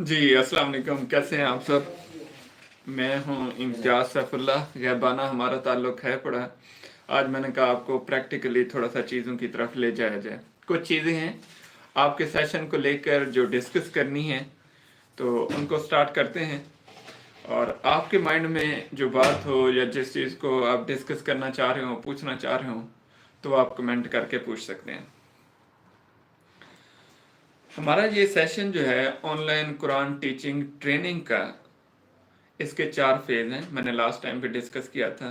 जी, अस्सलाम वालेकुम। कैसे हैं आप सब? मैं हूँ इम्तियाज़ सैफुल्लाह। ग़ैबाना हमारा ताल्लुक़ है पड़ा। आज मैंने कहा आपको प्रैक्टिकली थोड़ा-सा चीज़ों की तरफ ले जाया जाए। कुछ चीज़ें हैं आपके सेशन को लेकर जो डिस्कस करनी है, तो उनको स्टार्ट करते हैं। और आपके माइंड में जो बात हो या जिस चीज़ को आप डिस्कस करना चाह रहे हो, पूछना चाह रहे हो, तो आप कमेंट करके पूछ सकते हैं। हमारा ये सेशन जो है ऑनलाइन कुरान टीचिंग ट्रेनिंग का, इसके 4 फेज़ हैं। मैंने लास्ट टाइम पे डिस्कस किया था,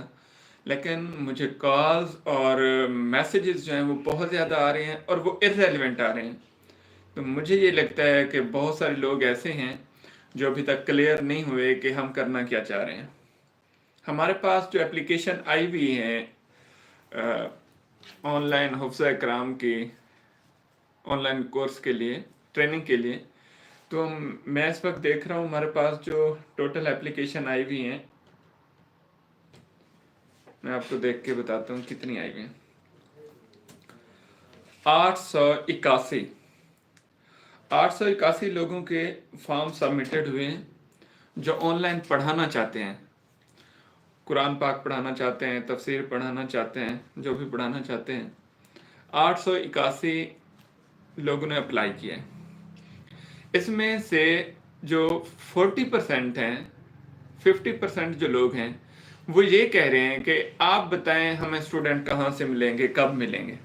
लेकिन मुझे कॉल्स और मैसेजेस जो हैं वो बहुत ज़्यादा आ रहे हैं और वो इर्रेलेवेंट आ रहे हैं। तो मुझे ये लगता है कि बहुत सारे लोग ऐसे हैं जो अभी तक क्लियर नहीं हुए कि हम करना क्या चाह रहे हैं। हमारे पास जो एप्लीकेशन आई हुई है ऑनलाइन हिफ्ज़ इक़राम की, ऑनलाइन कोर्स के लिए, ट्रेनिंग के लिए, तो मैं इस वक्त देख रहा हूँ हमारे पास जो टोटल एप्लीकेशन आई हुई हैं, मैं आपको देख के बताता हूँ कितनी आई हुई हैं। 881 881 लोगों के फॉर्म सबमिटेड हुए हैं जो ऑनलाइन पढ़ाना चाहते हैं, कुरान पाक पढ़ाना चाहते हैं, तफसीर पढ़ाना चाहते हैं, जो भी पढ़ाना चाहते हैं। 881 लोगों ने अप्लाई किया है। इसमें से जो 40% हैं, 50% जो लोग हैं, वो ये कह रहे हैं कि आप बताएं हमें स्टूडेंट कहाँ से मिलेंगे, कब मिलेंगे।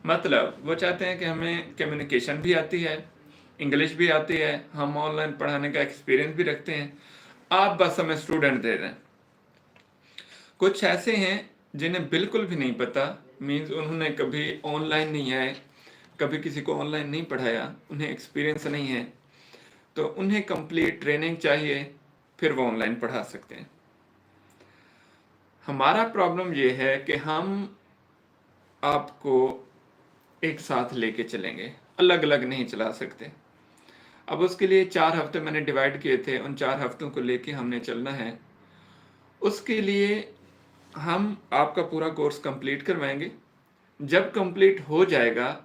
मतलब वो चाहते हैं कि हमें कम्युनिकेशन भी आती है, इंग्लिश भी आती है, हम ऑनलाइन पढ़ाने का एक्सपीरियंस भी रखते हैं, आप बस हमें स्टूडेंट दे दें। कुछ ऐसे हैं जिन्हें बिल्कुल भी नहीं पता, मीन्स उन्होंने कभी ऑनलाइन नहीं आए, कभी किसी को ऑनलाइन नहीं पढ़ाया, उन्हें एक्सपीरियंस नहीं है, तो उन्हें कंप्लीट ट्रेनिंग चाहिए, फिर वो ऑनलाइन पढ़ा सकते हैं। हमारा प्रॉब्लम ये है कि हम आपको एक साथ लेके चलेंगे, अलग अलग नहीं चला सकते। अब उसके लिए 4 हफ्ते मैंने डिवाइड किए थे, उन 4 हफ्तों को लेके हमने चलना है। उसके लिए हम आपका पूरा कोर्स कंप्लीट करवाएंगे। जब कंप्लीट हो जाएगा,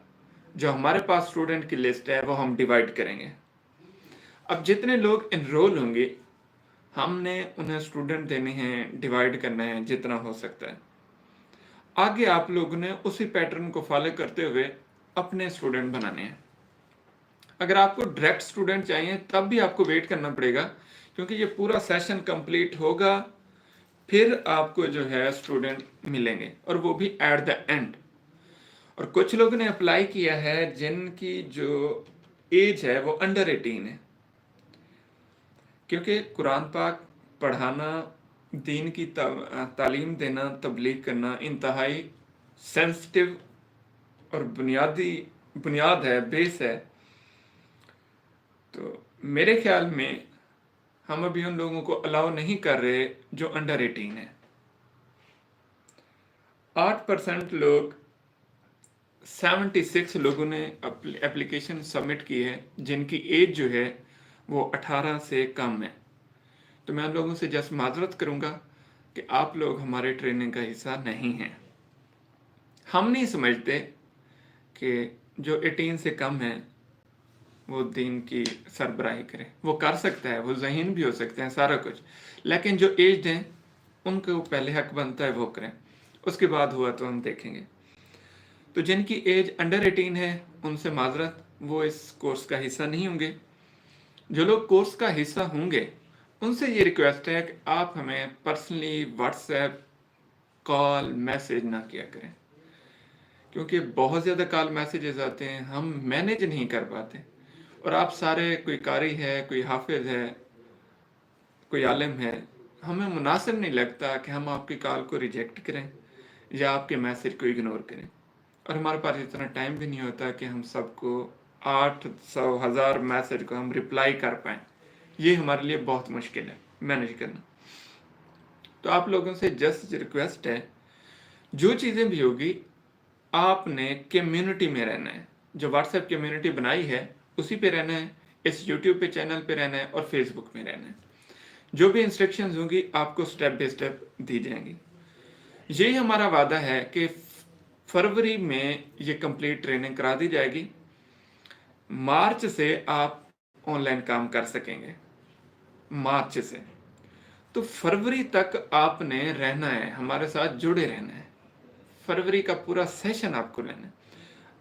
जो हमारे पास स्टूडेंट की लिस्ट है वो हम डिवाइड करेंगे। अब जितने लोग एनरोल होंगे, हमने उन्हें स्टूडेंट देने हैं, डिवाइड करना है जितना हो सकता है। आगे आप लोगों ने उसी पैटर्न को फॉलो करते हुए अपने स्टूडेंट बनाने हैं। अगर आपको डायरेक्ट स्टूडेंट चाहिए तब भी आपको वेट करना पड़ेगा, क्योंकि ये पूरा सेशन कंप्लीट होगा, फिर आपको जो है स्टूडेंट मिलेंगे, और वो भी एट द एंड। और कुछ लोगों ने अप्लाई किया है जिनकी जो एज है वो अंडर 18 है, क्योंकि कुरान पाक पढ़ाना, दीन की तालीम देना, तबलीग करना इंतहाई सेंसिटिव और बुनियाद है, बेस है। तो मेरे ख्याल में हम अभी उन लोगों को अलाउ नहीं कर रहे जो अंडर 18 है। 8% लोग, 76 लोगों ने एप्लीकेशन सबमिट की है जिनकी एज जो है वो 18 से कम है। तो मैं उन लोगों से जस्ट माजरत करूंगा कि आप लोग हमारे ट्रेनिंग का हिस्सा नहीं हैं। हम नहीं समझते कि जो 18 से कम है वो दीन की सरबराही करे। वो कर सकता है, वो ज़हीन भी हो सकते हैं, सारा कुछ, लेकिन जो एज्ड हैं उनको पहले हक बनता है वो करें, उसके बाद हुआ तो हम देखेंगे। तो जिनकी एज अंडर 18 है उनसे माजरत, वो इस कोर्स का हिस्सा नहीं होंगे। जो लोग कोर्स का हिस्सा होंगे उनसे ये रिक्वेस्ट है कि आप हमें पर्सनली व्हाट्सएप, कॉल, मैसेज ना किया करें, क्योंकि बहुत ज़्यादा कॉल मैसेजेस आते हैं, हम मैनेज नहीं कर पाते। और आप सारे, कोई कारी है, कोई हाफिज है, कोई आलिम है, हमें मुनासिब नहीं लगता कि हम आपकी कॉल को रिजेक्ट करें या आपके मैसेज को इग्नोर करें। और हमारे पास इतना टाइम भी नहीं होता कि हम सबको 800,000 मैसेज को हम रिप्लाई कर पाएँ। ये हमारे लिए बहुत मुश्किल है मैनेज करना। तो आप लोगों से जस्ट रिक्वेस्ट है, जो चीज़ें भी होगी आपने कम्युनिटी में रहना है। जो व्हाट्सएप कम्युनिटी बनाई है उसी पे रहना है, इस यूट्यूब पे चैनल पे रहना है और फेसबुक में रहना है। जो भी इंस्ट्रक्शंस होंगी आपको स्टेप बाय स्टेप दी जाएंगी। यही हमारा वादा है कि फरवरी में ये कंप्लीट ट्रेनिंग करा दी जाएगी। मार्च से आप ऑनलाइन काम कर सकेंगे मार्च से। तो फरवरी तक आपने रहना है, हमारे साथ जुड़े रहना है। फरवरी का पूरा सेशन आपको लेना है।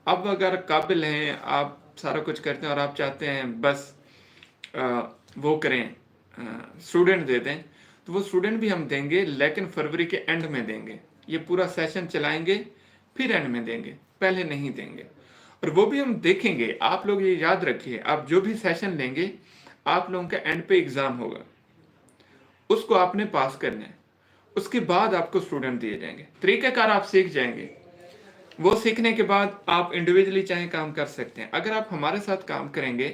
अब अगर काबिल हैं, आप सारा कुछ करते हैं और आप चाहते हैं बस वो करें, स्टूडेंट दे दें, तो वो स्टूडेंट भी हम देंगे, लेकिन फरवरी के एंड में देंगे। ये पूरा सेशन चलाएंगे, फिर एंड में देंगे, पहले नहीं देंगे। और वो भी हम देखेंगे। आप लोग ये याद रखिए, आप जो भी सेशन लेंगे, आप लोगों का एंड पे एग्जाम होगा, उसको आपने पास करना है। उसके बाद आपको स्टूडेंट दिए जाएंगे, तरीक़ाकार आप सीख जाएंगे। वो सीखने के बाद आप इंडिविजुअली चाहे काम कर सकते हैं। अगर आप हमारे साथ काम करेंगे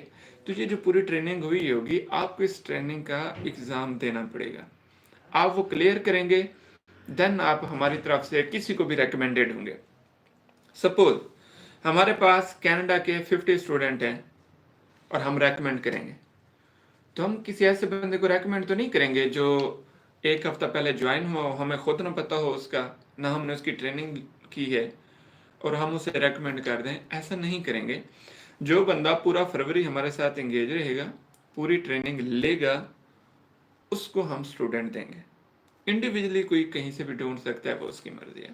तो ये जो पूरी ट्रेनिंग हुई होगी, आपको इस ट्रेनिंग का एग्ज़ाम देना पड़ेगा। आप वो क्लियर करेंगे, देन आप हमारी तरफ से किसी को भी रेकमेंडेड होंगे। सपोज हमारे पास कनाडा के 50 स्टूडेंट हैं और हम रेकमेंड करेंगे, तो हम किसी ऐसे बंदे को रेकमेंड तो नहीं करेंगे जो एक हफ्ता पहले ज्वाइन हुआ हो, हमें खुद ना पता हो उसका, ना हमने उसकी ट्रेनिंग की है और हम उसे रेकमेंड कर दें। ऐसा नहीं करेंगे। जो बंदा पूरा फरवरी हमारे साथ एंगेज रहेगा, पूरी ट्रेनिंग लेगा, उसको हम स्टूडेंट देंगे। इंडिविजुअली कोई कहीं से भी ढूंढ सकता है, वो उसकी मर्जी है।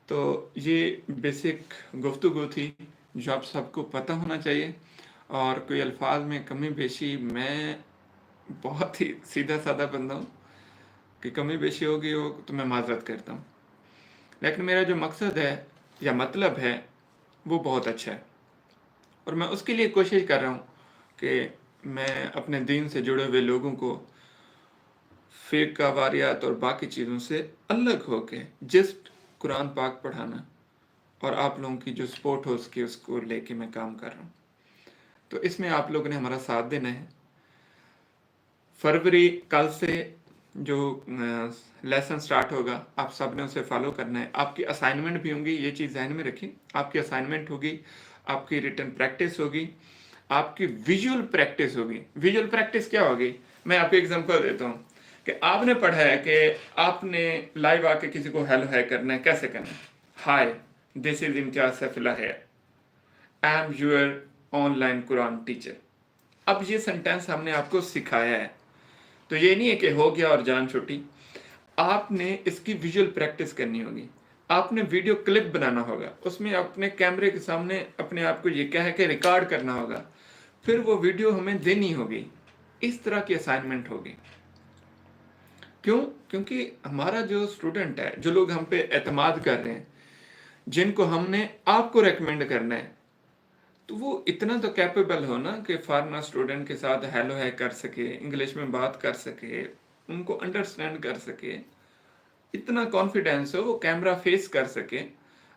तो ये बेसिक गुफ्तगू थी जो आप सबको पता होना चाहिए। और कोई अल्फाज में कमी बेशी, मैं बहुत ही सीधा साधा बंदा हूँ, कि कमी बेशी होगी हो तो मैं माजरत करता हूँ, लेकिन मेरा जो मकसद है या मतलब है वो बहुत अच्छा है। और मैं उसके लिए कोशिश कर रहा हूँ कि मैं अपने दीन से जुड़े हुए लोगों को फ़िक़्ह, वारियात और बाकी चीज़ों से अलग होके जस्ट कुरान पाक पढ़ाना और आप लोगों की जो सपोर्ट हो उसकी, उसको लेके मैं काम कर रहा हूँ। तो इसमें आप लोगों ने हमारा साथ देना है। फरवरी कल से जो लेसन स्टार्ट होगा, आप सब ने उसे फॉलो करना है। आपकी असाइनमेंट भी होंगी, ये चीज़ ध्यान में रखिए। आपकी असाइनमेंट होगी, आपकी रिटन प्रैक्टिस होगी, आपकी विजुअल प्रैक्टिस होगी। विजुअल प्रैक्टिस क्या होगी? मैं आपको एग्जांपल देता हूँ कि आपने पढ़ा है कि आपने लाइव आके किसी को हेलो है करना है। कैसे करना है? हाय, दिस इज इम्तियाज सैफुल्लाह है, I am your online Quran teacher. अब ये सेंटेंस हमने आपको सिखाया है, तो ये नहीं है कि हो गया और जान छुट्टी। आपने इसकी विजुअल प्रैक्टिस करनी होगी। आपने वीडियो क्लिप बनाना होगा, उसमें अपने कैमरे के सामने अपने आप को ये कह के रिकॉर्ड करना होगा, फिर वो वीडियो हमें देनी होगी। इस तरह की असाइनमेंट होगी। क्यों? क्योंकि हमारा जो स्टूडेंट है, जो लोग हम पे एतमाद कर रहे हैं, जिनको हमने आपको रेकमेंड करना है, तो वो इतना तो कैपेबल हो ना कि फॉरेनर स्टूडेंट के साथ हेलो है कर सके, इंग्लिश में बात कर सके, उनको अंडरस्टैंड कर सके, इतना कॉन्फिडेंस हो, वो कैमरा फेस कर सके।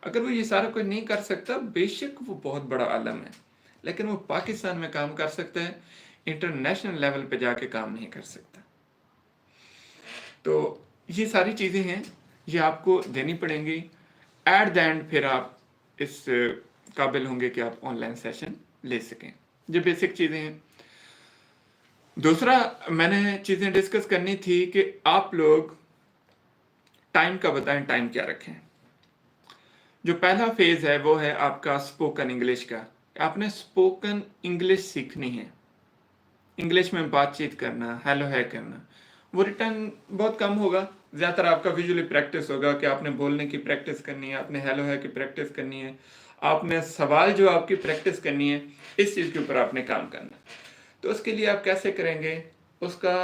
अगर वो ये सारा कुछ नहीं कर सकता, बेशक वो बहुत बड़ा आलम है, लेकिन वो पाकिस्तान में काम कर सकता है, इंटरनेशनल लेवल पे जाके काम नहीं कर सकता। तो ये सारी चीज़ें हैं, ये आपको देनी पड़ेंगी। एट द एंड फिर आप इस काबिल होंगे कि आप ऑनलाइन सेशन ले सकें। ये बेसिक चीज़ें हैं। दूसरा मैंने चीज़ें डिस्कस करनी थी कि आप लोग टाइम का बताएं, टाइम क्या रखें। जो पहला फेज़ है वो है आपका स्पोकन इंग्लिश का। आपने स्पोकन इंग्लिश सीखनी है, इंग्लिश में बातचीत करना, हेलो है करना। वो रिटर्न बहुत कम होगा, ज़्यादातर आपका विजुअली प्रैक्टिस होगा कि आपने बोलने की प्रैक्टिस करनी है, आपने हेलो है की प्रैक्टिस करनी है, आपने सवाल जो आपकी प्रैक्टिस करनी है, इस चीज़ के ऊपर आपने काम करना। तो उसके लिए आप कैसे करेंगे? उसका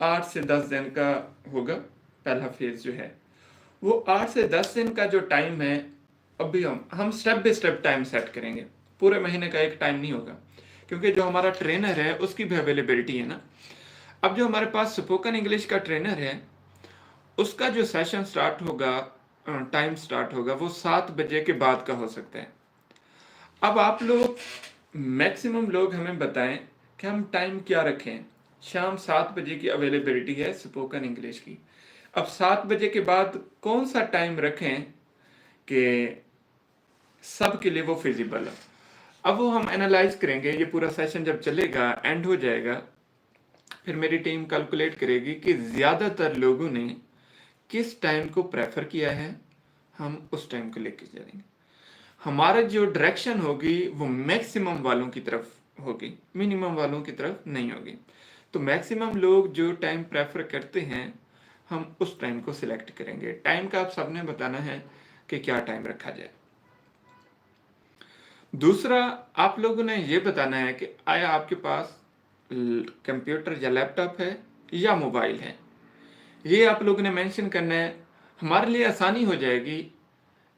8 से 10 दिन का होगा पहला फेज़ जो है। वो 8 से 10 दिन का जो टाइम है, अभी हम step by step time set करेंगे। पूरे महीने का एक टाइम नहीं होगा, क्योंकि जो हमारा ट्रेनर है उसकी भी अवेलेबिलिटी है ना। अब जो हमारे पास स्पोकन इंग्लिश का ट्रेनर है, उसका जो सेशन स्टार्ट होगा, टाइम स्टार्ट होगा, वो 7 बजे के बाद का हो सकता है। अब आप लोग मैक्सिमम लोग हमें बताएं कि हम टाइम क्या रखें। शाम 7 बजे की अवेलेबिलिटी है स्पोकन इंग्लिश की। अब 7 बजे के बाद कौन सा टाइम रखें कि सब के लिए वो फिजिबल है। अब वो हम एनालाइज करेंगे। ये पूरा सेशन जब चलेगा, एंड हो जाएगा, फिर मेरी टीम कैलकुलेट करेगी कि ज़्यादातर लोगों ने किस टाइम को प्रेफर किया है, हम उस टाइम को लेके चलेंगे। हमारा जो डायरेक्शन होगी वो मैक्सिमम वालों की तरफ होगी, मिनिमम वालों की तरफ नहीं होगी। तो मैक्सिमम लोग जो टाइम प्रेफर करते हैं, हम उस टाइम को सिलेक्ट करेंगे। टाइम का आप सबने बताना है कि क्या टाइम रखा जाए। दूसरा, आप लोगों ने ये बताना है कि आया आपके पास कंप्यूटर या लैपटॉप है या मोबाइल है। ये आप लोगों ने मेंशन करना है। हमारे लिए आसानी हो जाएगी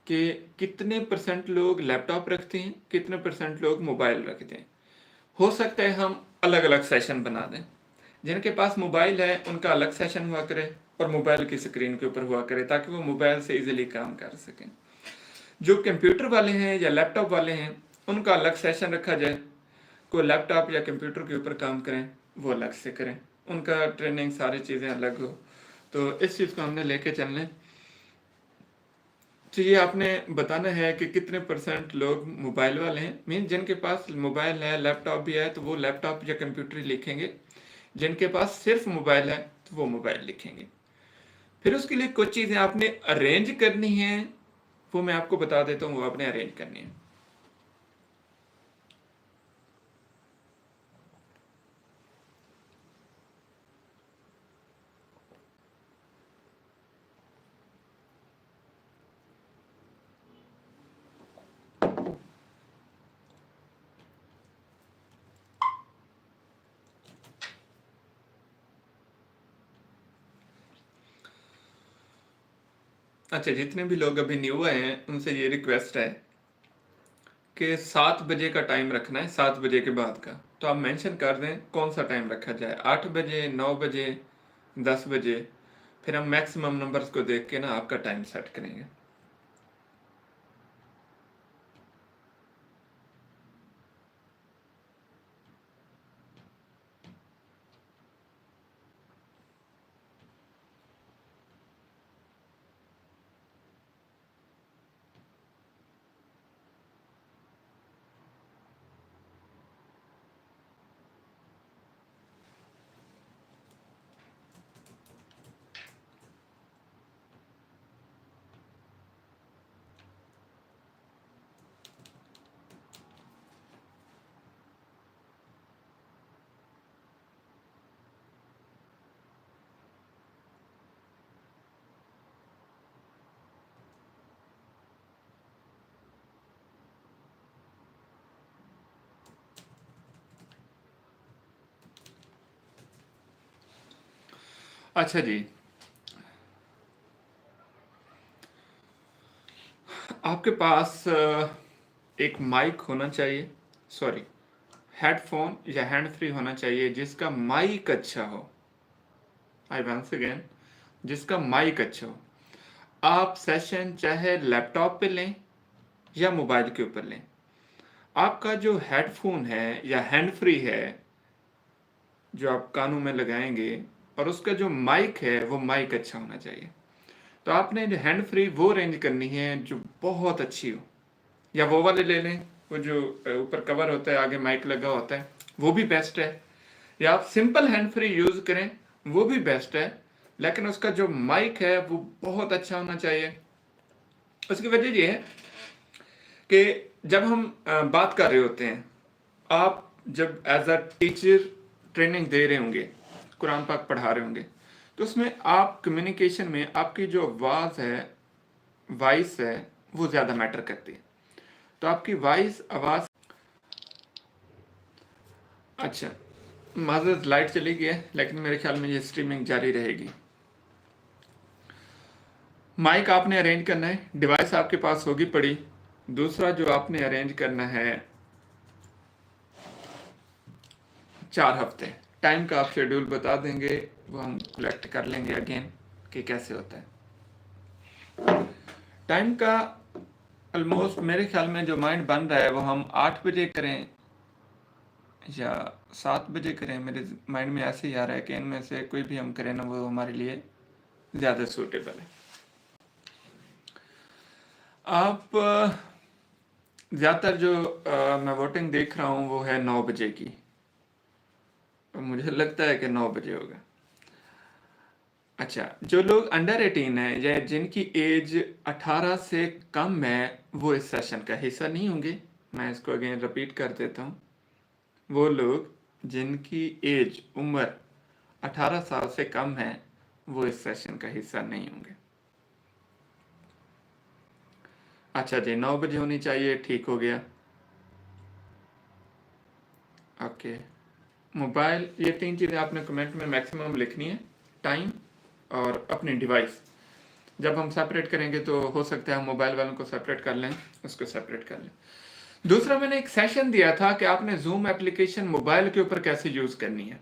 कि कितने परसेंट लोग लैपटॉप रखते हैं, कितने परसेंट लोग मोबाइल रखते हैं। हो सकता है हम अलग अलग सेशन बना दें। जिनके पास मोबाइल है उनका अलग सेशन हुआ करे और मोबाइल की स्क्रीन के ऊपर हुआ करे, ताकि वो मोबाइल से इजीली काम कर सकें। जो कंप्यूटर वाले हैं या लैपटॉप वाले हैं उनका अलग सेशन रखा जाए। कोई लैपटॉप या कंप्यूटर के ऊपर काम करें वो अलग से करें, उनका ट्रेनिंग सारी चीज़ें अलग हो। तो इस चीज़ को हमने लेके चलना है। तो ये आपने बताना है कि कितने परसेंट लोग मोबाइल वाले हैं। मीन जिनके पास मोबाइल है, लैपटॉप भी है, तो वो लैपटॉप या कंप्यूटर ही लिखेंगे। जिनके पास सिर्फ मोबाइल है तो वो मोबाइल लिखेंगे। फिर उसके लिए कुछ चीज़ें आपने अरेंज करनी है, वो मैं आपको बता देता हूँ, वो आपने अरेंज करनी है। अच्छा, जितने भी लोग अभी न्यू आए हैं उनसे ये रिक्वेस्ट है कि 7 बजे का टाइम रखना है, 7 बजे के बाद का। तो आप मेंशन कर दें कौन सा टाइम रखा जाए, 8 बजे, 9 बजे, 10 बजे। फिर हम मैक्सिमम नंबर्स को देख के ना आपका टाइम सेट करेंगे। अच्छा जी, आपके पास एक माइक होना चाहिए, सॉरी, हेडफोन या हैंड फ्री होना चाहिए जिसका माइक अच्छा हो। आई वंस अगेन, जिसका माइक अच्छा हो। आप सेशन चाहे लैपटॉप पे लें या मोबाइल के ऊपर लें, आपका जो हेडफोन है या हैंड फ्री है जो आप कानों में लगाएंगे, और उसका जो माइक है वो माइक अच्छा होना चाहिए। तो आपने जो हैंड फ्री वो रेंज करनी है जो बहुत अच्छी हो, या वो वाले ले लें, वो जो ऊपर कवर होता है, आगे माइक लगा होता है, वो भी बेस्ट है। या आप सिंपल हैंड फ्री यूज करें, वो भी बेस्ट है, लेकिन उसका जो माइक है वो बहुत अच्छा होना चाहिए। उसकी वजह ये है कि जब हम बात कर रहे होते हैं, आप जब एज अ टीचर ट्रेनिंग दे रहे होंगे, कुरान पाक पढ़ा रहे होंगे, तो उसमें आप कम्युनिकेशन में आपकी जो आवाज़ है, वॉइस है, वो ज़्यादा मैटर करती है। तो आपकी वॉइस, आवाज़, अच्छा, माजरत लाइट चली गई है, लेकिन मेरे ख्याल में ये स्ट्रीमिंग जारी रहेगी। माइक आपने अरेंज करना है, डिवाइस आपके पास होगी पड़ी। दूसरा जो आपने अरेंज करना है, 4 हफ्ते टाइम का आप शेड्यूल बता देंगे, वो हम कलेक्ट कर लेंगे अगेन कि कैसे होता है। टाइम का ऑलमोस्ट मेरे ख्याल में जो माइंड बन रहा है वो हम 8 बजे करें या 7 बजे करें। मेरे माइंड में ऐसे ही आ रहा है कि इनमें से कोई भी हम करें ना, वो हमारे लिए ज़्यादा सूटेबल है। आप ज़्यादातर जो मैं वोटिंग देख रहा हूँ वो है 9 बजे की, मुझे लगता है कि 9 बजे होगा। अच्छा, जो लोग अंडर 18 है या जिनकी एज 18 से कम है वो इस सेशन का हिस्सा नहीं होंगे। मैं इसको अगेन रिपीट कर देता हूँ। वो लोग जिनकी एज उम्र 18 साल से कम है वो इस सेशन का हिस्सा नहीं होंगे। अच्छा जी, 9 बजे होनी चाहिए, ठीक हो गया। ओके, मोबाइल, ये 3 चीज़ें आपने कमेंट में मैक्सिमम लिखनी है, टाइम और अपनी डिवाइस। जब हम सेपरेट करेंगे तो हो सकता है हम मोबाइल वालों को सेपरेट कर लें, उसको सेपरेट कर लें। दूसरा, मैंने एक सेशन दिया था कि आपने जूम एप्लीकेशन मोबाइल के ऊपर कैसे यूज़ करनी है।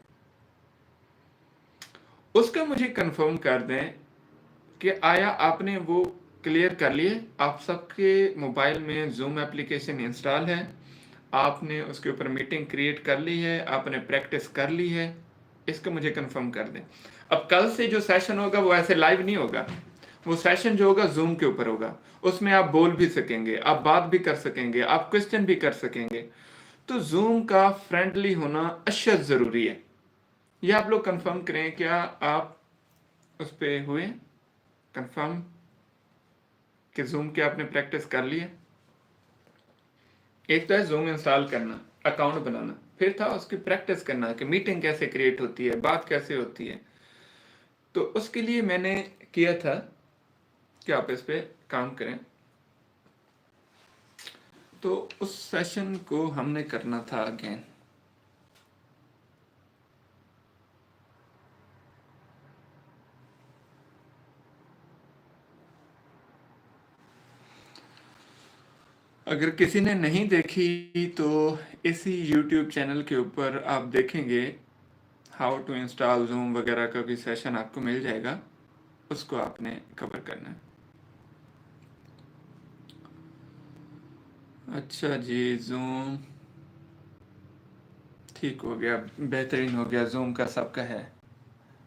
उसका मुझे कंफर्म कर दें कि आया आपने वो क्लियर कर लिए, आप सबके मोबाइल में जूम एप्लीकेशन इंस्टॉल है, आपने उसके ऊपर मीटिंग क्रिएट कर ली है, आपने प्रैक्टिस कर ली है, इसको मुझे कंफर्म कर दें। अब कल से जो सेशन होगा वो ऐसे लाइव नहीं होगा, वो सेशन जो होगा जूम के ऊपर होगा, उसमें आप बोल भी सकेंगे, आप बात भी कर सकेंगे, आप क्वेश्चन भी कर सकेंगे। तो जूम का फ्रेंडली होना अशद ज़रूरी है। ये आप लोग कंफर्म करें, क्या आप उस पर हुए कंफर्म कि जूम की आपने प्रैक्टिस कर ली है? एक तो है जूम इंस्टॉल करना, अकाउंट बनाना, फिर था उसकी प्रैक्टिस करना कि मीटिंग कैसे क्रिएट होती है, बात कैसे होती है। तो उसके लिए मैंने किया था कि आप इस पे काम करें। तो उस सेशन को हमने करना था अगेन। अगर किसी ने नहीं देखी तो इसी YouTube चैनल के ऊपर आप देखेंगे हाउ टू इंस्टॉल जूम वगैरह का भी सेशन आपको मिल जाएगा, उसको आपने कवर करना है। अच्छा जी, जूम ठीक हो गया, बेहतरीन हो गया, जूम का सबका है।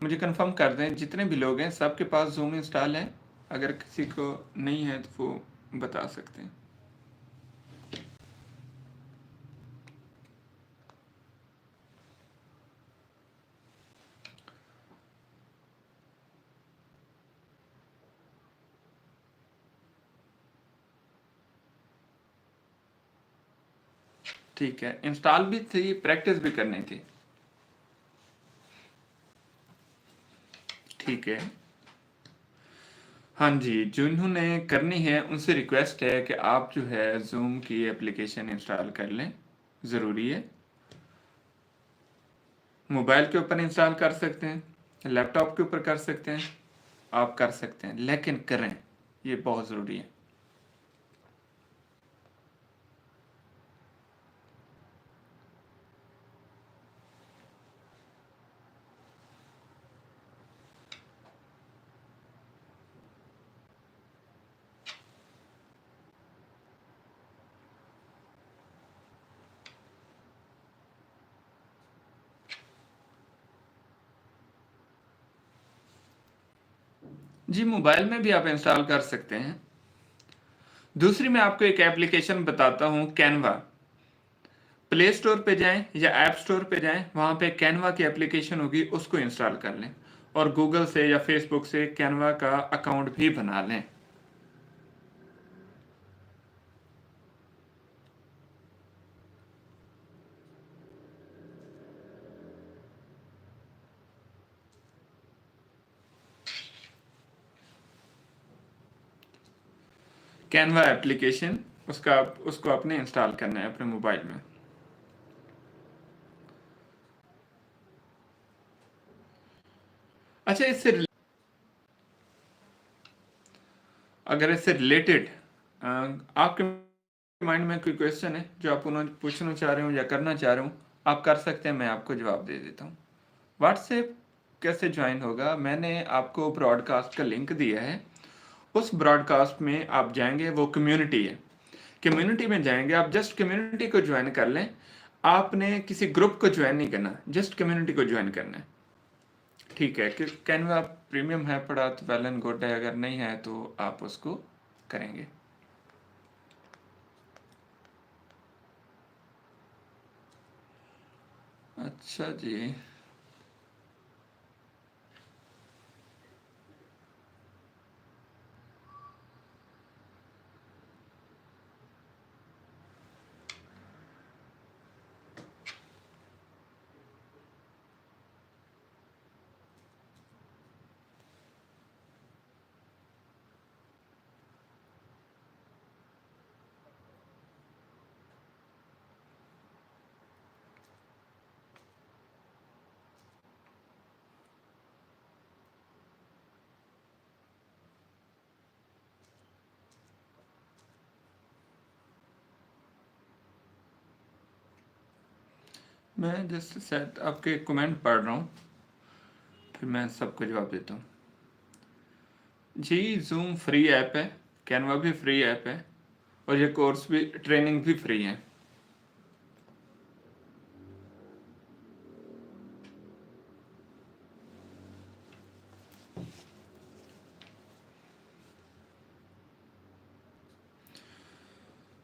मुझे कंफर्म कर दें जितने भी लोग हैं सबके पास जूम इंस्टॉल है, अगर किसी को नहीं है तो वो बता सकते हैं। ठीक है, इंस्टॉल भी थी, प्रैक्टिस भी करनी थी। ठीक है, हाँ जी, जिन्होंने करनी है उनसे रिक्वेस्ट है कि आप जो है जूम की एप्लीकेशन इंस्टॉल कर लें, ज़रूरी है। मोबाइल के ऊपर इंस्टॉल कर सकते हैं, लैपटॉप के ऊपर कर सकते हैं, आप कर सकते हैं, लेकिन करें, ये बहुत ज़रूरी है। जी, मोबाइल में भी आप इंस्टॉल कर सकते हैं। दूसरी मैं आपको एक एप्लीकेशन बताता हूँ, कैनवा। प्ले स्टोर पे जाएं या ऐप स्टोर पे जाएं, वहाँ पे कैनवा की एप्लीकेशन होगी, उसको इंस्टॉल कर लें और गूगल से या फेसबुक से कैनवा का अकाउंट भी बना लें। कैनवा एप्लीकेशन, उसको आपने इंस्टॉल करना है अपने मोबाइल में। अच्छा, अगर इससे रिलेटेड आपके माइंड में कोई क्वेश्चन है जो आप उन्होंने पूछना चाह रहे हो या करना चाह रहे हो, आप कर सकते हैं, मैं आपको जवाब दे देता हूँ। व्हाट्सएप कैसे ज्वाइन होगा, मैंने आपको ब्रॉडकास्ट का लिंक दिया है। उस ब्रॉडकास्ट में आप जाएंगे, वो कम्युनिटी है, कम्युनिटी में जाएंगे आप, जस्ट कम्युनिटी को ज्वाइन कर लें। आपने किसी ग्रुप को ज्वाइन नहीं करना, जस्ट कम्युनिटी को ज्वाइन करना है। ठीक है, कि कैनवा प्रीमियम है पड़ा तो वेल एंड गुड है, अगर नहीं है तो आप उसको करेंगे। अच्छा जी, मैं जस्ट शायद आपके कमेंट पढ़ रहा हूँ, फिर मैं सबको जवाब देता हूँ। जी जूम फ्री ऐप है, कैनवा भी फ्री ऐप है, और ये कोर्स भी, ट्रेनिंग भी फ्री है।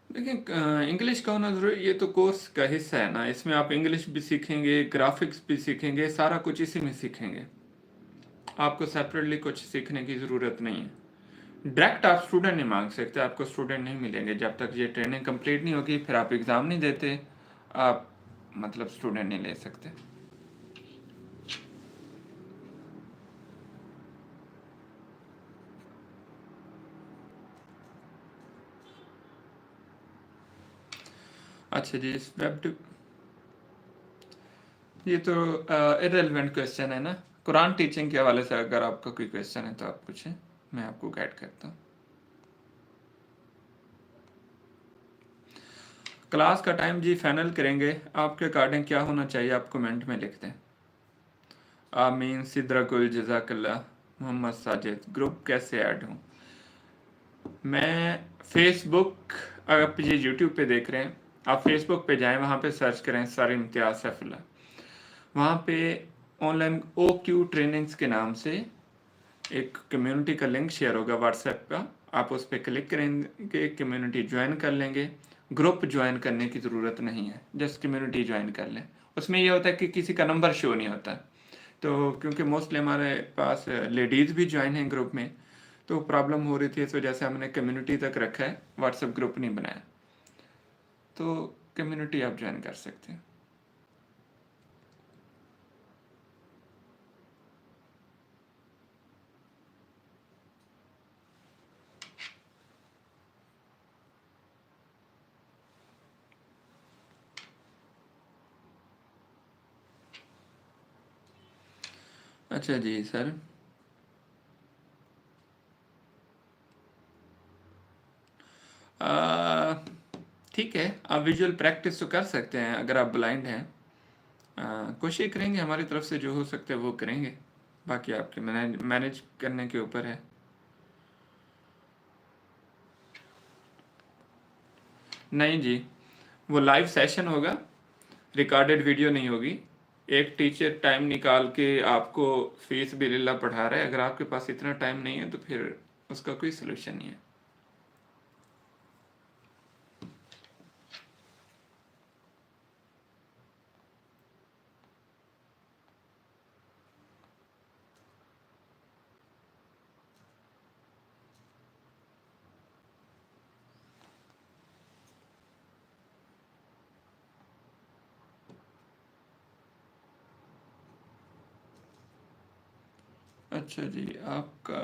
देखिए इंग्लिश का होना जरूरी, ये तो कोर्स का हिस्सा है ना, इसमें आप इंग्लिश भी सीखेंगे, ग्राफिक्स भी सीखेंगे, सारा कुछ इसी में सीखेंगे। आपको सेपरेटली कुछ सीखने की ज़रूरत नहीं है। डायरेक्ट आप स्टूडेंट नहीं मांग सकते, आपको स्टूडेंट नहीं मिलेंगे जब तक ये ट्रेनिंग कंप्लीट नहीं होगी, फिर आप एग्ज़ाम नहीं देते, आप मतलब स्टूडेंट नहीं ले सकते। अच्छा जी, इस ये तो इररेलेवेंट क्वेश्चन है ना। कुरान टीचिंग के हवाले से अगर आपका कोई क्वेश्चन है तो आप पूछें, मैं आपको गाइड करता हूँ। क्लास का टाइम जी फाइनल करेंगे, आपके अकॉर्डिंग क्या होना चाहिए आप कमेंट में लिख दें। आमीन, सिद्रकुल, जज़ाकल्ला, मोहम्मद साजिद। ग्रुप कैसे ऐड हूँ? मैं फेसबुक, अगर आप ये यूट्यूब पे देख रहे हैं, आप फेसबुक पे जाएं, वहाँ पे सर्च करें सर इम्तियाज़ सैफुल्लाह, वहाँ पे ऑनलाइन OQ ट्रेनिंग्स के नाम से एक कम्युनिटी का लिंक शेयर होगा व्हाट्सएप का, आप उस पर क्लिक करेंगे, कम्युनिटी ज्वाइन कर लेंगे। ग्रुप ज्वाइन करने की ज़रूरत नहीं है, जस्ट कम्युनिटी ज्वाइन कर लें। उसमें यह होता है कि किसी का नंबर शो नहीं होता, तो क्योंकि मोस्टली हमारे पास लेडीज़ भी ज्वाइन हैं ग्रुप में, तो प्रॉब्लम हो रही थी, इस वजह से हमने कम्युनिटी तक रखा है, व्हाट्सएप ग्रुप नहीं बनाया। तो कम्युनिटी आप ज्वाइन कर सकते हैं। अच्छा जी सर, ठीक है, आप विजुअल प्रैक्टिस तो कर सकते हैं अगर आप ब्लाइंड हैं। कोशिश करेंगे, हमारी तरफ से जो हो सकता है वो करेंगे, बाकी आपके मैनेज करने के ऊपर है। नहीं जी, वो लाइव सेशन होगा, रिकॉर्डेड वीडियो नहीं होगी। एक टीचर टाइम निकाल के आपको फीस भी लिल्ला पढ़ा रहा है, अगर आपके पास इतना टाइम नहीं है तो फिर उसका कोई सलूशन नहीं है। अच्छा जी, आपका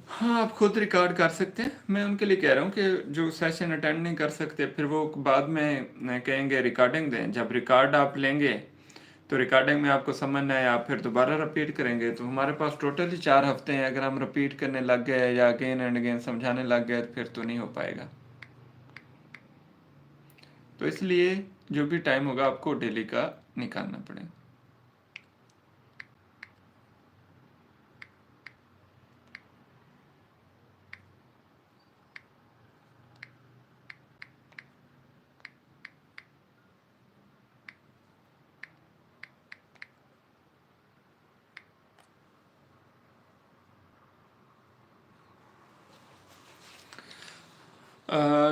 हाँ, आप खुद रिकॉर्ड कर सकते हैं। मैं उनके लिए कह रहा हूँ कि जो सेशन अटेंड नहीं कर सकते, फिर वो बाद में कहेंगे रिकॉर्डिंग दें। जब रिकॉर्ड आप लेंगे तो रिकॉर्डिंग में आपको समझ नहीं आया, आप फिर दोबारा रिपीट करेंगे। तो हमारे पास टोटली 4 हफ्ते हैं, अगर हम रिपीट करने लग गए या अगेन एंड अगेन समझाने लग गए तो फिर तो नहीं हो पाएगा। तो इसलिए जो भी टाइम होगा आपको डेली का निकालना पड़ेगा।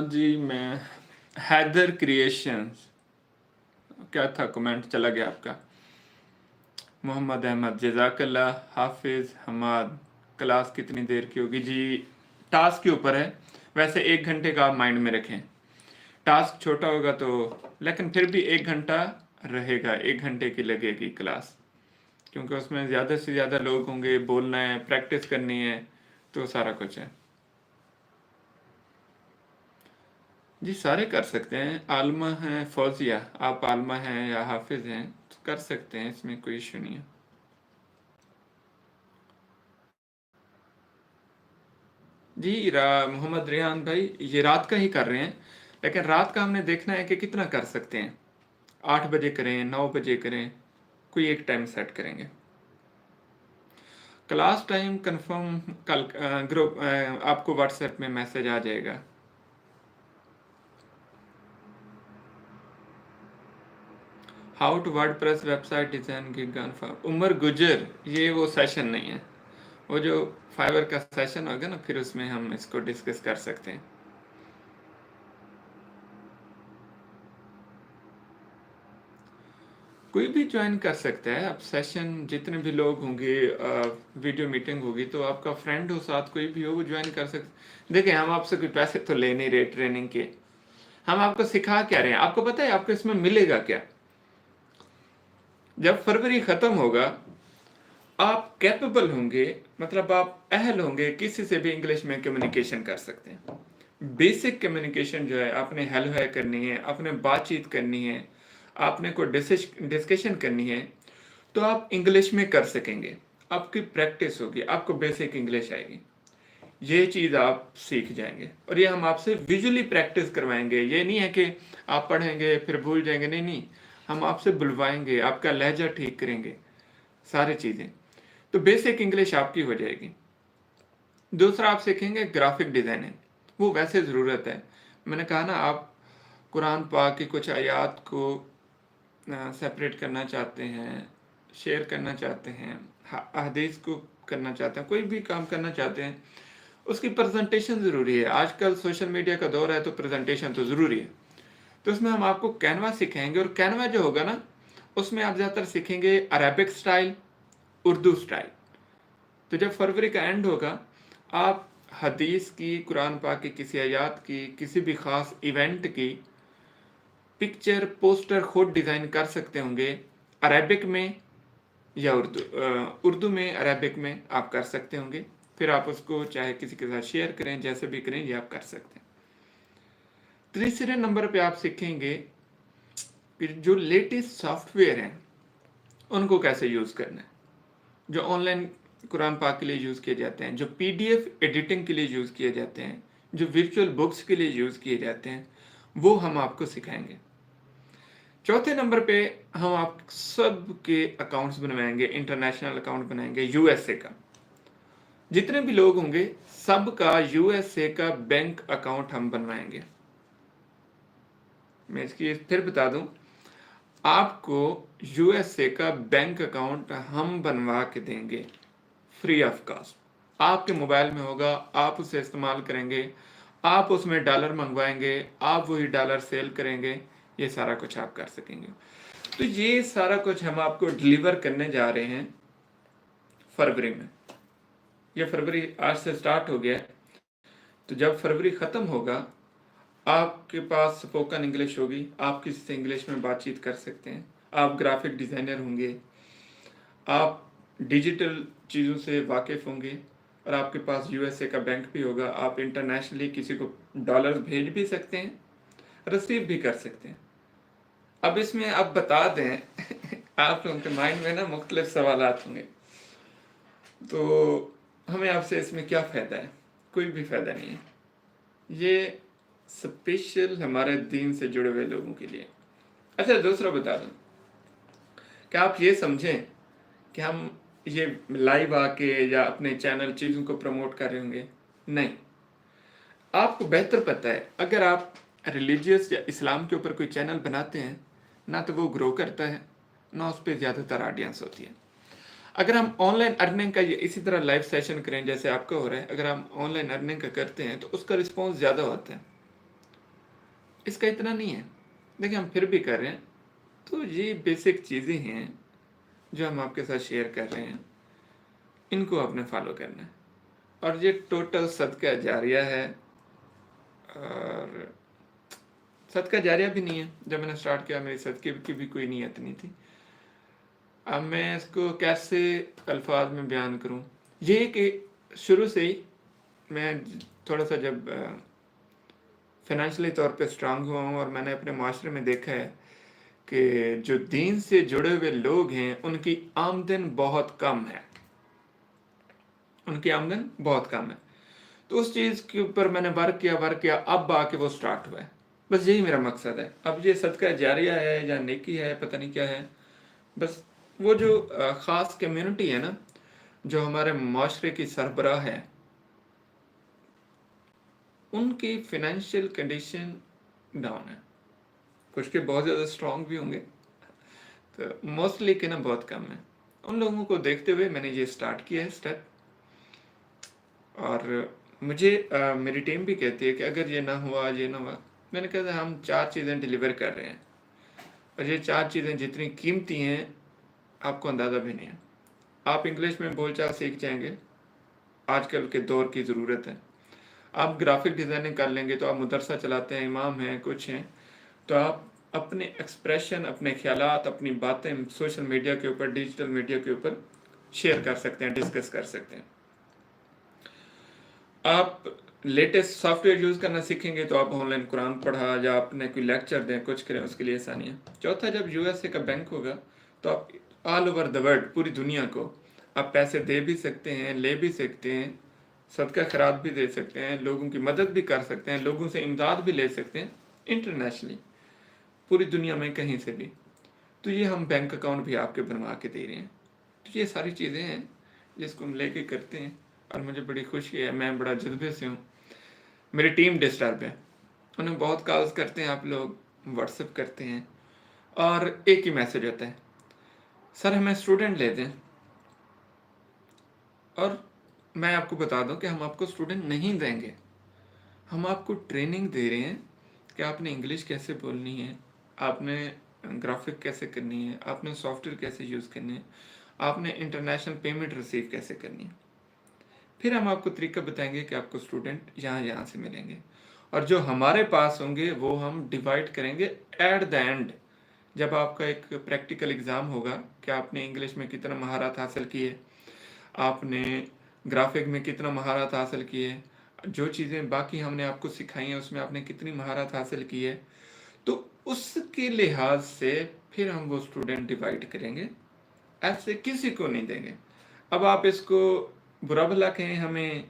जी, मैं हैदर क्रिएशंस, क्या था कमेंट चला गया आपका। मोहम्मद अहमद, जज़ाकल्ला। हाफिज़ हमाद, क्लास कितनी देर की होगी? जी, टास्क के ऊपर है। वैसे 1 घंटे का आप माइंड में रखें, टास्क छोटा होगा तो, लेकिन फिर भी 1 घंटा रहेगा, 1 घंटे की लगेगी क्लास, क्योंकि उसमें ज़्यादा से ज़्यादा लोग होंगे, बोलना है, प्रैक्टिस करनी है, तो सारा कुछ है। जी सारे कर सकते हैं, आलमा हैं, फौजिया, आप आलमा हैं या हाफिज हैं तो कर सकते हैं, इसमें कोई इशू नहीं है। जी मोहम्मद रेहान भाई, ये रात का ही कर रहे हैं, लेकिन रात का हमने देखना है कि कितना कर सकते हैं। 8 बजे करें, 9 बजे करें, कोई एक टाइम सेट करेंगे। क्लास टाइम कंफर्म कल ग्रुप आपको व्हाट्सएप में मैसेज आ जाएगा। How to WordPress website design की गन फॉर उमर गुजर, ये वो सेशन नहीं है, वो जो फाइवर का सेशन होगा ना, फिर उसमें हम इसको डिस्कस कर सकते हैं। कोई भी ज्वाइन कर सकता है, अब सेशन जितने भी लोग होंगे, वीडियो मीटिंग होगी तो आपका फ्रेंड हो साथ, कोई भी हो वो ज्वाइन कर सकते। देखिए हम आपसे कोई पैसे तो ले नहीं रहे ट्रेनिंग के, हम आपको सिखा क्या रहे हैं, आपको पता है आपको इसमें मिलेगा क्या। जब फरवरी खत्म होगा आप कैपेबल होंगे, मतलब आप अहल होंगे, किसी से भी इंग्लिश में कम्युनिकेशन कर सकते हैं। बेसिक कम्युनिकेशन जो है, आपने हेलो है करनी है, आपने बातचीत करनी है, आपने कोई डिस्कशन करनी है, तो आप इंग्लिश में कर सकेंगे। आपकी प्रैक्टिस होगी, आपको बेसिक इंग्लिश आएगी, ये चीज़ आप सीख जाएंगे। और ये हम आपसे विजुअली प्रैक्टिस करवाएंगे, ये नहीं है कि आप पढ़ेंगे फिर भूल जाएंगे, नहीं नहीं, हम आपसे बुलवाएंगे, आपका लहजा ठीक करेंगे, सारी चीज़ें। तो बेसिक इंग्लिश आपकी हो जाएगी। दूसरा आप सीखेंगे ग्राफिक डिज़ाइनिंग, वो वैसे ज़रूरत है। मैंने कहा ना, आप कुरान पाक की कुछ आयात को सेपरेट करना चाहते हैं, शेयर करना चाहते हैं, हदीस को करना चाहते हैं, कोई भी काम करना चाहते हैं, उसकी प्रेजेंटेशन ज़रूरी है। आजकल सोशल मीडिया का दौर है तो प्रेजेंटेशन तो ज़रूरी है। तो उसमें हम आपको कैनवा सिखाएंगे, और कैनवा जो होगा ना, उसमें आप ज़्यादातर सीखेंगे अरेबिक स्टाइल, उर्दू स्टाइल। तो जब फरवरी का एंड होगा, आप हदीस की, कुरान पाक की किसी आयत की, किसी भी ख़ास इवेंट की पिक्चर पोस्टर खुद डिज़ाइन कर सकते होंगे, अरेबिक में या उर्दू में, अरेबिक में आप कर सकते होंगे। फिर आप उसको चाहे किसी के साथ शेयर करें, जैसे भी करें, ये आप कर सकते हैं। तीसरे नंबर पे आप सीखेंगे कि जो लेटेस्ट सॉफ्टवेयर हैं उनको कैसे यूज़ करना है, जो ऑनलाइन कुरान पाक के लिए यूज़ किए जाते हैं, जो पीडीएफ एडिटिंग के लिए यूज़ किए जाते हैं, जो वर्चुअल बुक्स के लिए यूज़ किए जाते हैं, वो हम आपको सिखाएंगे। चौथे नंबर पे हम आप सब के अकाउंट्स बनवाएंगे, इंटरनेशनल अकाउंट बनाएंगे यूएसए का। जितने भी लोग होंगे सबका यूएसए का बैंक अकाउंट हम बनवाएंगे। मैं इसकी फिर बता दूं, आपको यूएसए का बैंक अकाउंट हम बनवा के देंगे फ्री ऑफ कॉस्ट। आपके मोबाइल में होगा, आप उसे इस्तेमाल करेंगे, आप उसमें डॉलर मंगवाएंगे, आप वही डॉलर सेल करेंगे, ये सारा कुछ आप कर सकेंगे। तो ये सारा कुछ हम आपको डिलीवर करने जा रहे हैं फरवरी में। ये फरवरी आज से स्टार्ट हो गया है, तो जब फरवरी ख़त्म होगा आपके पास स्पोकन इंग्लिश होगी, आप किसी से इंग्लिश में बातचीत कर सकते हैं, आप ग्राफिक डिज़ाइनर होंगे, आप डिजिटल चीज़ों से वाकिफ़ होंगे, और आपके पास यूएसए का बैंक भी होगा। आप इंटरनेशनली किसी को डॉलर भेज भी सकते हैं, रिसीव भी कर सकते हैं। अब इसमें आप बता दें आप लोगों के माइंड में ना मुख्तलिफ सवालात होंगे, तो हमें आपसे इसमें क्या फ़ायदा है? कोई भी फ़ायदा नहीं है, ये स्पेशल हमारे दीन से जुड़े हुए लोगों के लिए। अच्छा, दूसरा बता दूं, क्या आप ये समझें कि हम ये लाइव आके या अपने चैनल चीज़ों को प्रमोट कर रहे होंगे? नहीं, आपको बेहतर पता है, अगर आप रिलीजियस या इस्लाम के ऊपर कोई चैनल बनाते हैं ना, तो वो ग्रो करता है ना, उस पर ज़्यादातर ऑडियंस होती है। अगर हम ऑनलाइन अर्निंग का ये इसी तरह लाइव सेशन करें जैसे आपका हो रहा है, अगर हम ऑनलाइन अर्निंग का करते हैं तो उसका रिस्पॉन्स ज़्यादा होता है, इसका इतना नहीं है, देखिए हम फिर भी कर रहे हैं। तो ये बेसिक चीज़ें हैं जो हम आपके साथ शेयर कर रहे हैं, इनको आपने फॉलो करना है। और ये टोटल सदका जारिया है, और सदका जारिया भी नहीं है, जब मैंने स्टार्ट किया मेरी सदके की भी कोई नीयत नहीं थी। अब मैं इसको कैसे अल्फाज में बयान करूं, ये कि शुरू से ही मैं थोड़ा सा जब फाइनेंशियली तौर पे स्ट्रांग हुआ हूँ, और मैंने अपने माशरे में देखा है कि जो दीन से जुड़े हुए लोग हैं उनकी आमदन बहुत कम है, उनकी आमदन बहुत कम है। तो उस चीज़ के ऊपर मैंने वर्क किया, अब आके वो स्टार्ट हुआ है। बस यही मेरा मकसद है। अब ये सदका जारिया है या नेकी है, पता नहीं क्या है, बस वो जो ख़ास कम्युनिटी है ना, जो हमारे माशरे की सरबराह है, उनकी फाइनेंशियल कंडीशन डाउन है। कुछ के बहुत ज़्यादा स्ट्रॉन्ग भी होंगे, तो मोस्टली के ना बहुत कम है। उन लोगों को देखते हुए मैंने ये स्टार्ट किया है स्टेप। और मुझे मेरी टीम भी कहती है कि अगर ये ना हुआ, ये ना हुआ, मैंने कहा था हम 4 चीज़ें डिलीवर कर रहे हैं, और ये 4 चीज़ें जितनी कीमती हैं आपको अंदाज़ा भी नहीं है। आप इंग्लिश में बोलचाल सीख जाएंगे, आजकल के दौर की ज़रूरत है। आप ग्राफिक डिज़ाइनिंग कर लेंगे तो आप मदरसा चलाते हैं, इमाम हैं, कुछ हैं, तो आप अपने एक्सप्रेशन, अपने ख्यालात, अपनी बातें सोशल मीडिया के ऊपर, डिजिटल मीडिया के ऊपर शेयर कर सकते हैं, डिस्कस कर सकते हैं। आप लेटेस्ट सॉफ्टवेयर यूज़ करना सीखेंगे तो आप ऑनलाइन कुरान पढ़ा या आपने कोई लेक्चर दें, कुछ करें, उसके लिए आसानी है। चौथा, जब यूएसए का बैंक होगा तो आप ऑल ओवर द वर्ल्ड, पूरी दुनिया को आप पैसे दे भी सकते हैं, ले भी सकते हैं, सदका खैरात भी दे सकते हैं, लोगों की मदद भी कर सकते हैं, लोगों से इमदाद भी ले सकते हैं इंटरनेशनली, पूरी दुनिया में कहीं से भी। तो ये हम बैंक अकाउंट भी आपके बनवा के दे रहे हैं। तो ये सारी चीज़ें हैं जिसको हम लेके करते हैं, और मुझे बड़ी खुशी है, मैं बड़ा जज्बे से हूँ। मेरी टीम डिस्टर्ब है, उन्हें बहुत कॉल्स करते हैं आप लोग, व्हाट्सएप करते हैं, और एक ही मैसेज होता है, सर हमें स्टूडेंट ले दें। और मैं आपको बता दूं कि हम आपको स्टूडेंट नहीं देंगे, हम आपको ट्रेनिंग दे रहे हैं कि आपने इंग्लिश कैसे बोलनी है, आपने ग्राफिक कैसे करनी है, आपने सॉफ्टवेयर कैसे यूज़ करनी है, आपने इंटरनेशनल पेमेंट रिसीव कैसे करनी है। फिर हम आपको तरीका बताएंगे कि आपको स्टूडेंट यहाँ से मिलेंगे, और जो हमारे पास होंगे वो हम डिवाइड करेंगे एट द एंड, जब आपका एक प्रैक्टिकल एग्ज़ाम होगा कि आपने इंग्लिश में कितना महारत हासिल की है, आपने ग्राफिक में कितना महारत हासिल की है, जो चीज़ें बाकी हमने आपको सिखाई हैं उसमें आपने कितनी महारत हासिल की है, तो उसके लिहाज से फिर हम वो स्टूडेंट डिवाइड करेंगे, ऐसे किसी को नहीं देंगे। अब आप इसको बुरा भला कहें हमें,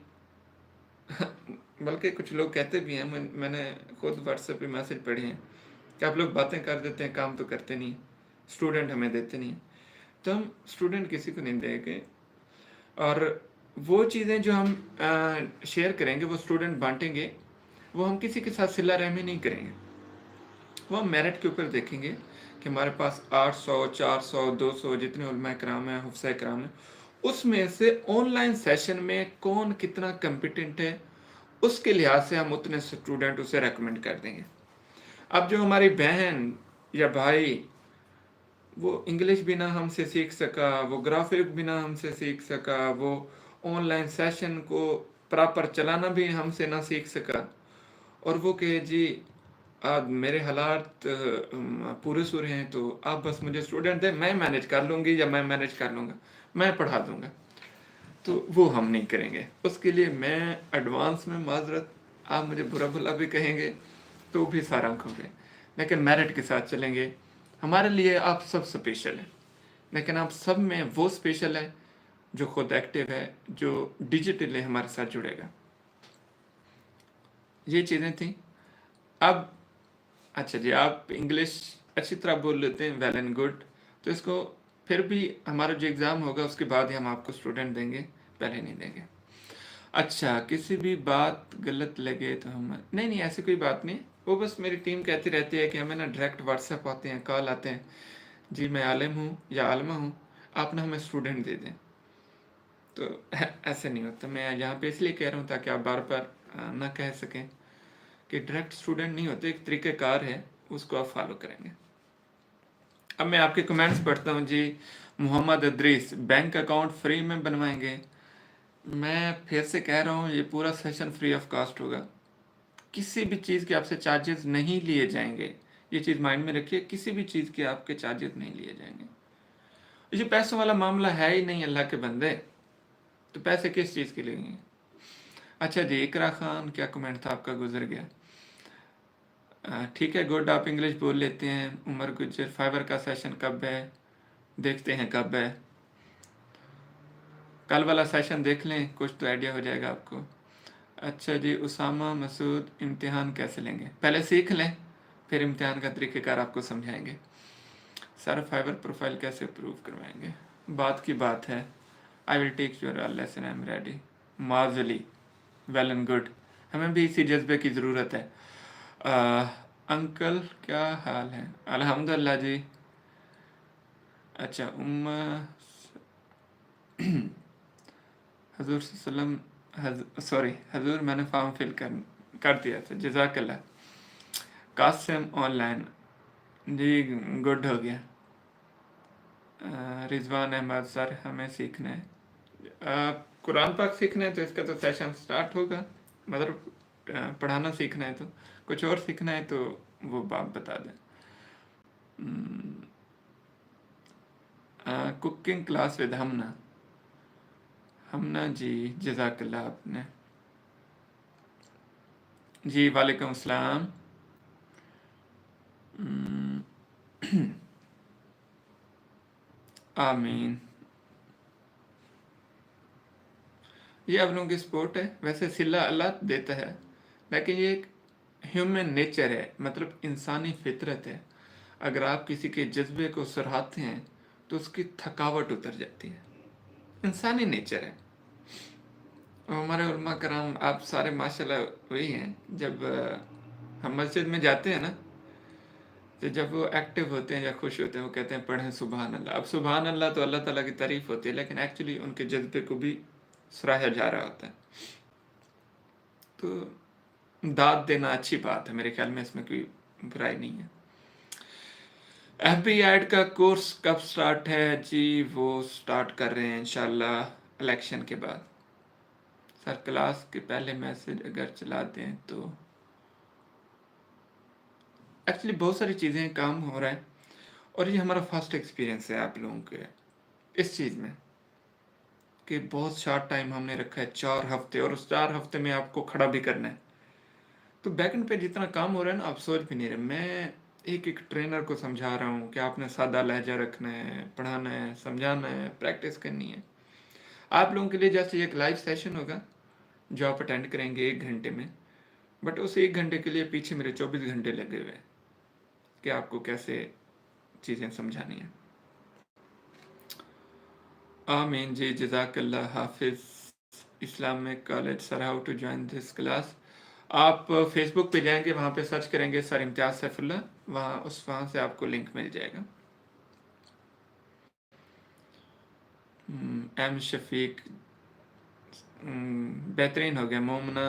बल्कि कुछ लोग कहते भी हैं, मैंने खुद व्हाट्सएप पे मैसेज पढ़े हैं कि आप लोग बातें कर देते हैं, काम तो करते नहीं, स्टूडेंट हमें देते नहीं। तो हम स्टूडेंट किसी को नहीं देंगे, और वो चीज़ें जो हम शेयर करेंगे, वो स्टूडेंट बांटेंगे, वो हम किसी के साथ सिला रहमी नहीं करेंगे, वो हम मेरिट के ऊपर देखेंगे कि हमारे पास 800, 400, 200 जितने उलमा कराम हैं, हुफ्सा कराम हैं, उसमें से ऑनलाइन सेशन में कौन कितना कम्पिटेंट है, उसके लिहाज से हम उतने स्टूडेंट उसे रेकमेंड कर देंगे। अब जो हमारी बहन या भाई वो इंग्लिश भी ना हमसे सीख सका, वो ग्राफिक भी ना हमसे सीख सका, वो ऑनलाइन सेशन को प्रॉपर चलाना भी हमसे ना सीख सका, और वो कहे जी आज मेरे हालात पूरे सुर हैं, तो आप बस मुझे स्टूडेंट दें, मैं मैनेज कर लूँगी या मैं मैनेज कर लूँगा, मैं पढ़ा दूँगा, तो वो हम नहीं करेंगे। उसके लिए मैं एडवांस में माजरत, आप मुझे बुरा भला भी कहेंगे तो भी सारा होंगे, लेकिन मेरिट के साथ चलेंगे। हमारे लिए आप सब स्पेशल हैं, लेकिन आप सब में वो स्पेशल है जो खुद एक्टिव है, जो डिजिटली हमारे साथ जुड़ेगा। ये चीज़ें थी। अब अच्छा जी, आप इंग्लिश अच्छी तरह बोल लेते हैं, वेल एंड गुड, तो इसको फिर भी हमारा जो एग्ज़ाम होगा उसके बाद ही हम आपको स्टूडेंट देंगे, पहले नहीं देंगे। अच्छा, किसी भी बात गलत लगे तो हम नहीं, ऐसी कोई बात नहीं। वो बस मेरी टीम कहती रहती है कि हमें ना डायरेक्ट व्हाट्सएप आते हैं, कॉल आते हैं, जी मैं आलिम हूँ या आलमा हूँ, आप ना हमें स्टूडेंट दे दें। तो ऐसे नहीं होता। मैं यहाँ पे इसलिए कह रहा हूँ ताकि आप बार बार ना कह सकें कि डायरेक्ट स्टूडेंट नहीं होते, एक तरीक़ेकार है, उसको आप फॉलो करेंगे। अब मैं आपके कमेंट्स पढ़ता हूँ जी। Mohammad Idrees, bank account free में बनवाएंगे। मैं फिर से कह रहा हूँ, ये पूरा सेशन फ्री ऑफ कॉस्ट होगा, किसी भी चीज़ के आपसे चार्जेस नहीं लिए जाएंगे। ये चीज़ माइंड में रखिए, किसी भी चीज़ के आपके चार्जेस नहीं लिए जाएंगे। ये पैसों वाला मामला है ही नहीं अल्लाह के बंदे, तो पैसे किस चीज़ के लिए हैं? अच्छा जी, इकरा खान, क्या कमेंट था आपका, गुजर गया। ٹھیک ہے گڈ، آپ انگلش بول لیتے ہیں. عمر گجر، فائبر کا سیشن کب ہے؟ دیکھتے ہیں کب ہے. کل والا سیشن دیکھ لیں، کچھ تو آئیڈیا ہو جائے گا آپ کو. اچھا جی، اسامہ مسعود، امتحان کیسے لیں گے؟ پہلے سیکھ لیں، پھر امتحان کا طریقہ کار آپ کو سمجھائیں گے. سر فائبر پروفائل کیسے اپروو کروائیں گے؟ بات کی بات ہے. I will take your lesson, I am ready. معذلی، ویل اینڈ گڈ. ہمیں بھی اسی جذبے کی ضرورت ہے. انکل کیا حال ہے؟ الحمدللہ جی. اچھا حضور صلی اللہ علیہ وسلم، سوری حضور، میں نے فارم فل کر دیا تھا. جزاک اللہ. قاسم آن لائن، جی گڈ ہو گیا. رضوان احمد، سر ہمیں سیکھنا ہے قرآن پاک سیکھنا ہے تو اس کا تو سیشن سٹارٹ ہوگا. مطلب پڑھانا سیکھنا ہے، تو کچھ اور سیکھنا ہے تو وہ باپ بتا دیں. کوکنگ کلاس ود ہمنا جی، جزاک اللہ. آپ نے جی وعلیکم السلام. آمین. یہ آپ لوگوں کی سپورٹ ہے. ویسے صلہ اللہ دیتا ہے، لیکن یہ ایک ہیومن نیچر ہے، مطلب انسانی فطرت ہے. اگر آپ کسی کے جذبے کو سراہتے ہیں تو اس کی تھکاوٹ اتر جاتی ہے. انسانی نیچر ہے. ہمارے علماء کرام آپ سارے ماشاءاللہ وہی ہیں. جب ہم مسجد میں جاتے ہیں نا، تو جب وہ ایکٹیو ہوتے ہیں یا خوش ہوتے ہیں، وہ کہتے ہیں پڑھیں سبحان اللہ. اب سبحان اللہ تو اللہ تعالیٰ کی تعریف ہوتی ہے، لیکن ایکچولی ان کے جذبے کو بھی سراہا جا رہا ہوتا ہے. تو داد دینا اچھی بات ہے، میرے خیال میں اس میں کوئی برائی نہیں ہے. ایف بی ایڈ کا کورس کب سٹارٹ ہے؟ جی وہ سٹارٹ کر رہے ہیں انشاءاللہ الیکشن کے بعد. سر کلاس کے پہلے میسج اگر چلاتے ہیں تو ایکچولی بہت ساری چیزیں کام ہو رہا ہے، اور یہ ہمارا فرسٹ ایکسپیرینس ہے آپ لوگوں کے اس چیز میں، کہ بہت شارٹ ٹائم ہم نے رکھا ہے، 4 ہفتے، اور اس 4 ہفتے میں آپ کو کھڑا بھی کرنا ہے. تو بیک اینڈ پہ جتنا کام ہو رہا ہے نا، آپ سوچ بھی نہیں رہے. میں ایک ایک ٹرینر کو سمجھا رہا ہوں کہ آپ نے سادہ لہجہ رکھنا ہے، پڑھانا ہے، سمجھانا ہے، پریکٹس کرنی ہے. آپ لوگوں کے لیے جیسے ایک لائیو سیشن ہوگا جو آپ اٹینڈ کریں گے 1 گھنٹے میں، بٹ اس 1 گھنٹے کے لیے پیچھے میرے 24 گھنٹے لگے ہوئے ہیں کہ آپ کو کیسے چیزیں سمجھانی ہیں. آمین جی، جزاک اللہ. Hafiz Islamic college, sir how to join this class. آپ فیس بک پہ جائیں گے، وہاں پہ سرچ کریں گے سر امتیاز سیف اللہ، وہاں سے آپ کو لنک مل جائے گا. ایم شفیق، بہترین ہو گیا. مومنہ،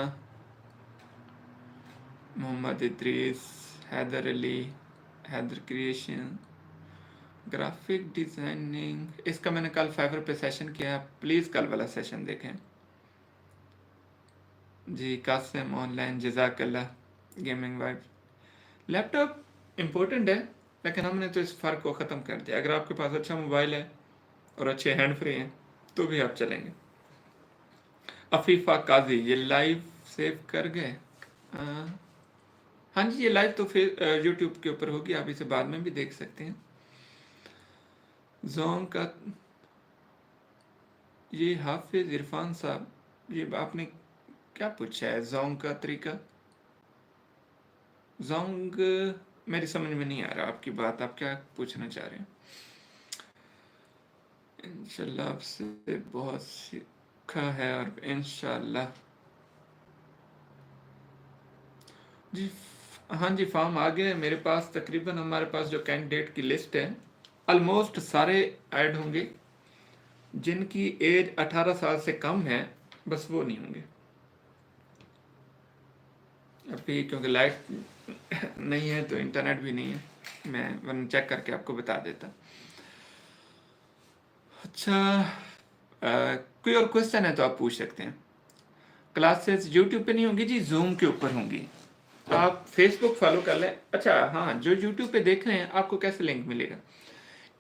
محمد ادریس، حیدر علی، حیدر کریشن، گرافک ڈیزائننگ. اس کا میں نے کل فائبر پہ سیشن کیا، پلیز کل والا سیشن دیکھیں. جی قاسم آن لائن، جزاک اللہ. گیمنگ وائب، لیپ ٹاپ امپورٹنٹ ہے، لیکن ہم نے تو اس فرق کو ختم کر دیا. اگر آپ کے پاس اچھا موبائل ہے اور اچھے ہینڈ فری ہیں تو بھی آپ چلیں گے. عفیفہ قاضی، یہ لائیو سیو کر گئے؟ ہاں جی، یہ لائیو تو یوٹیوب کے اوپر ہوگی، آپ اسے بعد میں بھی دیکھ سکتے ہیں. زونگ کا، یہ حافظ عرفان صاحب، یہ آپ نے کیا پوچھا ہے؟ زونگ کا طریقہ، زونگ میری سمجھ میں نہیں آ رہا آپ کی بات، آپ کیا پوچھنا چاہ رہے ہیں؟ انشاءاللہ آپ سے بہت سیکھا ہے، اور انشاءاللہ. جی ہاں جی، فارم آ گئے میرے پاس. تقریباً ہمارے پاس جو کینڈیڈیٹ کی لسٹ ہے، آلموسٹ سارے ایڈ ہوں گے. جن کی ایج 18 سال سے کم ہے بس وہ نہیں ہوں گے ابھی، کیونکہ لائٹ نہیں ہے تو انٹرنیٹ بھی نہیں ہے. میں ورنہ چیک کر کے آپ کو بتا دیتا. اچھا، کوئی اور کوشچن ہے تو آپ پوچھ سکتے ہیں. کلاسز یوٹیوب پہ نہیں ہوں گی جی، زوم کے اوپر ہوں گی. آپ فیس بک فالو کر لیں. اچھا ہاں، جو یوٹیوب پہ دیکھ رہے ہیں آپ کو کیسے لنک ملے گا؟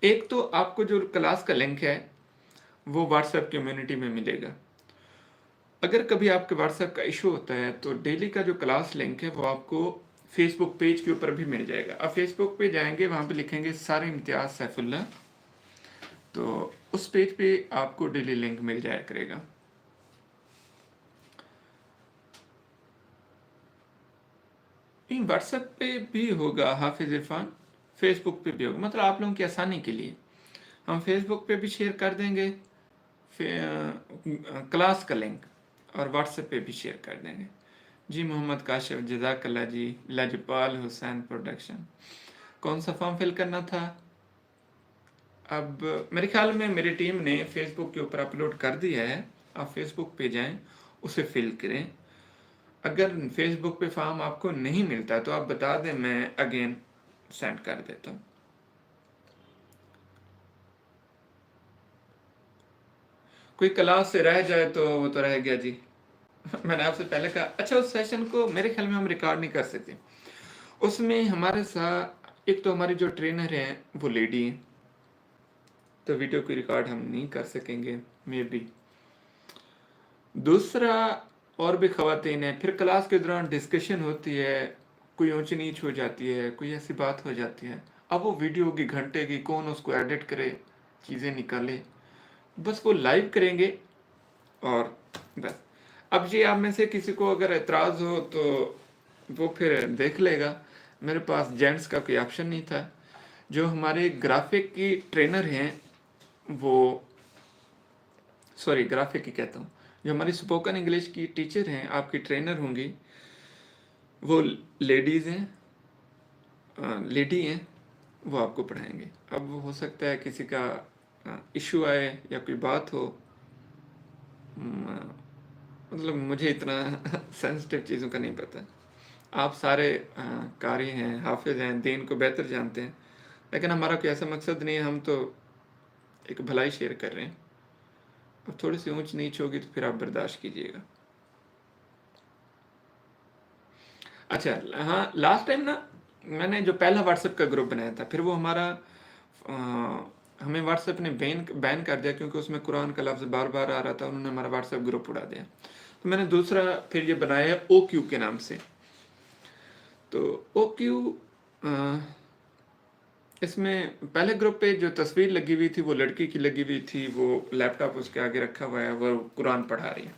ایک تو آپ کو جو کلاس کا لنک ہے وہ واٹس ایپ کمیونٹی میں ملے گا. اگر کبھی آپ کے واٹس ایپ کا ایشو ہوتا ہے تو ڈیلی کا جو کلاس لنک ہے وہ آپ کو फेस बुक पेज के ऊपर भी मिल जाएगा। आप फेसबुक पे जाएंगे, वहाँ पे लिखेंगे सारे इम्तियाज़ सैफुल्लाह, तो उस पेज पे आपको डेली लिंक मिल जाया करेगा। व्हाट्सएप पे भी होगा हाफिज इरफान, फेसबुक पे भी होगा, मतलब आप लोगों की आसानी के लिए हम फेसबुक पे भी शेयर कर देंगे क्लास का लिंक, और व्हाट्सएप पे भी शेयर कर देंगे। जी मोहम्मद काशिफ, जज़ाकल्लाह जी। लजपाल हुसैन प्रोडक्शन, कौन सा फॉर्म फिल करना था? अब मेरे ख्याल में मेरी टीम ने फेसबुक के ऊपर अपलोड कर दिया है, आप फेसबुक पे जाएं, उसे फिल करें। अगर फेसबुक पे फॉर्म आपको नहीं मिलता तो आप बता दें, मैं अगेन सेंड कर देता हूँ। कोई क्लास से रह जाए तो वो तो रह गया जी। मैंने आपसे पहले कहा, अच्छा उस सेशन को मेरे ख्याल में हम रिकॉर्ड नहीं कर सकते। उसमें हमारे साथ एक तो हमारी जो ट्रेनर हैं वो लेडी हैं, तो वीडियो को रिकॉर्ड हम नहीं कर सकेंगे मे बी। दूसरा, और भी खवातीन हैं, फिर क्लास के दौरान डिस्कशन होती है, कोई ऊंच नीच हो जाती है, कोई ऐसी बात हो जाती है, अब वो वीडियो की घंटे की, कौन उसको एडिट करे, चीज़ें निकाले, बस वो लाइव करेंगे और बस। अब जी आप में से किसी को अगर एतराज़ हो तो वो फिर देख लेगा, मेरे पास जेंट्स का कोई ऑप्शन नहीं था। जो हमारे ग्राफिक की ट्रेनर हैं वो, सॉरी ग्राफिक की कहता हूँ, जो हमारी स्पोकन इंग्लिश की टीचर हैं, आपकी ट्रेनर होंगी, वो लेडीज़ हैं, लेडी हैं, वो आपको पढ़ाएंगे। अब हो सकता है किसी का इशू आए या कोई बात हो, मतलब मुझे इतना सेंसिटिव चीज़ों का नहीं पता। आप सारे कारी हैं, हाफिज हैं, दीन को बेहतर जानते हैं, लेकिन हमारा कोई ऐसा मकसद नहीं है, हम तो एक भलाई शेयर कर रहे हैं। अब थोड़ी सी ऊंच नीच होगी तो फिर आप बर्दाश्त कीजिएगा। अच्छा हाँ, लास्ट टाइम ना मैंने जो पहला व्हाट्सएप का ग्रुप बनाया था, फिर वो हमारा हमें व्हाट्सएप ने बैन कर दिया, क्योंकि उसमें कुरान का लफ्ज़ बार बार आ रहा था, उन्होंने हमारा व्हाट्सएप ग्रुप उड़ा दिया। तो मैंने दूसरा फिर ये बनाया है ओ क्यू के नाम से। तो ओ क्यू, इसमें पहले ग्रुप पे जो तस्वीर लगी हुई थी वो लड़की की लगी हुई थी, वो लैपटॉप उसके आगे रखा हुआ है, वो कुरान पढ़ा रही है।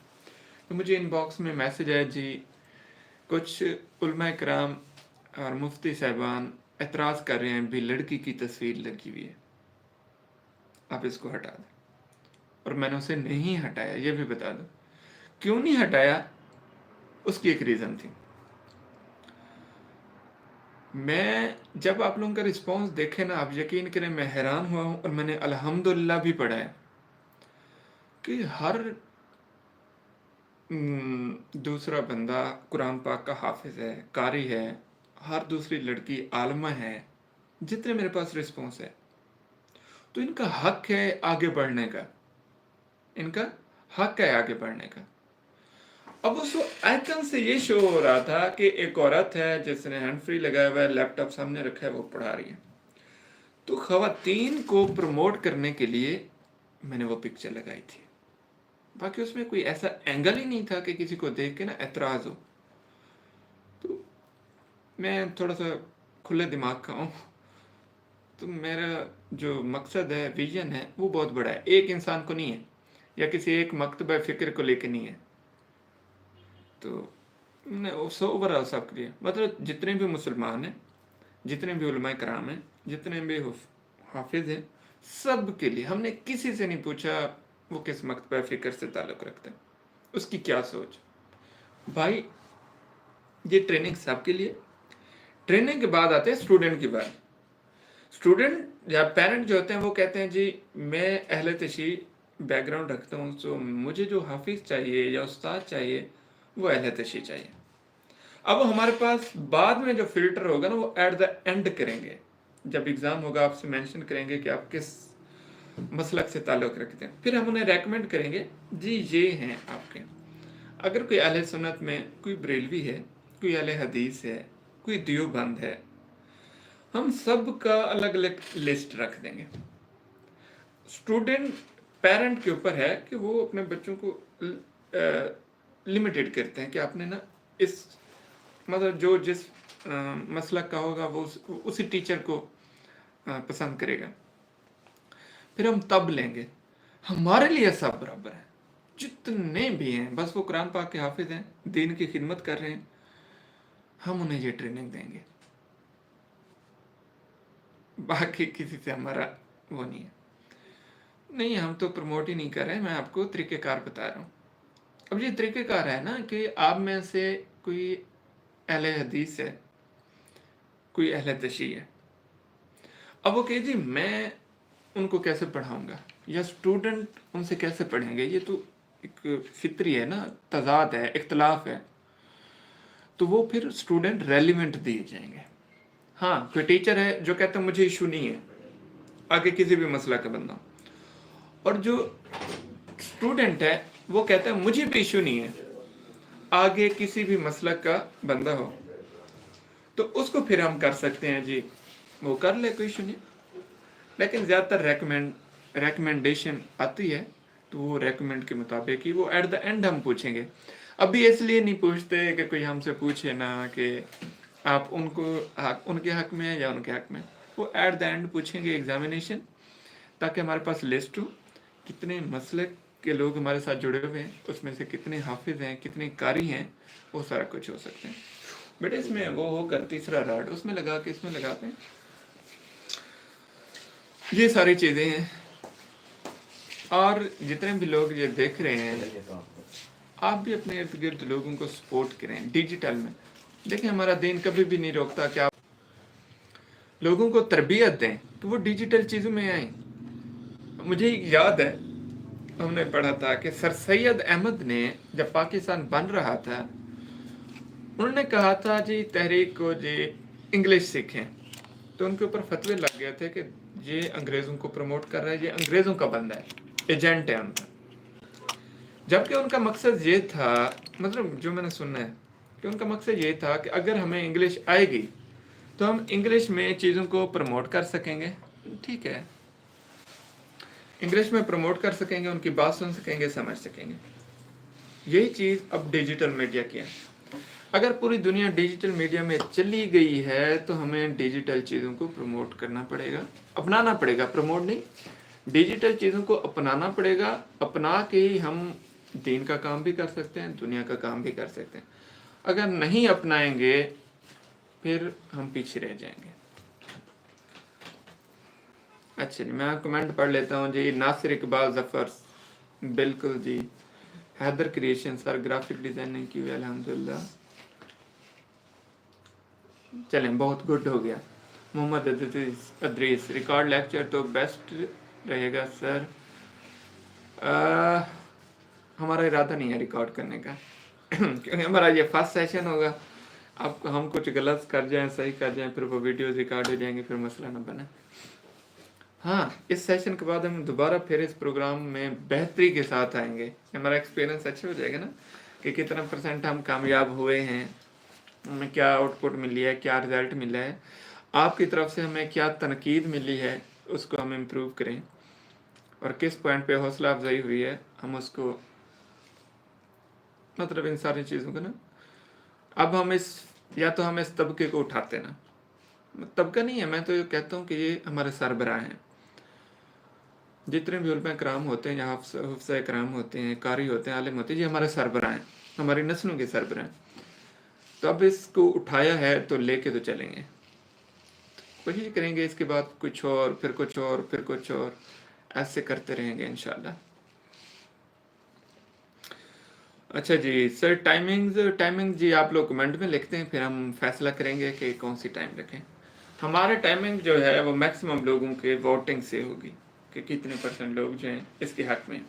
तो मुझे इनबॉक्स में मैसेज आया जी, कुछ उलमा कराम और मुफ्ती साहबान एतराज़ कर रहे हैं भी लड़की की तस्वीर लगी हुई है, आप इसको हटा दें। और मैंने उसे नहीं हटाया, ये भी बता दो क्यों नहीं हटाया, उसकी एक रीज़न थी। मैं जब आप लोगों का रिस्पांस देखे ना, आप यकीन करें मैं हैरान हुआ हूँ, और मैंने अल्हम्दुलिल्लाह भी पढ़ा है कि हर दूसरा बंदा कुरान पाक का हाफिज है, कारी है, हर दूसरी लड़की आलमा है, जितने मेरे पास रिस्पांस है। तो इनका हक है आगे बढ़ने का, इनका हक है आगे बढ़ने का। अब उस आइकन से ये शो हो रहा था कि एक औरत है जिसने हैंड फ्री लगाया हुआ है, लैपटॉप सामने रखा है, वो पढ़ा रही है। तो खवातीन को प्रमोट करने के लिए मैंने वो पिक्चर लगाई थी, बाकी उसमें कोई ऐसा एंगल ही नहीं था कि किसी को देख के ना एतराज़ हो। तो मैं थोड़ा सा खुले दिमाग का हूँ, तो मेरा जो मकसद है, विजन है, वो बहुत बड़ा है, एक इंसान को नहीं है या किसी एक मकतबा फ़िक्र को लेके नहीं है। तो मैंने ओवरऑल सब के लिए, मतलब जितने भी मुसलमान हैं, जितने भी उलमाए कराम हैं, जितने भी हाफिज हैं, सब के लिए हमने किसी से नहीं पूछा वो किस मकतबा फ़िक्र से ताल्लुक़ रखता है, उसकी क्या सोच। भाई ये ट्रेनिंग सबके लिए। ट्रेनिंग के बाद आते हैं स्टूडेंट की बात। स्टूडेंट या पेरेंट जो होते हैं वो कहते हैं जी मैं अहले तशी बैकग्राउंड रखता हूँ, तो मुझे जो हाफिज चाहिए या उस्ताद चाहिए वो अहले तशी चाहिए। अब हमारे पास बाद में जो फिल्टर होगा ना, वो एट द एंड करेंगे, जब एग्ज़ाम होगा आपसे मेंशन करेंगे कि आप किस मसलक से ताल्लुक़ रखते हैं, फिर हम उन्हें रेकमेंड करेंगे जी ये हैं आपके। अगर कोई अहले सुन्नत में कोई बरेलवी है, कोई अहले हदीस है, कोई देवबंद है, हम सब का अलग अलग लिस्ट रख देंगे। स्टूडेंट पेरेंट के ऊपर है कि वो अपने बच्चों को लिमिटेड करते हैं कि आपने ना इस मतलब जो जिस मसलक का होगा वो उसी टीचर को पसंद करेगा। फिर हम तब लेंगे। हमारे लिए सब बराबर है, जितने भी हैं, बस वो कुरान पाक के हाफिज हैं, दीन की खिदमत कर रहे हैं, हम उन्हें ये ट्रेनिंग देंगे। बाकी किसी से हमारा वो नहीं है। नहीं, हम तो प्रमोट ही नहीं कर रहे, मैं आपको तरीक़ेकार बता रहा हूँ। अब ये तरीक़ेकार है ना कि आप में से कोई अहले हदीस है, कोई अहले तशी है, अब वो कहे जी मैं उनको कैसे पढ़ाऊंगा, या स्टूडेंट उनसे कैसे पढ़ेंगे, ये तो एक फितरी है ना, तजाद है, इख्तलाफ है। तो वो फिर स्टूडेंट रेलिवेंट दिए जाएंगे। हाँ, कोई टीचर है जो कहता है मुझे इशू नहीं है, आगे किसी भी मसला का बंदा, और जो स्टूडेंट है वो कहता है मुझे भी इशू नहीं है, आगे किसी भी मसला का बंदा हो, तो उसको फिर हम कर सकते हैं जी, वो कर ले, कोई इशू नहीं। लेकिन ज़्यादातर रेकमेंडेशन आती है, तो वो रेकमेंड के मुताबिक ही वो एट द एंड हम पूछेंगे। अभी इसलिए नहीं पूछते कि कोई हमसे पूछे ना कि आप उनके हक में है या उनके हक में, वो एट द एंड पूछेंगे एग्जामिनेशन, ताकि हमारे पास लिस्ट हो कितने मसलक के लोग हमारे साथ जुड़े हुए हैं, उसमें से कितने हाफिज हैं, कितने कारी हैं, वो सारा कुछ हो सकते हैं। बेटे इसमें वो होकर तीसरा राड उसमें लगा के इसमें लगाते हैं, ये सारी चीज़ें हैं। और जितने भी लोग ये देख रहे हैं, आप भी अपने इर्द गिर्द लोगों को सपोर्ट करें डिजिटल में। देखिए हमारा दीन कभी भी नहीं रोकता कि आप लोगों को तरबियत दें तो वो डिजिटल चीज़ों में आए। मुझे याद है हमने पढ़ा था कि सर सैयद अहमद ने जब पाकिस्तान बन रहा था, उन्होंने कहा था जी तहरीक को जी इंग्लिश सीखें, तो उनके ऊपर फतवे लग गए थे कि ये अंग्रेज़ों को प्रमोट कर रहा है, ये अंग्रेज़ों का बंदा है, एजेंट है उनका। जबकि उनका मकसद ये था, मतलब जो मैंने सुना है कि उनका मकसद ये था कि अगर हमें इंग्लिश आएगी तो हम इंग्लिश में चीज़ों को प्रमोट कर सकेंगे। ठीक है, इंग्लिश में प्रमोट कर सकेंगे, उनकी बात सुन सकेंगे, समझ सकेंगे। यही चीज़ अब डिजिटल मीडिया की है। अगर पूरी दुनिया डिजिटल मीडिया में चली गई है तो हमें डिजिटल चीज़ों को प्रमोट करना पड़ेगा, अपनाना पड़ेगा, प्रमोट नहीं, डिजिटल चीज़ों को अपनाना पड़ेगा। अपना के ही हम दीन का काम भी कर सकते हैं, दुनिया का काम भी कर सकते हैं। अगर नहीं अपनाएंगे फिर हम पीछे रह जाएंगे। अच्छा जी, मैं कमेंट पढ़ लेता हूँ जी। नासिर इकबाल जफ़र, बिल्कुल जी। Haider creation sir graphic designing की हुई, अल्हम्दुलिल्लाह। चलें, बहुत गुड हो गया। मोहम्मद अदरीस, रिकॉर्ड लेक्चर तो बेस्ट रहेगा सर। हमारा इरादा नहीं है रिकॉर्ड करने का क्योंकि हमारा ये फर्स्ट सेशन होगा। अब हम कुछ गलत कर जाएं, सही कर जाएं, फिर वो वीडियोस रिकॉर्ड हो जाएंगे, फिर मसला ना बने। हाँ, इस सेशन के बाद हम दोबारा फिर इस प्रोग्राम में बेहतरी के साथ आएंगे। हमारा एक्सपीरियंस अच्छा हो जाएगा ना कि कितना % हम कामयाब हुए हैं, हमें क्या आउटपुट मिली है, क्या रिज़ल्ट मिला है, आपकी तरफ से हमें क्या तनकीद मिली है, उसको हम इम्प्रूव करें, और किस पॉइंट पे हौसला अफजाई हुई है हम उसको, मतलब इन सारी चीज़ों को ना, अब हम या तो हम इस तबके को उठाते ना, तबका नहीं है, मैं तो ये कहता हूँ कि ये हमारे सरबराह हैं। जितने भी उलमा कराम होते हैं, यहाँ हुफ्ज़ा कराम होते हैं, कारी होते हैं, आलिम होते हैं, ये हमारे सरबराह हैं, हमारी नस्लों के सरबराह हैं। तो अब इसको उठाया है तो लेके तो चलेंगे, कोशिश करेंगे इसके बाद कुछ और, फिर कुछ और, फिर कुछ और, ऐसे करते रहेंगे इंशाल्लाह। अच्छा जी सर, टाइमिंग जी आप लोग कमेंट में लिखते हैं, फिर हम फैसला करेंगे कि कौन सी टाइम रखें। हमारे टाइमिंग जो है वो मैक्सिमम लोगों के वोटिंग से होगी कि कितने % लोग जो हैं इसके हक में।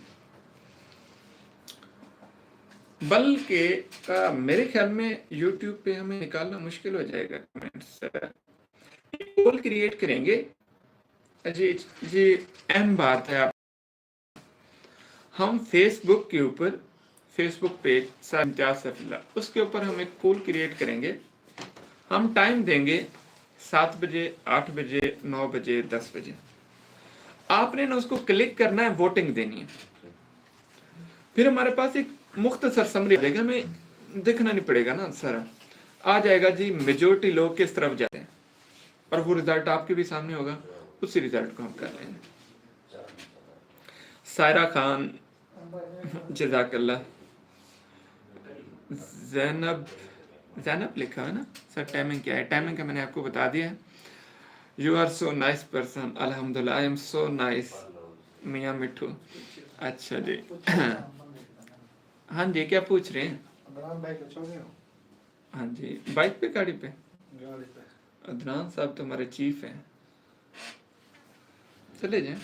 बल्कि मेरे ख्याल में यूट्यूब पे हमें निकालना मुश्किल हो जाएगा कमेंट्स, पोल क्रिएट करेंगे जी जी। अहम बात है, हम फेसबुक के ऊपर, फेसबुक पेज सर इम्तियाज सफीला, उसके ऊपर हम एक पोल क्रिएट करेंगे। हम टाइम देंगे 7 बजे, 8 बजे, 9 बजे, 10 बजे। आपने ना उसको क्लिक करना है, वोटिंग देनी है, फिर हमारे पास एक मुख्तसर समरी देगा, हमें देखना नहीं पड़ेगा ना सारा। आ जाएगा जी मेजोरिटी लोग किस तरफ जाते हैं, और वो रिजल्ट आपके भी सामने होगा, उसी रिजल्ट को हम कर लेंगे। सायरा खान, जज़ाकल्लाह। जैनब, जैनब लिखा है ना सर, टाइमिंग क्या है? टाइमिंग का मैंने आपको बता दिया है। You are so nice person, अल्हम्दुलिल्लाह आई एम सो नाइस मियाँ मिठू। अच्छा जी। हाँ जी, क्या पूछ रहे हैं? हाँ जी, बाइक पे, गाड़ी पे? अदनान साहब तो हमारे चीफ हैं, चले जाएं,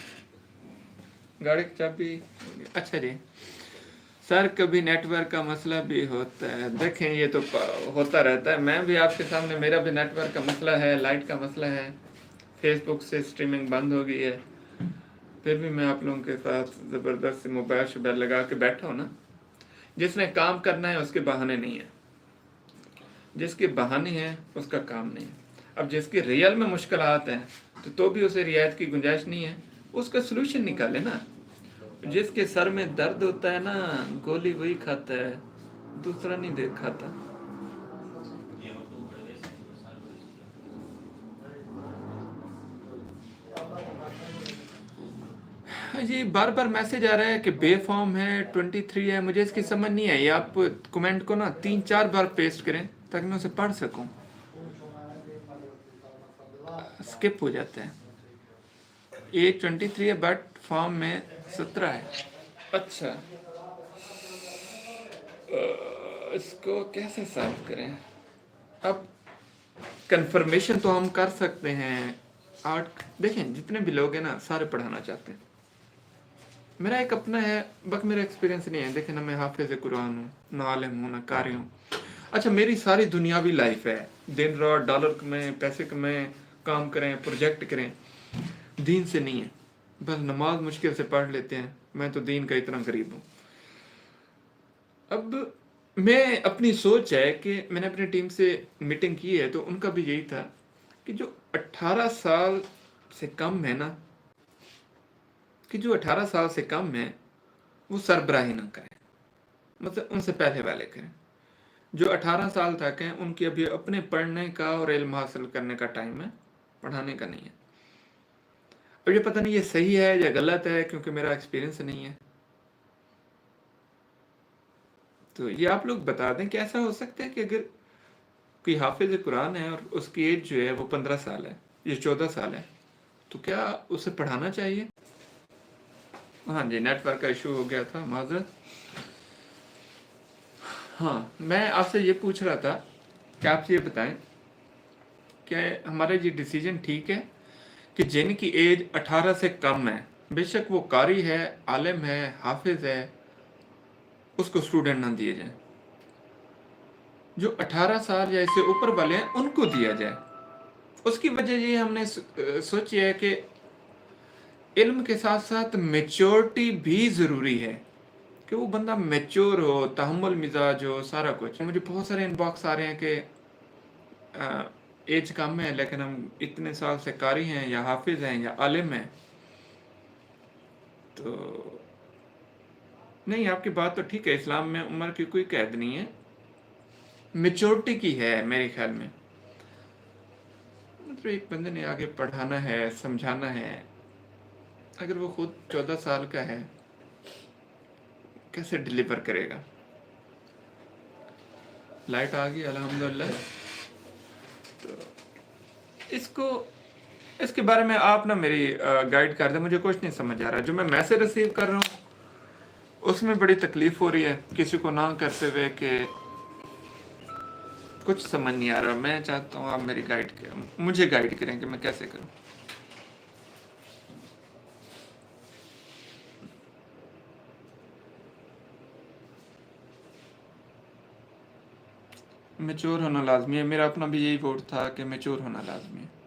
गाड़ी की चाबी। अच्छा जी सर, कभी नेटवर्क का मसला भी होता है। देखें ये तो होता रहता है, मैं भी आपके सामने, मेरा भी नेटवर्क का मसला है, लाइट का मसला है, फेसबुक से स्ट्रीमिंग बंद हो गई है, फिर भी मैं आप लोगों के साथ ज़बरदस्त मोबाइल शोबाइल लगा के बैठा हूँ ना। जिसने काम करना है उसके बहाने नहीं है, जिसके बहाने हैं उसका काम नहीं है। अब जिसके रियल में मुश्किल आते हैं तो भी उसे रियायत की गुंजाइश नहीं है, उसका सोल्यूशन निकाले ना। जिसके सर में दर्द होता है ना, गोली वही खाता है, दूसरा नहीं देख खाता। जी बार बार मैसेज आ रहा है कि बे फॉर्म है, 23 है, मुझे इसकी समझ नहीं आई। आप कमेंट को ना 3-4 बार पेस्ट करें ताकि मैं उसे पढ़ सकूं। स्किप हो जाता है। ये 23 है बट फॉर्म में 17 है। अच्छा, इसको कैसे सॉल्व करें? अब कंफर्मेशन तो हम कर सकते हैं। आर्ट देखें, जितने भी लोग हैं ना सारे पढ़ाना चाहते हैं। मेरा एक अपना है, बस मेरा एक्सपीरियंस नहीं है। देखें ना, मैं हाफिज कुरान हूँ, ना आलिम हूँ, ना कारी हूँ। अच्छा, मेरी सारी दुनियावी लाइफ है, दिन रात डॉलर कमाएं, पैसे कमाएं, काम करें, प्रोजेक्ट करें, दीन से नहीं है। बस नमाज मुश्किल से पढ़ लेते हैं, मैं तो दीन का इतना गरीब हूँ। अब मैं अपनी सोच है कि मैंने अपनी टीम से मीटिंग की है तो उनका भी यही था कि जो 18 साल से कम है ना, कि जो 18 साल से कम है वो सरबराही ना करें, मतलब उनसे पहले वाले करें। जो 18 साल तक हैं उनकी अभी अपने पढ़ने का और इल्म हासिल करने का टाइम है, पढ़ाने का नहीं है। अब ये पता नहीं ये सही है या गलत है, क्योंकि मेरा एक्सपीरियंस नहीं है। तो ये आप लोग बता दें कि ऐसा हो सकता है कि अगर कोई हाफिज कुरान है और उसकी एज जो है वो 15 साल है या 14 साल है, तो क्या उसे पढ़ाना चाहिए? हाँ जी, नेटवर्क का इशू हो गया था, माजरत। हाँ, मैं आपसे ये पूछ रहा था कि आप ये बताएं कि हमारा ये डिसीजन ठीक है कि जिनकी एज 18 से कम है, बेशक वो कारी है, आलिम है, हाफिज है, उसको स्टूडेंट ना दिए जाए। जो 18 साल या इससे ऊपर वाले हैं उनको दिया जाए। उसकी वजह ये हमने सोची है कि इल्म के साथ साथ मेच्योरिटी भी ज़रूरी है, कि वो बंदा मेच्योर हो, तहम्मुल मिजाज हो, सारा कुछ। मुझे बहुत सारे इनबॉक्स आ रहे हैं कि एज कम है लेकिन हम इतने साल से कारी हैं या हाफिज हैं या आलिम हैं। तो नहीं, आपकी बात तो ठीक है, इस्लाम में उम्र की कोई कैद नहीं है, मेच्योरिटी की है मेरे ख्याल में। मतलब एक बंदे ने आगे पढ़ाना है, समझाना है, अगर वो खुद 14 साल का है कैसे डिलीवर करेगा? लाइट आ गई अल्हम्दुलिल्लाह। तो इसको, इसके बारे में आप ना मेरी गाइड कर दें, मुझे कुछ नहीं समझ आ रहा। जो मैं मैसेज रिसीव कर रहा हूँ उसमें बड़ी तकलीफ हो रही है, किसी को ना करते हुए कि कुछ समझ नहीं आ रहा। मैं चाहता हूँ आप मेरी गाइड करें, मुझे गाइड करें कि मैं कैसे करूँ। मैच्योर होना लाजमी है, मेरा अपना भी यही वोट था कि मैच्योर होना लाजमी है।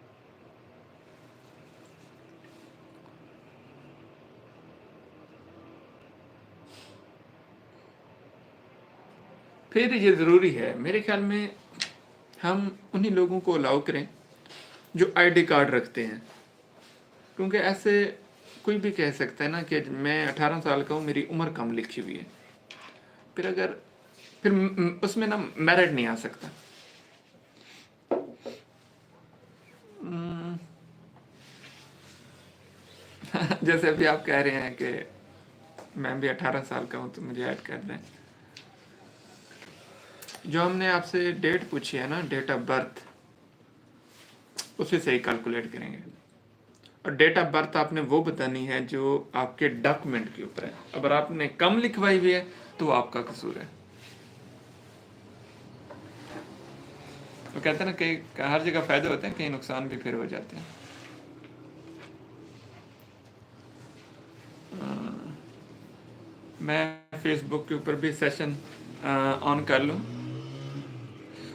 फिर ये ज़रूरी है मेरे ख्याल में हम उन्हीं लोगों को अलाउ करें जो आईडी कार्ड रखते हैं, क्योंकि ऐसे कोई भी कह सकता है ना कि मैं 18 साल का हूँ, मेरी उम्र कम लिखी हुई है, फिर अगर फिर उसमें ना मेरिट नहीं आ सकता। जैसे अभी आप कह रहे हैं कि मैं भी 18 साल का हूँ तो मुझे ऐड कर रहे हैं। जो हमने आपसे डेट पूछी है ना, डेट ऑफ बर्थ, उसी से ही कैलकुलेट करेंगे। और डेट ऑफ बर्थ आपने वो बतानी है जो आपके डॉक्यूमेंट के ऊपर है। अगर आपने कम लिखवाई हुई है तो वो आपका कसूर है। तो कहते हैं ना, कई हर जगह फायदे होते हैं, कई नुकसान भी फिर हो जाते हैं। मैं फेसबुक के ऊपर भी सेशन ऑन कर लूँ।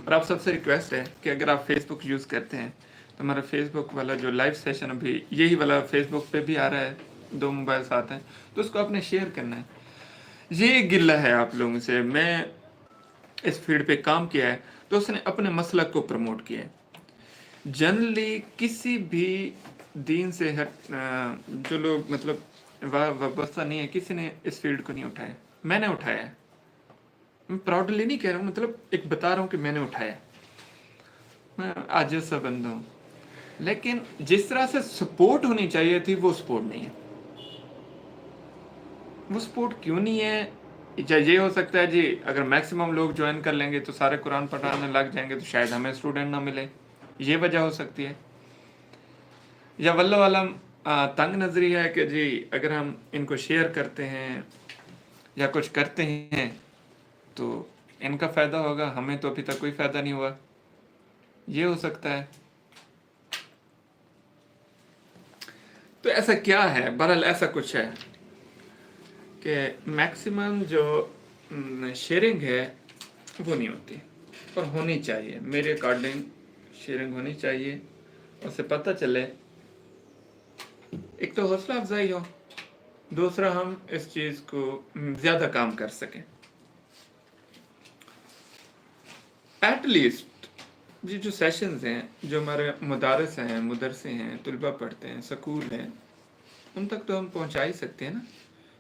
और आप सबसे रिक्वेस्ट है कि अगर आप फेसबुक यूज़ करते हैं तो हमारा फेसबुक वाला जो लाइव सेशन अभी यही वाला फेसबुक पे भी आ रहा है, 2 मोबाइल साथ हैं, तो उसको आपने शेयर करना है। ये गिल्ला है आप लोगों से। मैं इस फील्ड पे काम किया है तो उसने अपने मसलक को प्रमोट किया है। जनरली किसी भी दीन से जो लोग मतलब वाबस्ता नहीं है, किसी ने इस फील्ड को नहीं उठाया। मैंने उठाया है। मैं प्राउडली नहीं कह रहा हूँ, मतलब एक बता रहा हूँ कि मैंने उठाया। मैं आजिज़ सा बंदा हूँ, लेकिन जिस तरह से सपोर्ट होनी चाहिए थी वो सपोर्ट नहीं है। वो सपोर्ट क्यों नहीं है? ये हो सकता है जी, अगर मैक्सिमम लोग ज्वाइन कर लेंगे तो सारे कुरान पढ़ाने लग जाएंगे तो शायद हमें स्टूडेंट ना मिले, ये वजह हो सकती है। या वल्लाह आलम तंग नजरी है कि जी अगर हम इनको शेयर करते हैं या कुछ करते हैं तो इनका फ़ायदा होगा, हमें तो अभी तक कोई फ़ायदा नहीं हुआ, ये हो सकता है। तो ऐसा क्या है? बहरहाल ऐसा कुछ है कि मैक्सिमम जो शेयरिंग है वो नहीं होती, और होनी चाहिए। मेरे अकॉर्डिंग शेयरिंग होनी चाहिए, उससे पता चले, एक तो हौसला अफजाई हो, दूसरा हम इस चीज़ को ज़्यादा काम कर सकें। एटलीस्ट ये जो सेशंस हैं, जो हमारे मदारस हैं, मदरसे हैं, तलबा पढ़ते हैं, स्कूल हैं, उन तक तो हम पहुंचा ही सकते हैं ना।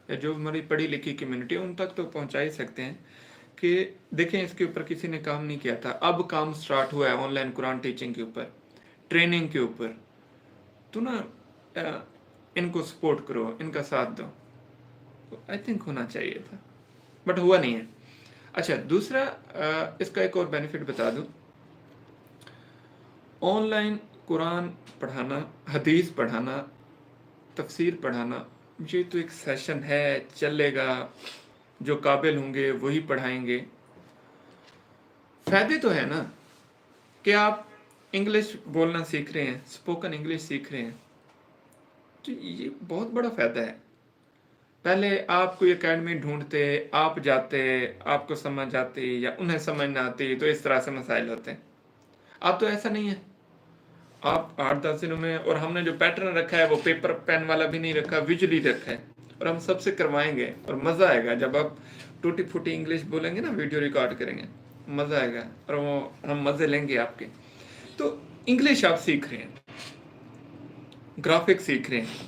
या जो हमारी पढ़ी लिखी कम्युनिटी है उन तक तो पहुंचा ही सकते हैं कि देखें इसके ऊपर किसी ने काम नहीं किया था, अब काम स्टार्ट हुआ है ऑनलाइन कुरान टीचिंग के ऊपर, ट्रेनिंग के ऊपर, तो ना इनको सपोर्ट करो, इनका साथ दो। तो आई थिंक होना चाहिए था, बट हुआ नहीं है। अच्छा, दूसरा इसका एक और बेनिफिट बता दूं। ऑनलाइन कुरान पढ़ाना, हदीस पढ़ाना, तफसीर पढ़ाना, ये तो एक सेशन है, चलेगा, जो काबिल होंगे वही पढ़ाएंगे। फायदे तो है ना कि आप इंग्लिश बोलना सीख रहे हैं, स्पोकन इंग्लिश सीख रहे हैं, तो ये बहुत बड़ा फायदा है। पहले आप कोई एकेडमी ढूंढते, आप जाते, आपको समझ आती या उन्हें समझ ना आती, तो इस तरह से मसाइल होते हैं। अब तो ऐसा नहीं है, आप 8-10 दिनों में, और हमने जो पैटर्न रखा है वो पेपर पेन वाला भी नहीं रखा, विजुअली रखा है, और हम सबसे करवाएंगे। और मज़ा आएगा जब आप टूटी फूटी इंग्लिश बोलेंगे ना, वीडियो रिकॉर्ड करेंगे, मज़ा आएगा, और वो हम मज़े लेंगे आपके। तो इंग्लिश आप सीख रहे हैं, ग्राफिक्स सीख रहे हैं,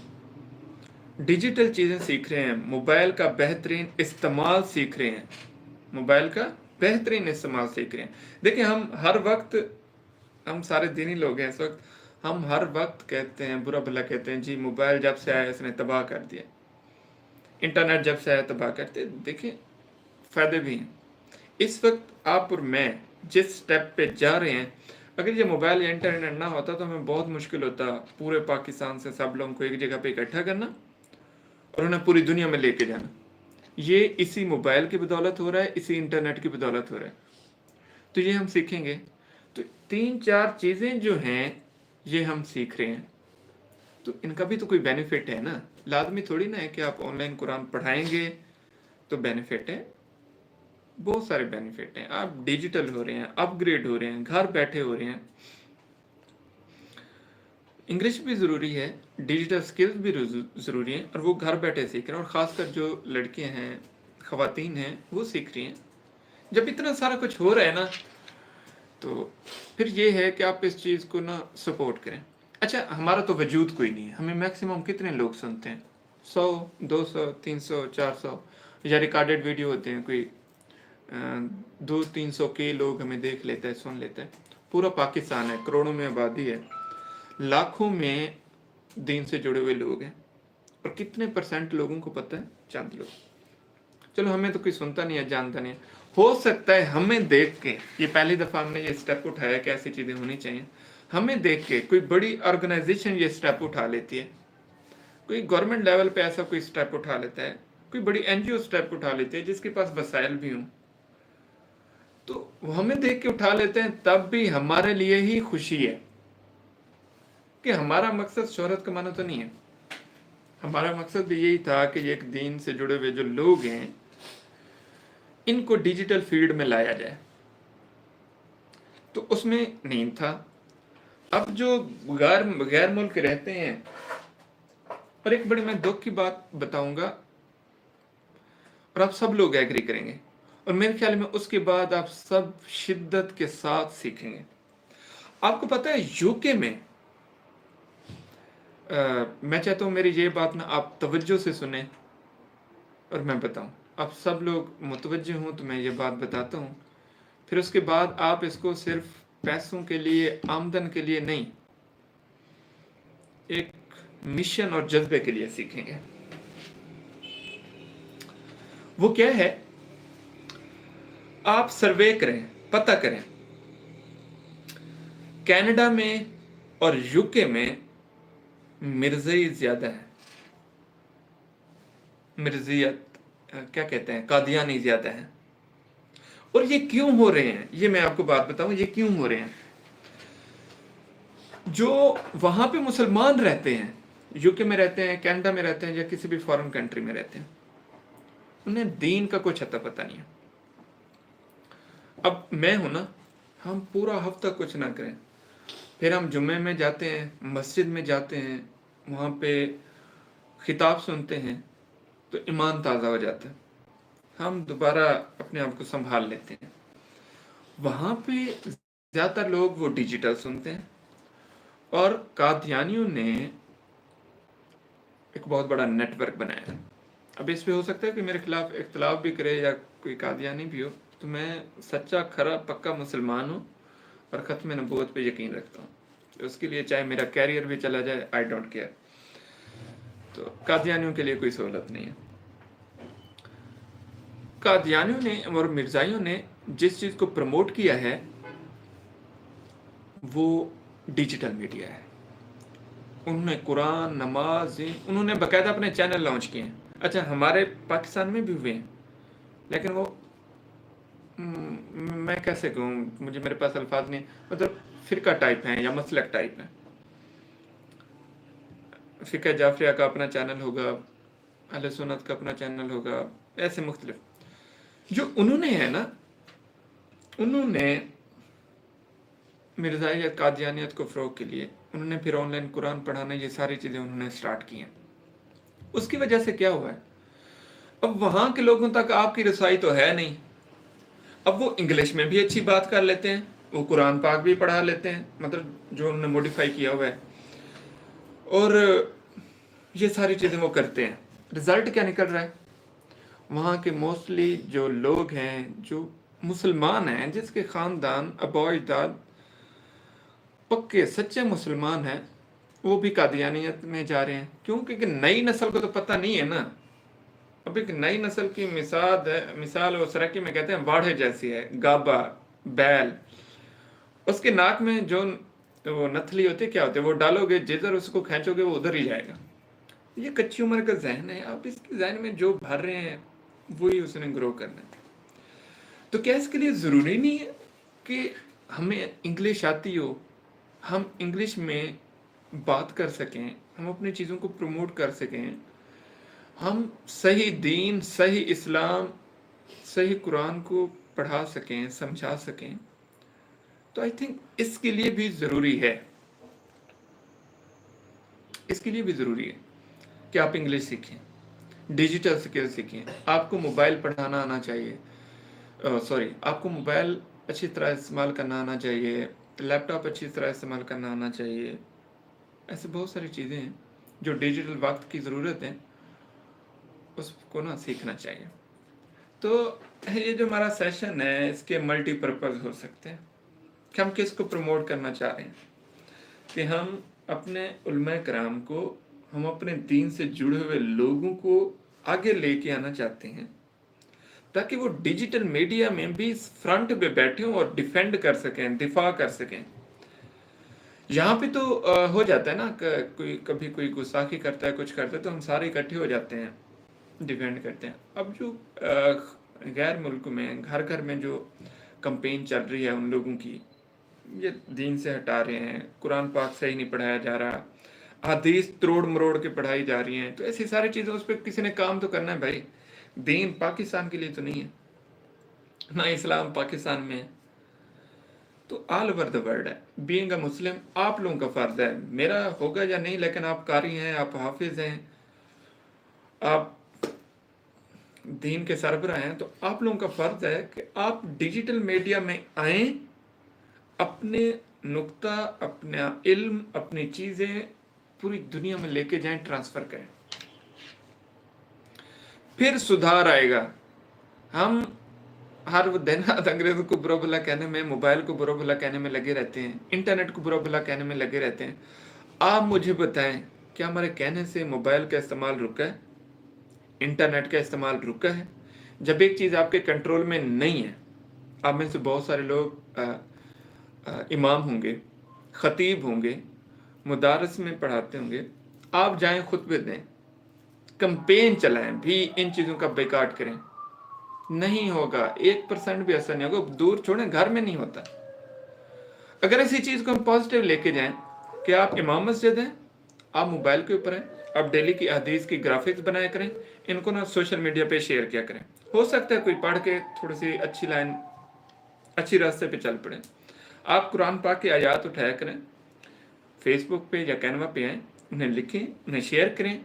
डिजिटल चीज़ें सीख रहे हैं, मोबाइल का बेहतरीन इस्तेमाल सीख रहे हैं, मोबाइल का बेहतरीन इस्तेमाल सीख रहे हैं। देखिए, हम हर वक्त, हम सारे दीनी लोग हैं इस वक्त, हम हर वक्त कहते हैं, बुरा भला कहते हैं जी मोबाइल जब से आया इसने तबाह कर दिया, इंटरनेट जब से आया तबाह करते। देखिए, फ़ायदे भी हैं। इस वक्त आप और मैं जिस स्टेप पे जा रहे हैं, अगर ये मोबाइल या इंटरनेट ना होता तो हमें बहुत मुश्किल होता पूरे पाकिस्तान से सब लोगों को एक जगह पे इकट्ठा करना और उन्हें पूरी दुनिया में लेके जाना। ये इसी मोबाइल की बदौलत हो रहा है, इसी इंटरनेट की बदौलत हो रहा है। तो ये हम सीखेंगे। तो 3-4 चीज़ें जो हैं ये हम सीख रहे हैं, तो इनका भी तो कोई बेनिफिट है ना। लाजमी थोड़ी ना है कि आप ऑनलाइन कुरान पढ़ाएंगे तो बेनिफिट है। बहुत सारे बेनिफिट हैं। आप डिजिटल हो रहे हैं, अपग्रेड हो रहे हैं, घर बैठे हो रहे हैं। इंग्लिश भी ज़रूरी है, डिजिटल स्किल्स भी ज़रूरी हैं, और वो घर बैठे सीख रहे हैं। और ख़ासकर जो लड़कियां हैं, ख़वातीन हैं, वो सीख रही हैं। जब इतना सारा कुछ हो रहा है ना, तो फिर ये है कि आप इस चीज़ को ना सपोर्ट करें। अच्छा, हमारा तो वजूद कोई नहीं है, हमें मैक्सिमम कितने लोग सुनते हैं? 100, 200, 300, 400, या रिकॉर्डेड वीडियो होते हैं, कोई 200-300 के लोग हमें देख लेते हैं, सुन लेते हैं। पूरा पाकिस्तान है, करोड़ों में आबादी है, लाखों में दीन से जुड़े हुए लोग हैं, और कितने % लोगों को पता है? चंद लोग। चलो हमें तो कोई सुनता नहीं है, जानता नहीं है। हो सकता है हमें देख के, ये पहली दफा हमने ये स्टेप उठाया कि ऐसी चीजें होनी चाहिए, हमें देख के कोई बड़ी ऑर्गेनाइजेशन ये स्टेप उठा लेती है, कोई गवर्नमेंट लेवल पे ऐसा कोई स्टेप उठा लेता है, कोई बड़ी एनजीओ स्टेप उठा लेती है जिसके पास वसाइल भी हों, तो वो हमें देख के उठा लेते हैं, तब भी हमारे लिए ही खुशी है कि हमारा मकसद शोहरत कमाना तो नहीं है। हमारा मकसद भी यही था कि ये एक दीन से जुड़े हुए जो लोग हैं इनको डिजिटल फील्ड में लाया जाए, तो उसमें नहीं था। अब जो गैर मुल्क रहते हैं, और एक बड़ी मैं दुख की बात बताऊंगा और आप सब लोग एग्री करेंगे, और मेरे ख्याल में उसके बाद आप सब शिद्दत के साथ सीखेंगे। आपको पता है यूके में, मैं चाहता हूं मेरी ये बात ना आप तवज्जो से सुने और मैं बताऊं, आप सब लोग मुतवज्जे हों तो मैं ये बात बताता हूं, फिर उसके बाद आप इसको सिर्फ पैसों के लिए, आमदन के लिए नहीं, एक मिशन और जज्बे के लिए सीखेंगे। वो क्या है, आप सर्वे करें, पता करें कनाडा में और यूके में मिर्ज़ई ज्यादा है, मिर्जियत क्या कहते हैं, कादियानी ज्यादा है। और ये क्यों हो रहे हैं, ये मैं आपको बात बताऊं, ये क्यों हो रहे हैं। जो वहां पे मुसलमान रहते हैं, यूके में रहते हैं, कनाडा में रहते हैं, या किसी भी फॉरेन कंट्री में रहते हैं, उन्हें दीन का कुछ अता पता नहीं है। अब मैं हूं ना, हम पूरा हफ्ता कुछ ना करें, फिर हम जुम्मे में जाते हैं, मस्जिद में जाते हैं, वहां पे खिताब सुनते हैं, तो ईमान ताज़ा हो जाता है, हम दोबारा अपने आप को संभाल लेते हैं। वहां पे ज़्यादातर लोग वो डिजिटल सुनते हैं, और कादियानियों ने एक बहुत बड़ा नेटवर्क बनाया है। अब इस पे हो सकता है कि मेरे खिलाफ इख्तलाफ भी करे या कोई कादियानी भी हो, तो मैं सच्चा खरा पक्का मुसलमान हूँ और ख़त्म नबूवत पे यकीन रखता हूँ, तो उसके लिए चाहे मेरा कैरियर भी चला जाए, आई डोंट केयर। तो कादियानियों के लिए कोई सहूलत नहीं है। कादियानियों ने और मिर्ज़ाइयों ने जिस चीज़ को प्रमोट किया है वो डिजिटल मीडिया है। उन्होंने कुरान, नमाज, उन्होंने बाकायदा अपने चैनल लॉन्च किए हैं। अच्छा, हमारे पाकिस्तान में भी हुए हैं, लेकिन वो मैं कैसे कहूँ, मुझे मेरे पास अल्फाज नहीं, मतलब फ़िरका टाइप हैं या मसलक टाइप हैं। फ़िक़्ह जाफ़रिया का अपना चैनल होगा, अहले सुन्नत का अपना चैनल होगा, ऐसे मुख्तलिफ। जो उन्होंने है ना, उन्होंने मिर्ज़ाइयत, कादियानियत को फ़रोग़ के लिए उन्होंने फिर ऑनलाइन कुरान पढ़ाना, ये सारी चीज़ें उन्होंने स्टार्ट की हैं। उसकी वजह से क्या हुआ है, अब वहाँ के लोगों तक आपकी रसाई तो है नहीं। अब वो इंग्लिश में भी अच्छी बात कर लेते हैं, वो कुरान पाक भी पढ़ा लेते हैं, मतलब जो उन्होंने मॉडिफाई किया हुआ है, और ये सारी चीज़ें वो करते हैं। रिज़ल्ट क्या निकल रहा है, वहाँ के मोस्टली जो लोग हैं, जो मुसलमान हैं, जिसके ख़ानदान अबो अजदाद पक्के सच्चे मुसलमान हैं, वो भी कादियानियत में जा रहे हैं। क्यों? क्योंकि नई नस्ल को तो पता नहीं है ना। अब एक नई नस्ल की मिसाल वो सराकी में कहते हैं वाढ़े जैसी है, गाबा, बैल, उसके नाक में जो वो नथली होती है, क्या होती है, वो डालोगे जिधर उसको खींचोगे वो उधर ही जाएगा। ये कच्ची उम्र का जहन है, आप इसके जहन में जो भर रहे हैं वही उसने ग्रो करना है। तो क्या इसके लिए ज़रूरी नहीं है कि हमें इंग्लिश आती हो, हम इंग्लिश में बात कर सकें, हम अपनी चीज़ों को प्रमोट कर सकें, हम सही दीन, सही इस्लाम, सही कुरान को पढ़ा सकें, समझा सकें। तो आई थिंक इसके लिए भी ज़रूरी है, इसके लिए भी ज़रूरी है कि आप इंग्लिश सीखें, डिजिटल स्किल सीखें। आपको मोबाइल पढ़ाना आना चाहिए, आपको मोबाइल अच्छी तरह इस्तेमाल करना आना चाहिए, लैपटॉप अच्छी तरह इस्तेमाल करना आना चाहिए। ऐसे बहुत सारी चीज़ें हैं जो डिजिटल वक्त की ज़रूरत है, उसको ना सीखना चाहिए। तो ये जो हमारा सेशन है, इसके मल्टीपर्पज़ हो सकते हैं कि हम किसको प्रमोट करना चाह रहे हैं, कि हम अपने उलमा कराम को हम अपने दीन से जुड़े हुए लोगों को आगे लेके आना चाहते हैं, ताकि वो डिजिटल मीडिया में भी फ्रंट पे बैठे हों और डिफेंड कर सकें, दिफा कर सकें। यहाँ पे तो हो जाता है ना, कोई कभी कोई गुस्ताखी करता है, कुछ करता है, तो हम सारे इकट्ठे हो जाते हैं, डिफेंड करते हैं। अब जो गैर मुल्क में घर घर में जो कंपेन चल रही है उन लोगों की, ये दीन से हटा रहे हैं, कुरान पाक सही नहीं पढ़ाया जा रहा, हदीस तोड़ मरोड़ के पढ़ाई जा रही हैं, तो ऐसी सारी चीज़ें, उस पर किसी ने काम तो करना है भाई। दीन पाकिस्तान के लिए तो नहीं है ना, इस्लाम पाकिस्तान में है, तो ऑल ओवर द वर्ल्ड है। बीइंग अ मुस्लिम आप लोगों का फर्ज है, मेरा होगा या नहीं, लेकिन आप कारी हैं, आप हाफिज हैं, आप दीन के सरबराह हैं, तो आप लोगों का फर्ज है कि आप डिजिटल मीडिया में आए, अपने नुक्ता, अपना इल्म, अपनी चीज़ें पूरी दुनिया में लेके जाएं, ट्रांसफ़र करें, फिर सुधार आएगा। हम हर दिन अंग्रेज़ों को बुरा भला कहने में, मोबाइल को बुरा भला कहने में लगे रहते हैं, इंटरनेट को बुरा भला कहने में लगे रहते हैं। आप मुझे बताएं, क्या हमारे कहने से मोबाइल का इस्तेमाल रुका है, इंटरनेट का इस्तेमाल रुका है? जब एक चीज़ आपके कंट्रोल में नहीं है, आप में से बहुत सारे लोग इमाम होंगे, खतीब होंगे, मुदारस में पढ़ाते होंगे, आप जाएं खुतबे दें, कंपेन चलाएं भी, इन चीज़ों का बैकाट करें, नहीं होगा, 1% भी असर नहीं होगा। दूर छोड़ें, घर में नहीं होता। अगर ऐसी चीज़ को हम पॉजिटिव लेके जाएं कि आप इमाम मस्जिद हैं, आप मोबाइल के ऊपर हैं, आप डेली की हदीस की ग्राफिक्स बनाया करें, इनको ना सोशल मीडिया पे शेयर किया करें। हो सकता है कोई पढ़ के थोड़ी सी अच्छी लाइन, अच्छी रास्ते पे चल पड़े। आप कुरान पाक की आयत उठाया करें, फेसबुक पे या कैनवा पे आएँ, उन्हें लिखें, उन्हें शेयर करें,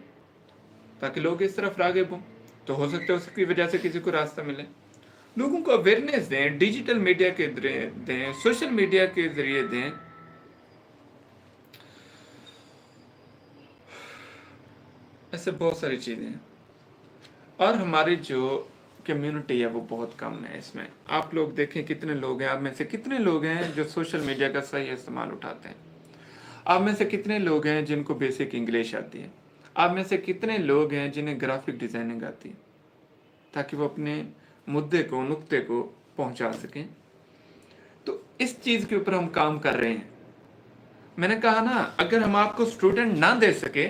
ताकि लोग इस तरफ राग़िब हों, तो हो सकता है उसकी वजह से किसी को रास्ता मिले। लोगों को अवेयरनेस दें, डिजिटल मीडिया के दें, सोशल मीडिया के ज़रिए दें। ऐसे बहुत सारी चीज़ें हैं, और हमारी जो कम्युनिटी है वो बहुत कम है इसमें। आप लोग देखें कितने लोग हैं, आप में से कितने लोग हैं जो सोशल मीडिया का सही इस्तेमाल उठाते हैं? आप में से कितने लोग हैं जिनको बेसिक इंग्लिश आती है? आप में से कितने लोग हैं जिन्हें ग्राफिक डिज़ाइनिंग आती है, ताकि वो अपने मुद्दे को, नुक्ते को पहुंचा सकें? तो इस चीज़ के ऊपर हम काम कर रहे हैं। मैंने कहा ना, अगर हम आपको स्टूडेंट ना दे सके,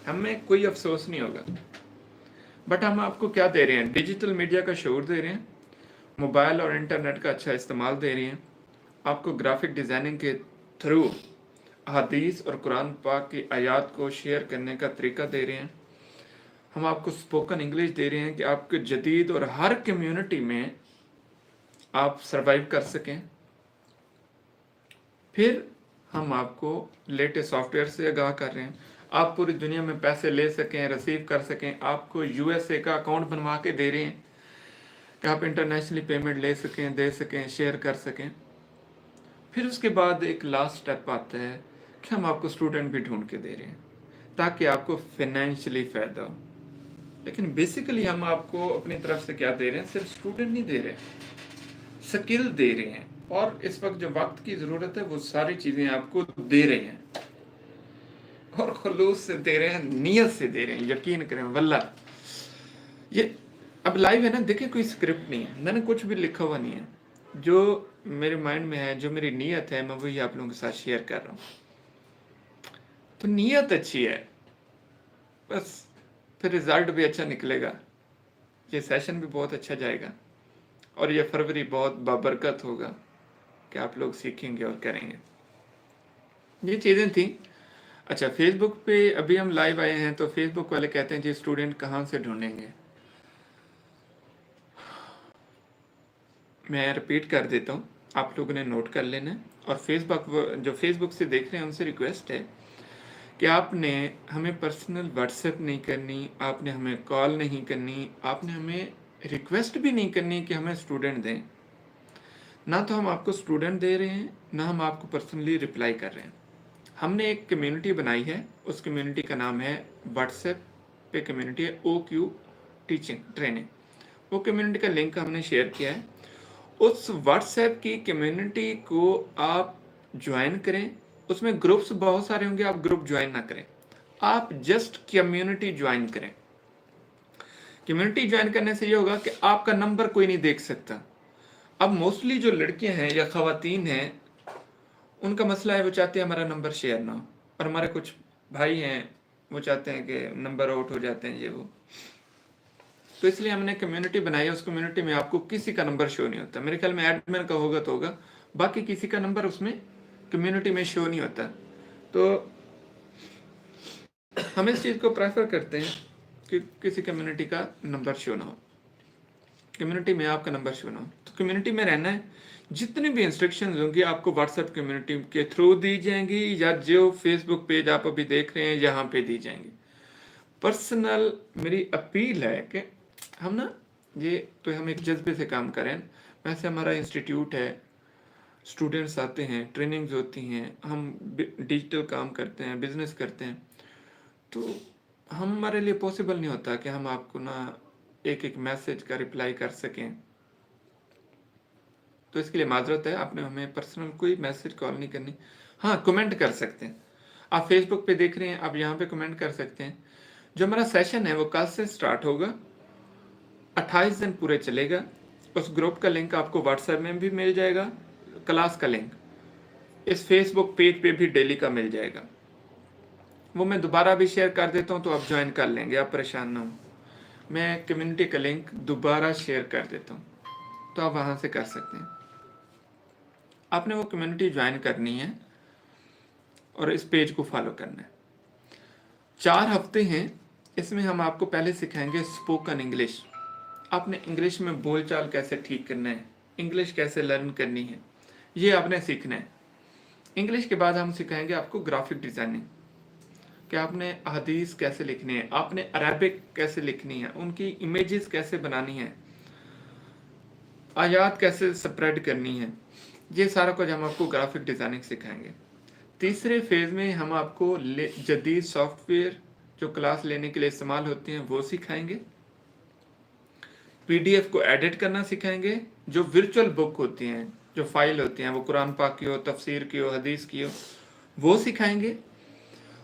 हमें कोई अफसोस नहीं होगा, बट हम आपको क्या दे रहे हैं? डिजिटल मीडिया का शऊर दे रहे हैं, मोबाइल और इंटरनेट का अच्छा इस्तेमाल दे रहे हैं, आपको ग्राफिक डिज़ाइनिंग के थ्रू हदीस और कुरान पाक की आयत को शेयर करने का तरीका दे रहे हैं, हम आपको स्पोकन इंग्लिश दे रहे हैं कि आपके जदीद और हर कम्युनिटी में आप सरवाइव कर सकें। फिर हम आपको लेटेस्ट सॉफ्टवेयर से आगाह कर रहे हैं, आप पूरी दुनिया में पैसे ले सकें, रिसीव कर सकें। आपको यूएसए का अकाउंट बनवा के दे रहे हैं कि आप इंटरनेशनली पेमेंट ले सकें, दे सकें, शेयर कर सकें। फिर उसके बाद एक लास्ट स्टेप आता है कि हम आपको स्टूडेंट भी ढूंढ के दे रहे हैं, ताकि आपको फाइनेंशियली फ़ायदा हो। लेकिन बेसिकली हम आपको अपनी तरफ से क्या दे रहे हैं? सिर्फ स्टूडेंट नहीं दे रहे, स्किल दे रहे हैं, और इस वक्त जो वक्त की ज़रूरत है वो सारी चीज़ें आपको दे रहे हैं, और खलूस से दे रहे हैं, नीयत से दे रहे हैं। यकीन करें वल्लाह, ये अब लाइव है ना, देखिए कोई स्क्रिप्ट नहीं है, मैंने कुछ भी लिखा हुआ नहीं है, जो मेरे माइंड में है, जो मेरी नीयत है, मैं वही आप लोगों के साथ शेयर कर रहा हूँ। तो नीयत अच्छी है, बस फिर रिज़ल्ट भी अच्छा निकलेगा। ये सेशन भी बहुत अच्छा जाएगा, और ये फरवरी बहुत बाबरकत होगा कि आप लोग सीखेंगे और करेंगे। ये चीज़ें थी। अच्छा, फेसबुक पे अभी हम लाइव आए हैं, तो फेसबुक वाले कहते हैं जी स्टूडेंट कहाँ से ढूंढेंगे? मैं रिपीट कर देता हूँ, आप लोगों ने नोट कर लेना है। और जो फेसबुक से देख रहे हैं उनसे रिक्वेस्ट है कि आपने हमें पर्सनल व्हाट्सएप नहीं करनी, आपने हमें कॉल नहीं करनी, आपने हमें रिक्वेस्ट भी नहीं करनी कि हमें स्टूडेंट दें। ना तो हम आपको स्टूडेंट दे रहे हैं, ना हम आपको पर्सनली रिप्लाई कर रहे हैं। हमने एक कम्युनिटी बनाई है, उस कम्युनिटी का नाम है व्हाट्सएप पे कम्युनिटी है OQ टीचिंग ट्रेनिंग। वो कम्युनिटी का लिंक हमने शेयर किया है। उस व्हाट्सएप की कम्युनिटी को आप ज्वाइन करें। उसमें ग्रुप्स बहुत सारे होंगे, आप ग्रुप ज्वाइन ना करें। आप जस्ट कम्युनिटी ज्वाइन करें। कम्युनिटी ज्वाइन करने से ये होगा कि आपका नंबर कोई नहीं देख सकता। अब मोस्टली जो लड़कियां हैं या खवातीन हैं, उनका मसला है वो चाहते हैं हमारा नंबर शेयर ना हो, और हमारे कुछ भाई हैं वो चाहते हैं कि नंबर आउट हो जाते हैं ये वो। तो इसलिए हमने कम्युनिटी बनाई है। उस कम्युनिटी में आपको किसी का नंबर शो नहीं होता। मेरे ख्याल में एडमिन का होगा तो होगा, बाकी किसी का नंबर उसमें कम्युनिटी में शो नहीं होता। तो हम इस चीज़ को प्रेफर करते हैं कि किसी कम्युनिटी का नंबर शो ना हो, कम्युनिटी में आपका नंबर शो ना हो। तो कम्युनिटी में रहना है। जितनी भी इंस्ट्रक्शंस होंगी आपको व्हाट्सएप कम्युनिटी के थ्रू दी जाएंगी, या जो फेसबुक पेज आप अभी देख रहे हैं यहाँ पे दी जाएंगी। पर्सनल मेरी अपील है कि हम ना ये तो हम एक जज्बे से काम करें। वैसे हमारा इंस्टीट्यूट है, स्टूडेंट्स आते हैं, ट्रेनिंग्स होती हैं, हम डिजिटल काम करते हैं, बिजनेस करते हैं, तो हमारे लिए पॉसिबल नहीं होता कि हम आपको ना एक एक मैसेज का रिप्लाई कर सकें। तो इसके लिए माजरत है, आपने हमें पर्सनल कोई मैसेज कॉल नहीं करनी। हाँ, कमेंट कर सकते हैं। आप फेसबुक पे देख रहे हैं, आप यहाँ पे कमेंट कर सकते हैं। जो हमारा सेशन है वो कल से स्टार्ट होगा, 28 दिन पूरे चलेगा। उस ग्रुप का लिंक आपको व्हाट्सएप में भी मिल जाएगा, क्लास का लिंक इस फेसबुक पेज पे भी डेली का मिल जाएगा। वो मैं दोबारा भी शेयर कर देता हूँ तो आप ज्वाइन कर लेंगे, आप परेशान ना हो। मैं कम्युनिटी का लिंक दोबारा शेयर कर देता हूँ तो आप वहाँ से कर सकते हैं। आपने वो कम्युनिटी ज्वाइन करनी है और इस पेज को फॉलो करना है। 4 हफ्ते हैं, इसमें हम आपको पहले सिखाएंगे स्पोकन इंग्लिश। आपने इंग्लिश में बोलचाल कैसे ठीक करना है, इंग्लिश कैसे लर्न करनी है, ये आपने सीखना है। इंग्लिश के बाद हम सिखाएंगे आपको ग्राफिक डिज़ाइनिंग, कि आपने हदीस कैसे लिखनी है, आपने अरबिक कैसे लिखनी है, उनकी इमेजेस कैसे बनानी है, आयात कैसे स्प्रेड करनी है, ये सारा कुछ हम आपको ग्राफिक डिज़ाइनिंग सिखाएंगे। तीसरे फेज में हम आपको जदीद सॉफ्टवेयर जो क्लास लेने के लिए इस्तेमाल होते हैं वो सिखाएंगे। पीडीएफ को एडिट करना सिखाएंगे। जो वर्चुअल बुक होती हैं, जो फाइल होती हैं, वो कुरान पाक की हो, तफसीर की हो, हदीस की हो, वो सिखाएंगे।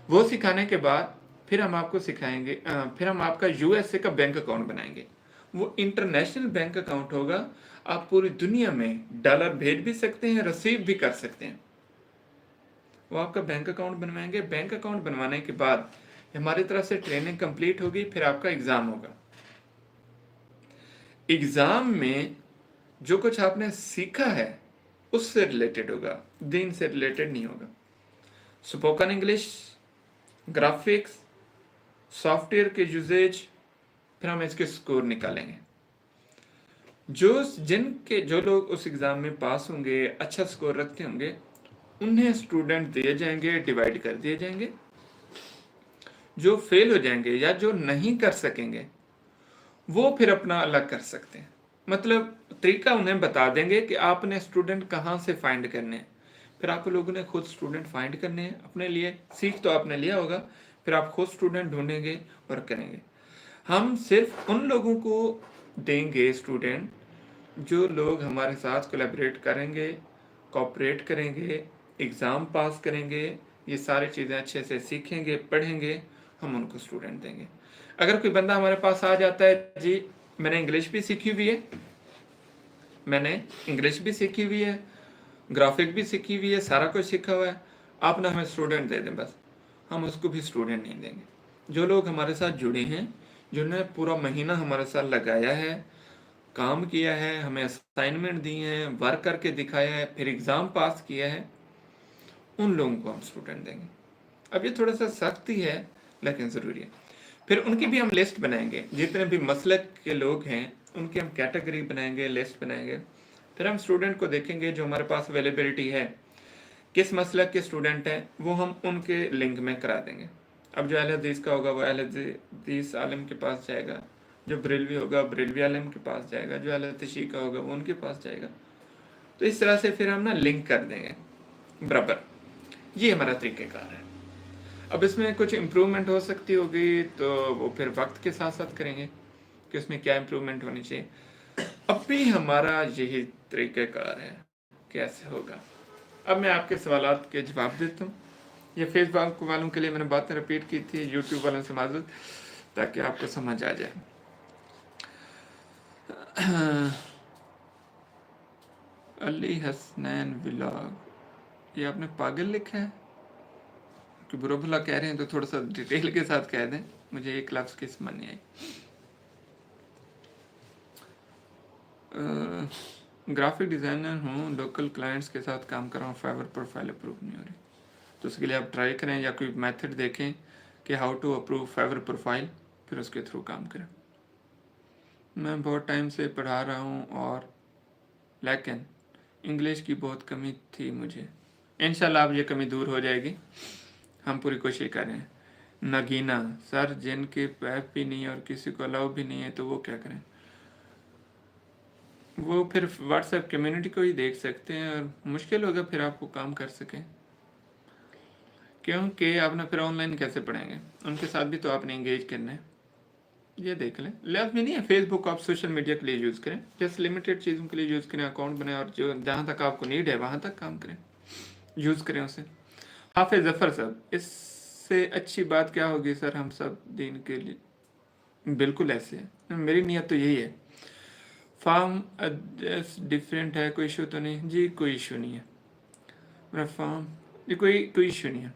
वो सिखाने के बाद फिर हम आपको सिखाएंगे, फिर हम आपका यूएसए का बैंक अकाउंट बनाएंगे। वो इंटरनेशनल बैंक अकाउंट होगा। आप पूरी दुनिया में डॉलर भेज भी सकते हैं, रिसीव भी कर सकते हैं। वो आपका बैंक अकाउंट बनवाएंगे। बैंक अकाउंट बनवाने के बाद हमारी तरफ से ट्रेनिंग कंप्लीट होगी, फिर आपका एग्ज़ाम होगा। एग्ज़ाम में जो कुछ आपने सीखा है उससे रिलेटेड होगा, दीन से रिलेटेड नहीं होगा। स्पोकन इंग्लिश, ग्राफिक्स, सॉफ्टवेयर के यूजेज, फिर हम इसके स्कोर निकालेंगे। जो लोग उस एग्ज़ाम में पास होंगे, अच्छा स्कोर रखते होंगे, उन्हें स्टूडेंट दिए जाएंगे, डिवाइड कर दिए जाएंगे। जो फेल हो जाएंगे या जो नहीं कर सकेंगे वो फिर अपना अलग कर सकते हैं। मतलब तरीका उन्हें बता देंगे कि आपने स्टूडेंट कहाँ से फाइंड करने हैं। फिर आप लोगों ने खुद स्टूडेंट फाइंड करने हैं अपने लिए। सीख तो आपने लिया होगा, फिर आप खुद स्टूडेंट ढूंढेंगे और करेंगे। हम सिर्फ उन लोगों को देंगे स्टूडेंट जो लोग हमारे साथ कोलैबोरेट करेंगे, कोऑपरेट करेंगे, एग्ज़ाम पास करेंगे, ये सारी चीज़ें अच्छे से सीखेंगे, पढ़ेंगे, हम उनको स्टूडेंट देंगे। अगर कोई बंदा हमारे पास आ जाता है, जी मैंने इंग्लिश भी सीखी हुई है, ग्राफिक भी सीखी हुई है, सारा कुछ सीखा हुआ है, आप ना हमें स्टूडेंट दे दें बस, हम उसको भी स्टूडेंट नहीं देंगे। जो लोग हमारे साथ जुड़े हैं, जिन्होंने पूरा महीना हमारे साथ लगाया है, काम किया है, हमें असाइनमेंट दी हैं, वर्क करके दिखाया है, फिर एग्ज़ाम पास किया है, उन लोगों को हम स्टूडेंट देंगे। अब ये थोड़ा सा सख्ती है लेकिन ज़रूरी है। फिर उनकी भी हम लिस्ट बनाएंगे, जितने भी मसलक के लोग हैं उनकी हम कैटेगरी बनाएंगे, लिस्ट बनाएंगे। फिर हम स्टूडेंट को देखेंगे जो हमारे पास अवेलेबिलिटी है, किस मसलक के स्टूडेंट हैं, वो हम उनके लिंक में करा देंगे। अब जो अहले हदीस का होगा वो अहले हदीस आलिम के पास जाएगा, जो बरेलवी होगा बरेलवी आलिम के पास जाएगा, जो अहले तशरीह का होगा वो उनके पास जाएगा। तो इस तरह से फिर हम ना लिंक कर देंगे बराबर। ये हमारा तरीक़ेकार है। अब इसमें कुछ इम्प्रूवमेंट हो सकती होगी तो वो फिर वक्त के साथ साथ करेंगे कि उसमें क्या इम्प्रूवमेंट होनी चाहिए। अब भी हमारा यही तरीक़ेकार है, कैसे होगा। अब मैं आपके सवालात के जवाब देता हूँ। ये फेसबुक वालों के लिए मैंने बातें रिपीट की थी, यूट्यूब वालों से माजूद, ताकि आपको समझ आ जाए। अली हसनैन व्लॉग, ये आपने पागल लिखा है कि बुरा भला कह रहे हैं तो थोड़ा सा डिटेल के साथ कह दें, मुझे एक लफ्ज़ की समझ नहीं आई। ग्राफिक डिज़ाइनर हूँ, लोकल क्लाइंट्स के साथ काम कर रहा हूँ, फाइवर प्रोफाइल अप्रूव नहीं हो रही, तो उसके लिए आप ट्राई करें या कोई मेथड देखें कि how to approve Fiverr profile, फिर उसके थ्रू काम करें। मैं बहुत टाइम से पढ़ा रहा हूँ और लेकिन इंग्लिश की बहुत कमी थी मुझे। इंशाल्लाह अब ये कमी दूर हो जाएगी, हम पूरी कोशिश कर रहे हैं। नगीना सर, जिनके ऐप भी नहीं है और किसी को अलाउ भी नहीं है तो वो क्या करें? वो फिर व्हाट्सएप कम्युनिटी को ही देख सकते हैं और मुश्किल होगा फिर आपको काम कर सकें, क्योंकि आप ना फिर ऑनलाइन कैसे पढ़ेंगे, उनके साथ भी तो आपने इंगेज करना है। ये देख लें, लाजमी नहीं है फेसबुक आप सोशल मीडिया के लिए यूज़ करें, जस्ट लिमिटेड चीज़ों के लिए यूज़ करें, अकाउंट बनाएं और जो जहाँ तक आपको नीड है वहाँ तक काम करें, यूज़ करें उसे। हाफिज जफ़र साहब, इससे अच्छी बात क्या होगी सर, हम सब दीन के लिए बिल्कुल ऐसे है, मेरी नीयत तो यही है। फार्म एड्रेस डिफरेंट है, कोई इशू तो नहीं जी? कोई इशू नहीं है मेरा फार्म, ये कोई इशू नहीं है।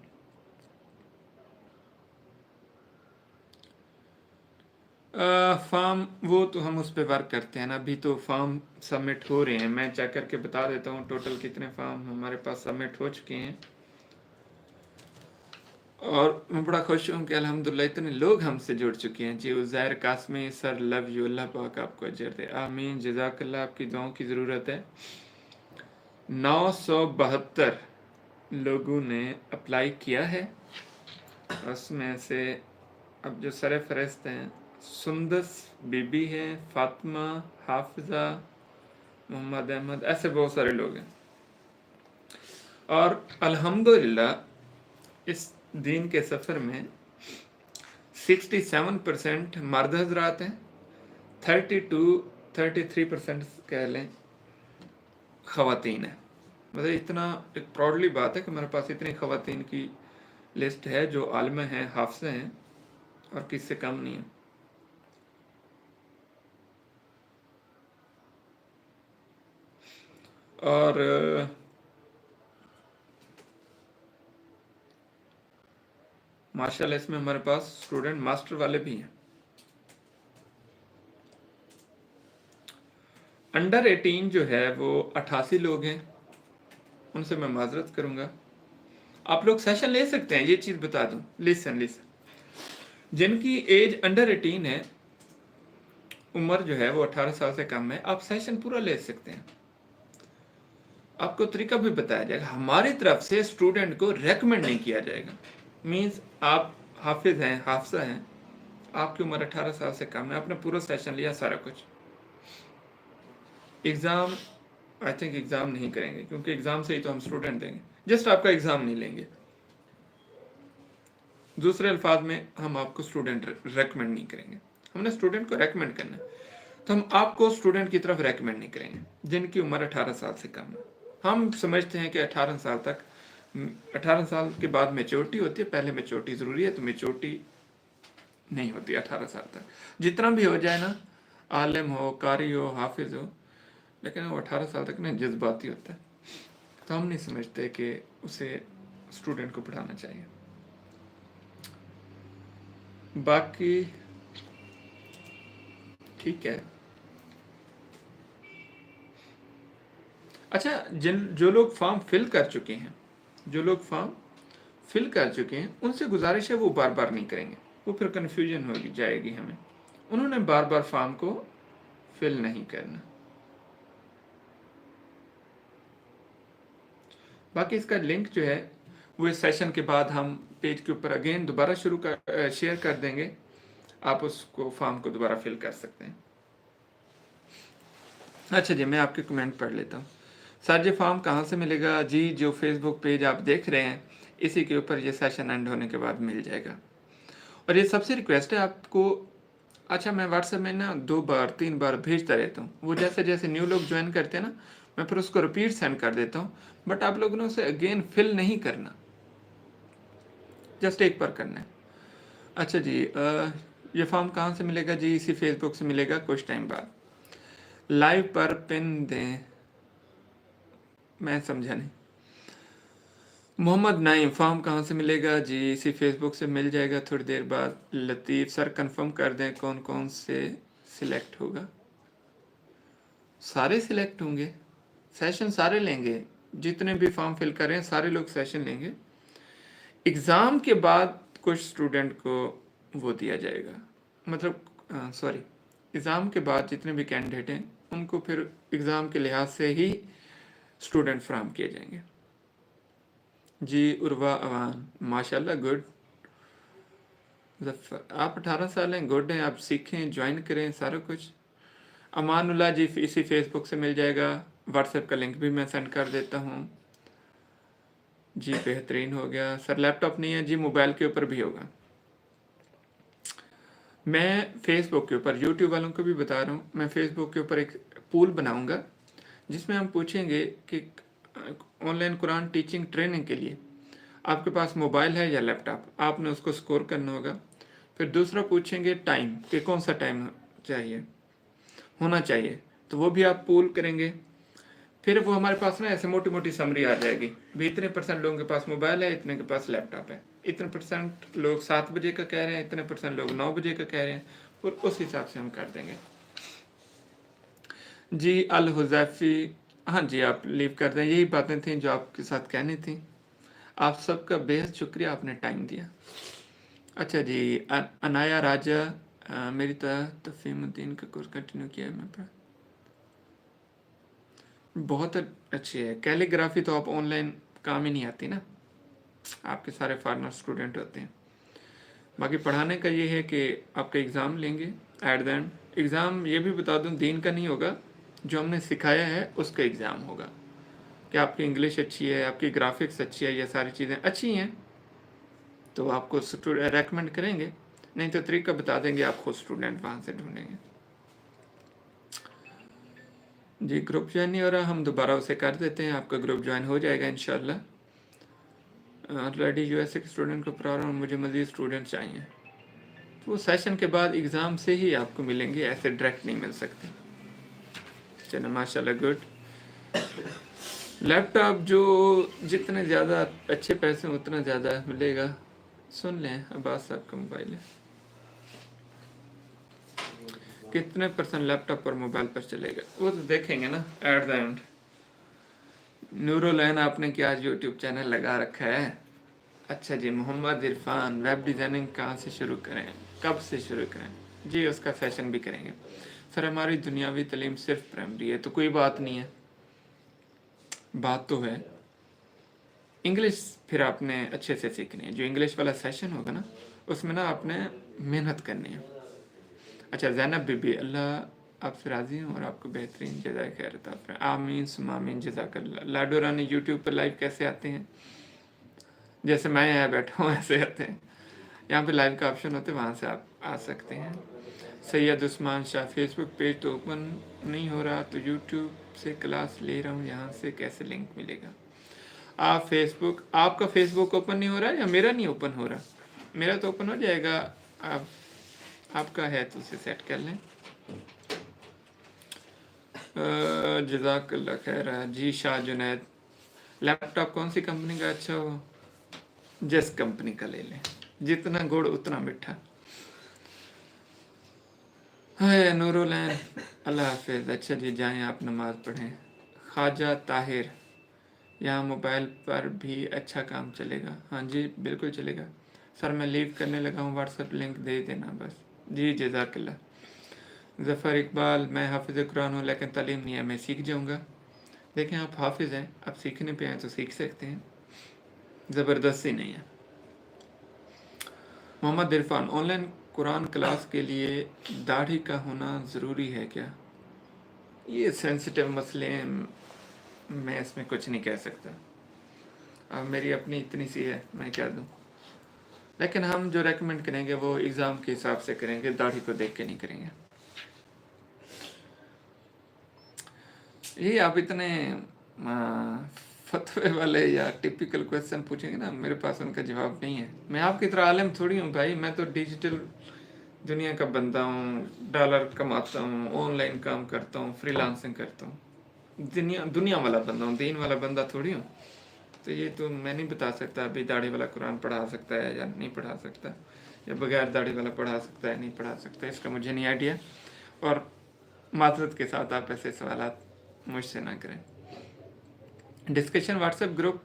फॉर्म वो तो हम उस पर वर्क करते हैं ना, अभी तो फॉर्म सबमिट हो रहे हैं, मैं चेक करके बता देता हूँ टोटल कितने फॉर्म हमारे पास सबमिट हो चुके हैं। और मैं बड़ा खुश हूँ कि अल्हम्दुलिल्लाह इतने लोग हमसे जुड़ चुके हैं जी। Uzair Qasmi sir, love you, अल्लाह पाक आपको अजर दे, आमीन, जज़ाकल्लाह, आपकी दुआओं की ज़रूरत है। 972 लोगों ने अप्लाई किया है, उसमें से अब जो सर फहरिस्त हैं, सुंदस बीबी है, फातिमा, हाफिज़ा, मोहम्मद अहमद, ऐसे बहुत सारे लोग हैं। और अल्हम्दुलिल्लाह इस दीन के सफ़र में 67% मर्द हजरात हैं, 33% कह लें ख़वातीन है। मतलब इतना एक प्राउडली बात है कि मेरे पास इतनी ख़वातीन की लिस्ट है जो आलिमा हैं, हाफिज़ा हैं और किससे कम नहीं है। और माशाल्लाह इसमें हमारे पास स्टूडेंट मास्टर वाले भी हैं। अंडर 18 जो है वो 88 लोग हैं, उनसे मैं माजरत करूंगा। आप लोग सेशन ले सकते हैं, ये चीज़ बता दूं, लिसन जिनकी एज अंडर 18 है, उम्र जो है वो 18 साल से कम है, आप सेशन पूरा ले सकते हैं। आपको तरीका भी बताया जाएगा, हमारी तरफ से स्टूडेंट को रेकमेंड नहीं किया जाएगा। मीन्स आप हाफिज हैं, हाफिजा हैं, आपकी उम्र 18 साल से कम है, आपने पूरा सेशन लिया, सारा कुछ। एग्ज़ाम आई थिंक एग्ज़ाम नहीं करेंगे, क्योंकि एग्ज़ाम से ही तो हम स्टूडेंट देंगे, जस्ट आपका एग्ज़ाम नहीं लेंगे। दूसरे अल्फाज में हम आपको स्टूडेंट रेकमेंड नहीं करेंगे, हमने स्टूडेंट को रेकमेंड करना है, तो हम आपको स्टूडेंट की तरफ रेकमेंड नहीं करेंगे जिनकी उम्र 18 साल से कम है। हम समझते हैं कि 18 साल तक, 18 साल के बाद मेच्योरिटी होती है, पहले मेच्योरिटी ज़रूरी है, तो मेच्योरिटी नहीं होती 18 साल तक। जितना भी हो जाए ना, आलिम हो, कारी हो, हाफिज हो, लेकिन वो 18 साल तक ना जज्बाती होता है, तो हम नहीं समझते कि उसे स्टूडेंट को पढ़ाना चाहिए। बाकी ठीक है। अच्छा, जो लोग फॉर्म फिल कर चुके हैं, जो लोग फॉर्म फिल कर चुके हैं, उनसे गुजारिश है वो बार बार नहीं करेंगे, वो फिर कन्फ्यूजन हो जाएगी हमें। उन्होंने बार बार फॉर्म को फिल नहीं करना। बाकी इसका लिंक जो है वो इस सेशन के बाद हम पेज के ऊपर अगेन दोबारा शेयर कर देंगे, आप उसको फॉर्म को दोबारा फिल कर सकते हैं। अच्छा जी, मैं आपके कमेंट पढ़ लेता हूँ। सर जी फॉर्म कहाँ से मिलेगा? जी, जो फेसबुक पेज आप देख रहे हैं इसी के ऊपर ये सेशन एंड होने के बाद मिल जाएगा। और ये सबसे रिक्वेस्ट है आपको, अच्छा मैं व्हाट्सएप में ना 2 बार 3 बार भेजता रहता हूँ, वो जैसे जैसे न्यू लोग ज्वाइन करते हैं ना, मैं फिर उसको रिपीट सेंड कर देता हूँ, बट आप लोगों ने उसे अगेन फिल नहीं करना। जस्ट एक बार करना है। अच्छा जी, ये फॉर्म कहाँ से मिलेगा जी? इसी फेसबुक से मिलेगा कुछ टाइम बाद। लाइव पर पिन दें, मैं समझा नहीं। मोहम्मद नाइम, फॉर्म कहाँ से मिलेगा जी? इसी फेसबुक से मिल जाएगा थोड़ी देर बाद। लतीफ़ सर कंफर्म कर दें कौन कौन से सिलेक्ट होगा। सारे सिलेक्ट होंगे, सेशन सारे लेंगे, जितने भी फॉर्म फिल कर रहे हैं सारे लोग सेशन लेंगे। एग्ज़ाम के बाद कुछ स्टूडेंट को वो दिया जाएगा, मतलब सॉरी, एग्ज़ाम के बाद जितने भी कैंडिडेट हैं उनको फिर एग्ज़ाम के लिहाज से ही स्टूडेंट फ्राहम किए जाएंगे। जी उर्वा अवान, माशाल्लाह, गुड। जफ़र, आप 18 साल हैं, गुड हैं, आप सीखें, ज्वाइन करें सारा कुछ। अमानुल्लाह जी, इसी फेसबुक से मिल जाएगा, व्हाट्सएप का लिंक भी मैं सेंड कर देता हूँ जी। बेहतरीन हो गया सर। लैपटॉप नहीं है जी, मोबाइल के ऊपर भी होगा। मैं फेसबुक के ऊपर, यूट्यूब वालों को भी बता रहा हूँ, मैं फेसबुक के ऊपर एक पूल बनाऊंगा जिसमें हम पूछेंगे कि ऑनलाइन कुरान टीचिंग ट्रेनिंग के लिए आपके पास मोबाइल है या लैपटॉप, आपने उसको स्कोर करना होगा। फिर दूसरा पूछेंगे टाइम, कि कौन सा टाइम चाहिए, होना चाहिए, तो वो भी आप पूल करेंगे। फिर वो हमारे पास ना ऐसे मोटी मोटी समरी आ जाएगी, भी इतने % लोगों के पास मोबाइल है, इतने के पास लैपटॉप है, इतने % लोग 7 बजे का कह रहे हैं, इतने % लोग 9 बजे का कह रहे हैं, और उस हिसाब से हम कर देंगे जी। अल हुज़ैफ़ी, हाँ जी, आप लीव कर दें। यही बातें थी जो आपके साथ कहनी थी। आप सबका बेहद शुक्रिया, आपने टाइम दिया। अच्छा जी, अनाया राजा, मेरी तरह तफ़हीमुद्दीन का कोर्स कंटिन्यू किया है मैं पर। बहुत अच्छी है कैलीग्राफी, तो आप ऑनलाइन काम ही नहीं आती ना, आपके सारे फॉरेनर स्टूडेंट होते हैं। बाकी पढ़ाने का ये है कि आपका एग्ज़ाम लेंगे, एट द एंड एग्ज़ाम ये भी बता दूं दीन का नहीं होगा, जो हमने सिखाया है उसका एग्ज़ाम होगा, कि आपकी इंग्लिश अच्छी है, आपकी ग्राफिक्स अच्छी है, ये सारी चीज़ें अच्छी हैं तो आपको रेकमेंड करेंगे, नहीं तो तरीका बता देंगे, आप खुद स्टूडेंट वहाँ से ढूंढेंगे जी। ग्रुप ज्वाइन नहीं हो रहा, हम दोबारा उसे कर देते हैं, आपका ग्रुप ज्वाइन हो जाएगा इंशाल्लाह। ऑलरेडी यूएसए के स्टूडेंट को पढ़ा रहा हूँ, मुझे मज़ीद स्टूडेंट चाहिए, तो वो सेशन के बाद एग्ज़ाम से ही आपको मिलेंगे, ऐसे डायरेक्ट नहीं मिल सकते। चलो माशाल्लाह, गुड। लैपटॉप जो जितने ज़्यादा अच्छे पैसे उतना ज़्यादा मिलेगा। सुन लें, अब्बास साहब का मोबाइल है, कितने % लैपटॉप और मोबाइल पर चलेगा वो तो देखेंगे ना एट द एंड। नूरुलैन, आपने क्या आज यूट्यूब चैनल लगा रखा है? अच्छा जी। मोहम्मद इरफान, वेब डिज़ाइनिंग कहाँ से शुरू करें, कब से शुरू करें जी? उसका सेशन भी करेंगे सर। हमारी दुनियावी तालीम सिर्फ प्राइमरी है, तो कोई बात नहीं है, बात तो है इंग्लिश फिर आपने अच्छे से सीखनी है। जो इंग्लिश वाला सेशन होगा ना, उसमें ना आपने मेहनत करनी है। अच्छा, ज़ैनब बीबी, अल्लाह आपसे राज़ी हूँ और आपको बेहतरीन जज़ाए खैर अता फरमाए, आमीन सुम्मा आमीन, जज़ाकल्लाह। लाडो रानी, यूट्यूब पर लाइव कैसे आते हैं? जैसे मैं यहाँ बैठा हूँ ऐसे आते हैं, यहाँ पे लाइव का ऑप्शन होता है, वहाँ से आप आ सकते हैं। सैयद उस्मान शाह, फेसबुक पेज तो ओपन नहीं हो रहा, तो यूट्यूब से क्लास ले रहा हूँ, यहाँ से कैसे लिंक मिलेगा? आप फेसबुक, आपका फेसबुक ओपन नहीं हो रहा है या मेरा नहीं ओपन हो रहा? मेरा तो ओपन हो जाएगा, आप आपका है तो उसे सेट कर लें। जज़ाकल्लाह खैर जी। शाह जुनैद, लैपटॉप कौन सी कंपनी का अच्छा हो? जिस कंपनी का ले लें, जितना गुड़ उतना मीठा। हाय नूरुलैन, अल्लाह हाफिज़। अच्छा जी, जाएँ आप नमाज़ पढ़ें। ख्वाजा ताहिर, यहाँ मोबाइल पर भी अच्छा काम चलेगा? हाँ जी, बिल्कुल चलेगा सर। मैं लीव करने लगा हूँ, व्हाट्सएप लिंक दे देना बस जी। जज़ाकल्लाह। ज़फ़र इकबाल, मैं हाफिज़ कुरान हूँ लेकिन तालीम नहीं है, मैं सीख जाऊँगा। देखें, आप हाफिज़ हैं, आप सीखने पे हैं तो सीख सकते हैं, ज़बरदस्ती नहीं है। मोहम्मद इरफान, ऑनलाइन कुरान क्लास के लिए दाढ़ी का होना ज़रूरी है क्या? ये सेंसिटिव मसले हैं, मैं इसमें कुछ नहीं कह सकता। अब मेरी अपनी इतनी सी है, मैं क्या दूँ, लेकिन हम जो रेकमेंड करेंगे वो एग्ज़ाम के हिसाब से करेंगे, दाढ़ी को देख के नहीं करेंगे। ये आप इतने फतवे वाले या टिपिकल क्वेश्चन पूछेंगे ना, मेरे पास उनका जवाब नहीं है। मैं आपकी तरह आलिम थोड़ी हूँ भाई, मैं तो डिजिटल दुनिया का बंदा हूँ, डॉलर कमाता हूँ, ऑनलाइन काम करता हूँ, फ्रीलांसिंग करता हूँ, दुनिया दुनिया वाला बंदा हूँ, दीन वाला बंदा थोड़ी हूँ। तो ये तो मैं नहीं बता सकता अभी दाढ़ी वाला कुरान पढ़ा सकता है या नहीं पढ़ा सकता, या बगैर दाढ़ी वाला पढ़ा सकता है नहीं पढ़ा सकता, इसका मुझे नहीं आइडिया। और माजरत के साथ आप ऐसे सवालात मुझसे ना करें। डिस्कशन व्हाट्सएप ग्रुप,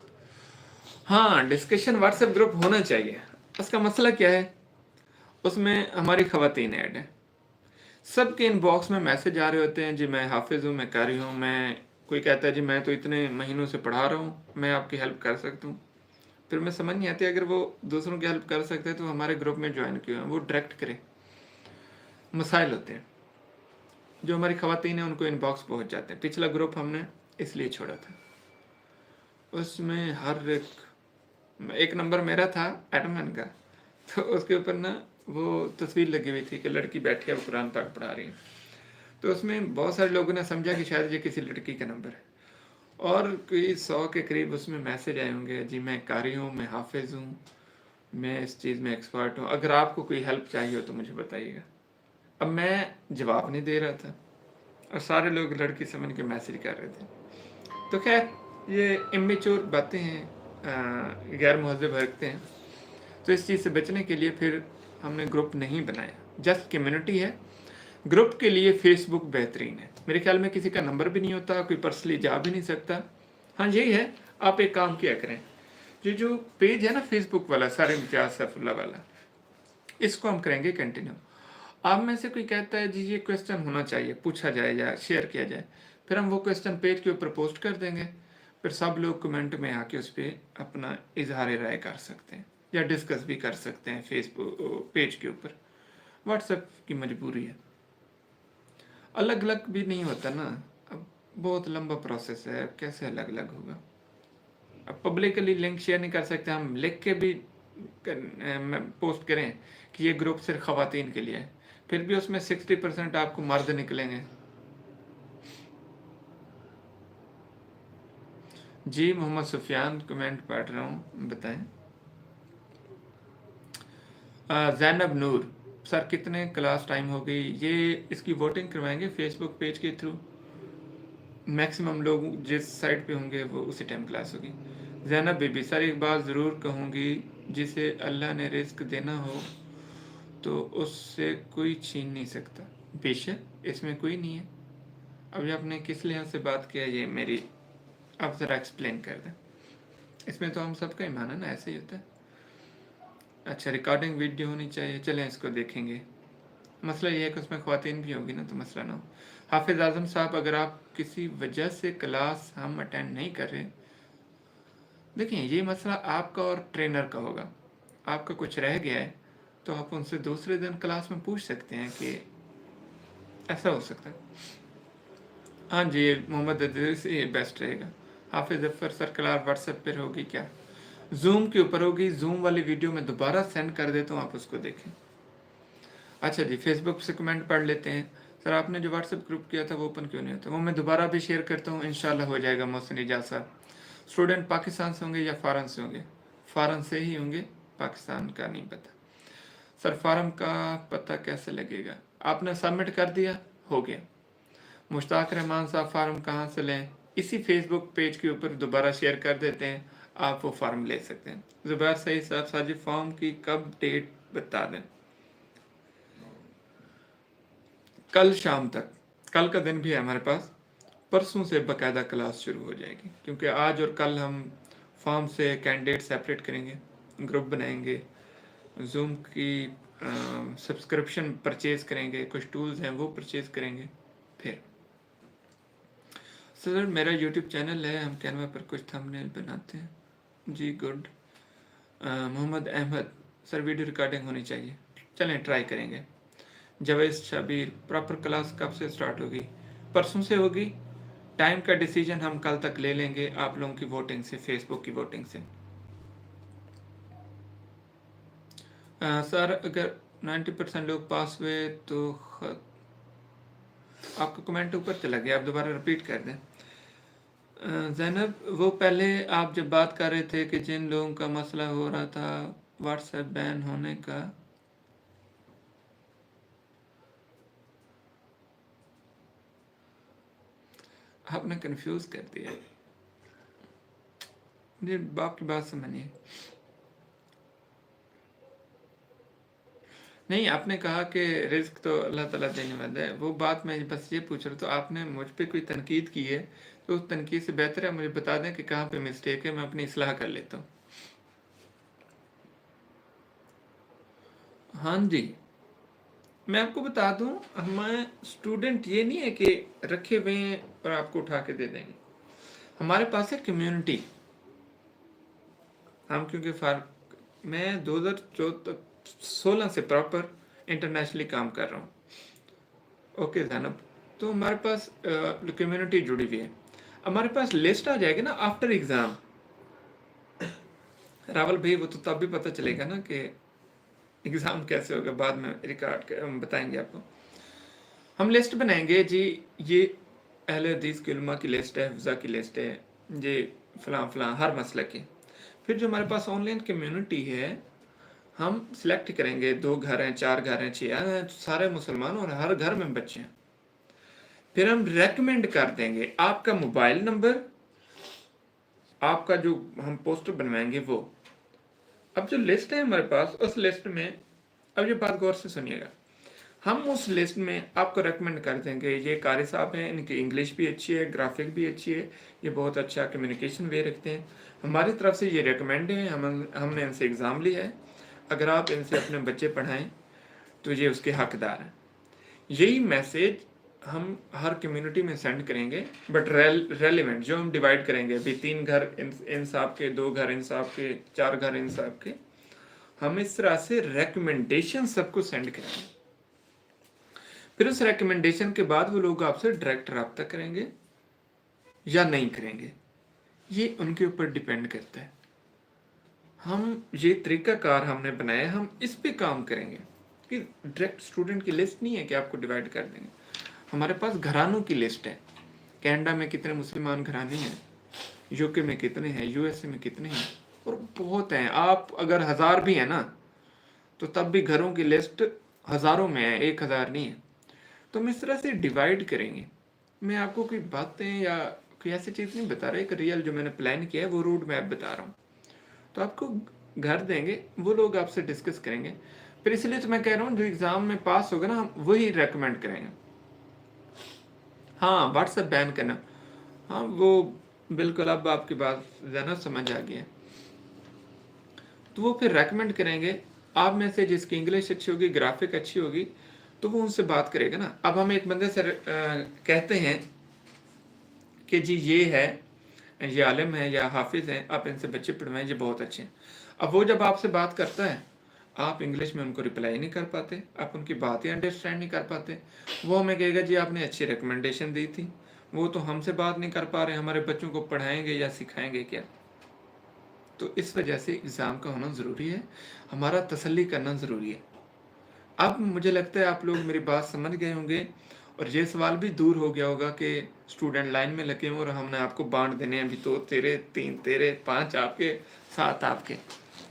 हाँ डिस्कशन व्हाट्सएप ग्रुप होना चाहिए। उसका मसला क्या है, उसमें हमारी ख़वातीन ऐड है, सबके इनबॉक्स में मैसेज आ रहे होते हैं, जी मैं हाफिज़ हूँ, मैं कारी हूँ, मैं, कोई कहता है जी मैं तो इतने महीनों से पढ़ा रहा हूँ, मैं आपकी हेल्प कर सकता हूँ। फिर मैं समझ नहीं आती, अगर वो दूसरों की हेल्प कर सकते हैं तो हमारे ग्रुप में ज्वाइन क्यों है, वो डायरेक्ट करे। मसाइल होते हैं जो हमारी ख़वातीन हैं उनको इनबॉक्स पहुँच जाते हैं। पिछला ग्रुप हमने इसलिए छोड़ा था, उसमें हर एक नंबर मेरा था एडमिन का, तो उसके ऊपर ना वो तस्वीर लगी हुई थी कि लड़की बैठी है, वो कुरान पाक पढ़ा रही है। तो उसमें बहुत सारे लोगों ने समझा कि शायद ये किसी लड़की का नंबर है, और कोई 100 के करीब उसमें मैसेज आए होंगे, जी मैं कारी हूँ, मैं हाफिज़ हूँ, मैं इस चीज़ में एक्सपर्ट हूँ, अगर आपको कोई हेल्प चाहिए हो तो मुझे बताइएगा। अब मैं जवाब नहीं दे रहा था और सारे लोग लड़की समझ के मैसेज कर रहे थे। तो खैर ये इमेच्योर बातें हैं, गैर मुहज़्ज़ब हरकतें हैं। तो इस चीज़ से बचने के लिए फिर हमने ग्रुप नहीं बनाया, जस्ट कम्युनिटी है। ग्रुप के लिए फेसबुक बेहतरीन है, मेरे ख्याल में किसी का नंबर भी नहीं होता, कोई पर्सनली जा भी नहीं सकता। हाँ यही है, आप एक काम किया करें, ये जो पेज है ना फेसबुक वाला सारे इम्तियाज सैफुल्ला वाला, इसको हम करेंगे कंटिन्यू। आप में से कोई कहता है जी ये क्वेश्चन होना चाहिए, पूछा जाए या शेयर किया जाए, फिर हम वो क्वेश्चन पेज के ऊपर पोस्ट कर देंगे, फिर सब लोग कमेंट में आके उस पर अपना इजहार राय कर सकते हैं या डिस्कस भी कर सकते हैं फेसबुक पेज के ऊपर। व्हाट्सएप की मजबूरी है, अलग अलग भी नहीं होता ना, अब बहुत लंबा प्रोसेस है, कैसे अलग अलग होगा। अब पब्लिकली लिंक शेयर नहीं कर सकते, हम लिख के भी पोस्ट करें कि ये ग्रुप सिर्फ ख़वातीन के लिए है, फिर भी उसमें 60% आपको मर्द निकलेंगे। जी मोहम्मद सुफियान कमेंट पढ़ रहा हूँ, बताएं। जैनब नूर, सर कितने क्लास टाइम हो गई, ये इसकी वोटिंग करवाएंगे फेसबुक पेज के थ्रू, मैक्सिमम लोग जिस साइड पे होंगे वो उसी टाइम क्लास होगी। जैनब बीबी, सर एक बात ज़रूर कहूँगी, जिसे अल्लाह ने रिस्क देना हो तो उससे कोई छीन नहीं सकता। बेशक इसमें कोई नहीं है, अभी आपने किस लिहाज से बात किया ये मेरी, आप ज़रा एक्सप्लेन कर दें। इसमें तो हम सबका ईमान है ना, ऐसे ही होता है। अच्छा रिकॉर्डिंग वीडियो होनी चाहिए, चलें इसको देखेंगे। मसला ये है कि उसमें ख़वातीन भी होगी ना, तो मसला ना हो। हाफिज़ आज़म साहब, अगर आप किसी वजह से क्लास हम अटेंड नहीं कर रहे, देखिए ये मसला आपका और ट्रेनर का होगा, आपका कुछ रह गया है तो आप उनसे दूसरे दिन क्लास में पूछ सकते हैं कि ऐसा हो सकता है। हाँ जी मोहम्मद अदीस, ये बेस्ट रहेगा। हाफिज़ अफर सर क्लास व्हाट्सएप पर होगी क्या, जूम के ऊपर होगी, जूम वाली वीडियो मैं दोबारा सेंड कर देता हूँ, आप उसको देखें। अच्छा जी फेसबुक से कमेंट पढ़ लेते हैं। सर आपने जो व्हाट्सएप ग्रुप किया था वो ओपन क्यों नहीं होता, वो मैं दोबारा भी शेयर करता हूँ, इंशाल्लाह हो जाएगा। मोहसिन इजाज़ साहब, स्टूडेंट पाकिस्तान से होंगे या फ़ॉरन से होंगे, फ़ॉरन से ही होंगे, पाकिस्तान का नहीं पता। सर फार्म का पता कैसे लगेगा, आपने सबमिट कर दिया, हो गया। मुश्ताक रहमान साहब फार्म कहाँ से लें, इसी फेसबुक पेज के ऊपर दोबारा शेयर कर देते हैं, आप वो फार्म ले सकते हैं। ज़ुबैर सईद साहब, साजिद फॉर्म की कब डेट बता दें। कल शाम तक, कल का दिन भी है हमारे पास, परसों से बाकायदा क्लास शुरू हो जाएगी, क्योंकि आज और कल हम फॉर्म से कैंडिडेट सेपरेट करेंगे, ग्रुप बनाएंगे, जूम की सब्सक्रिप्शन परचेज़ करेंगे, कुछ टूल्स हैं वो परचेज़ करेंगे। फिर सर मेरा यूट्यूब चैनल है, हम कैनवा पर कुछ थंबनेल बनाते हैं। जी good. Mohammad Ahmed, sir video recording होनी चाहिए, चलें ट्राई करेंगे। जावेद शबीर, प्रॉपर क्लास कब से स्टार्ट होगी, परसों से होगी, टाइम का डिसीजन हम कल तक ले लेंगे आप लोगों की वोटिंग से, फेसबुक की वोटिंग से। सर अगर 90% लोग पास हुए तो आपका कमेंट ऊपर चला गया, आप दोबारा रिपीट कर दें। ज़ैनब, वो पहले आप जब बात कर रहे थे कि जिन लोगों का मसला हो रहा था व्हाट्सएप बैन होने का, आपने कंफ्यूज कर दिया। जी, आपकी बात समझिए। नहीं, आपने कहा कि रिस्क तो अल्लाह ताला देने वाला है, वो बात मैं बस ये पूछ रहा, तो आपने मुझ पे कोई तनकीद की है तो उस तनकीद से बेहतर है मुझे बता दें कि कहाँ पे मिस्टेक है, मैं अपनी इस्लाह कर लेता हूँ। हाँ जी, मैं आपको बता दूं, हमारे स्टूडेंट ये नहीं है कि रखे हुए हैं और आपको उठा के दे देंगे। हमारे पास है कम्युनिटी। हम क्योंकि मैं 2016 से प्रॉपर इंटरनेशनली काम कर रहा हूँ। ओके जैनब, तो हमारे पास कम्युनिटी जुड़ी हुई है। हमारे पास लिस्ट आ जाएगी ना आफ्टर एग्ज़ाम, रावल भाई, वो तो तब भी पता चलेगा ना कि एग्ज़ाम कैसे होगा, बाद में रिकॉर्ड हम बताएंगे आपको। हम लिस्ट बनाएंगे जी, ये अहले हदीस के उलमा की लिस्ट है, हिफ्ज़ा की लिस्ट है, ये फलां फलां हर मसले की। फिर जो हमारे पास ऑनलाइन कम्युनिटी है, हम सिलेक्ट करेंगे, 2 घर हैं, 4 घर हैं, 6 हैं, सारे मुसलमान और हर घर में बच्चे हैं। फिर हम रेकमेंड कर देंगे आपका मोबाइल नंबर, आपका जो हम पोस्टर बनवाएंगे वो। अब जो लिस्ट है हमारे पास, उस लिस्ट में, अब ये बात गौर से सुनिएगा, हम उस लिस्ट में आपको रेकमेंड कर देंगे, ये कारी साहब हैं, इनकी इंग्लिश भी अच्छी है, ग्राफिक भी अच्छी है, ये बहुत अच्छा कम्युनिकेशन वे रखते हैं, हमारी तरफ से ये रेकमेंड है, हमने इनसे एग्ज़ाम लिया है, अगर आप इनसे अपने बच्चे पढ़ाएं तो ये उसके हकदार हैं। यही मैसेज हम हर कम्युनिटी में सेंड करेंगे, बट रेलिवेंट जो हम डिवाइड करेंगे, अभी 3 घर इन साहब के, 2 घर इन साहब के, 4 घर इन साहब के, हम इस तरह से रेकमेंडेशन सबको सेंड करेंगे। फिर उस रेकमेंडेशन के बाद वो लोग आपसे डायरेक्ट रब्ता करेंगे या नहीं करेंगे, ये उनके ऊपर डिपेंड करता है। हम ये तरीकाकार हमने बनाया, हम इस पे काम करेंगे कि डायरेक्ट स्टूडेंट की लिस्ट नहीं है कि आपको डिवाइड कर देंगे। हमारे पास घरानों की लिस्ट है, कनाडा में कितने मुसलमान घराने हैं, यूके में कितने हैं, यूएसए में कितने हैं, और बहुत हैं। आप अगर 1000 भी है ना, तो तब भी घरों की लिस्ट हज़ारों में है, 1000 नहीं है। तो हम इस तरह से डिवाइड करेंगे। मैं आपको कोई बातें या कोई ऐसी चीज़ नहीं बता रहा, एक रियल जो मैंने प्लान किया है वो रूट मैप बता रहा हूँ। तो आपको घर देंगे, वो लोग आपसे डिस्कस करेंगे। फिर इसलिए तो मैं कह रहा हूँ जो एग्ज़ाम में पास होगा ना, हम वही रेकमेंड करेंगे। हाँ, व्हाट्सएप बैन करना, हाँ वो बिल्कुल, अब आपकी बात ज़्यादा समझ आ गई है। तो वो फिर रेकमेंड करेंगे, आप में से जिसकी इंग्लिश अच्छी होगी, ग्राफिक अच्छी होगी, तो वो उनसे बात करेगा ना। अब हम एक बंदे से कहते हैं कि जी ये है, ये आलिम है या हाफिज़ हैं, आप इनसे बच्चे पढ़वाएं, ये बहुत अच्छे हैं। अब वो जब आपसे बात करता है, आप इंग्लिश में उनको रिप्लाई नहीं कर पाते, आप उनकी बातें अंडरस्टैंड नहीं कर पाते, वो हमें कहेगा जी आपने अच्छी रिकमेंडेशन दी थी, वो तो हमसे बात नहीं कर पा रहे, हमारे बच्चों को पढ़ाएंगे या सिखाएंगे क्या। तो इस वजह से एग्ज़ाम का होना ज़रूरी है, हमारा तसल्ली करना ज़रूरी है। अब मुझे लगता है आप लोग मेरी बात समझ गए होंगे और ये सवाल भी दूर हो गया होगा कि स्टूडेंट लाइन में लगे हों और हमने आपको बांट देने हैं, अभी तो तेरे, 3 तेरे, 5 आपके, 7 आपके।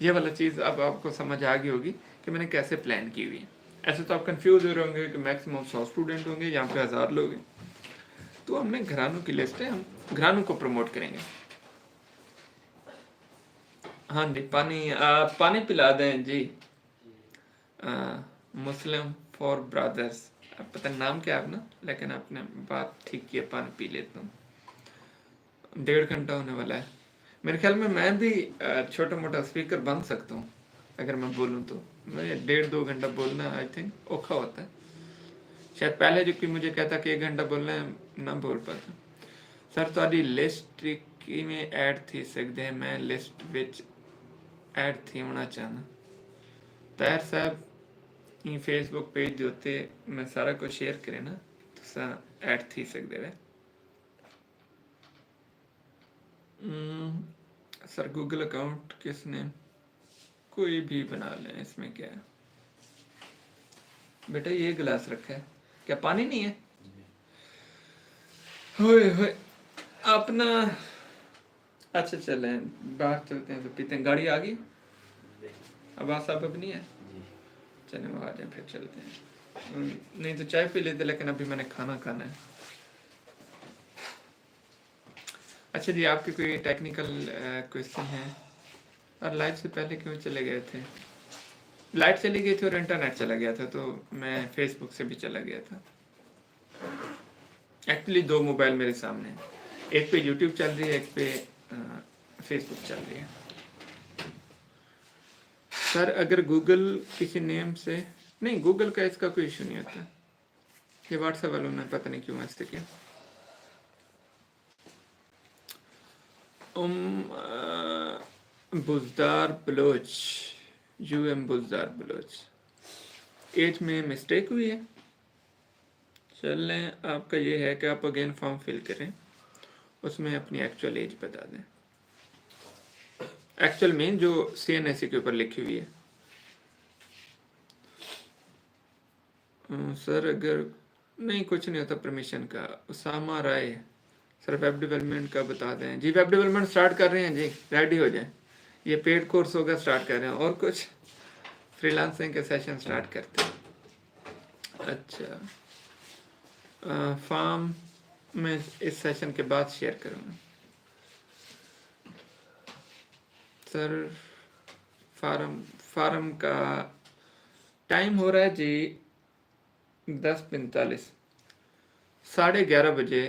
ये वाला चीज़ अब आपको समझ आ गई होगी कि मैंने कैसे प्लान की हुई है। ऐसे तो आप कंफ्यूज हो रहे होंगे कि मैक्सिमम 100 स्टूडेंट होंगे, यहाँ पे 1000 लोग हैं। तो हमने घरानों की लिस्ट है, हम घरानों को प्रमोट करेंगे। हाँ जी, पानी पिला दें जी। मुस्लिम फॉर ब्रदर्स, अब पता नाम क्या है अपना, लेकिन आपने बात ठीक की है, पानी पी लेता हूँ। 1.5 घंटा होने वाला है मेरे ख्याल में, मैं भी छोटा मोटा स्पीकर बन सकता हूँ अगर मैं बोलूँ तो। मैं 1.5-2 घंटा बोलना आई थिंक औखा होता है, शायद पहले जो कि मुझे कहता कि 1 घंटा बोलना है, ना बोल पाता। सर ਤੁਹਾਡੀ ਲਿਸਟ ਕਿਵੇਂ ਐਡ थी सकते हैं, मैं लिस्ट विच ऐड थी होना चाहना। ताहिर साहब ई फेसबुक पेज के उत्ते मैं सारा कुछ शेयर करे ना, तुसा ऐड थी सकते वे। सर गूगल अकाउंट किसने, कोई भी बना लें, इसमें क्या है। बेटा ये गिलास रखा है, क्या पानी नहीं है? होए होए, अपना अच्छा चलें, बाहर चलते हैं तो पीते हैं। गाड़ी आ गई? आवाज़ साहब अब नहीं है? चलें वो आ जाए फिर चलते हैं। नहीं तो चाय पी लेते, लेकिन अभी मैंने खाना खाना है। अच्छा जी, आपके कोई टेक्निकल क्वेश्चन है? और लाइव से पहले क्यों चले गए थे? लाइट चली गई थी और इंटरनेट चला गया था, तो मैं फेसबुक से भी चला गया था। एक्चुअली 2 मोबाइल मेरे सामने हैं, एक पे यूट्यूब चल रही है, एक पे फेसबुक चल रही है। सर अगर गूगल किसी नेम से, नहीं गूगल का इसका कोई इशू नहीं होता, ये व्हाट्सएप वालों ने पता नहीं क्यों ऐसे किया। बुजदार बलोच, बुजदार बलोच, एज में मिस्टेक हुई है। चलें, आपका ये है कि आप अगेन फॉर्म फिल करें, उसमें अपनी एक्चुअल एज बता दें, एक्चुअल में जो CNSE के ऊपर लिखी हुई है। सर अगर नहीं कुछ नहीं होता परमिशन का। उसामा राय, सर वेब डेवलपमेंट का बता दें। जी वेब डेवलपमेंट स्टार्ट कर रहे हैं जी, रेडी हो जाए, ये पेड कोर्स होगा, स्टार्ट कर रहे हैं। और कुछ फ्रीलांसिंग के सेशन स्टार्ट करते हैं। अच्छा, फॉर्म मैं इस सेशन के बाद शेयर करूँगा। सर फार्म का टाइम हो रहा है जी 10:45, 11:30 बजे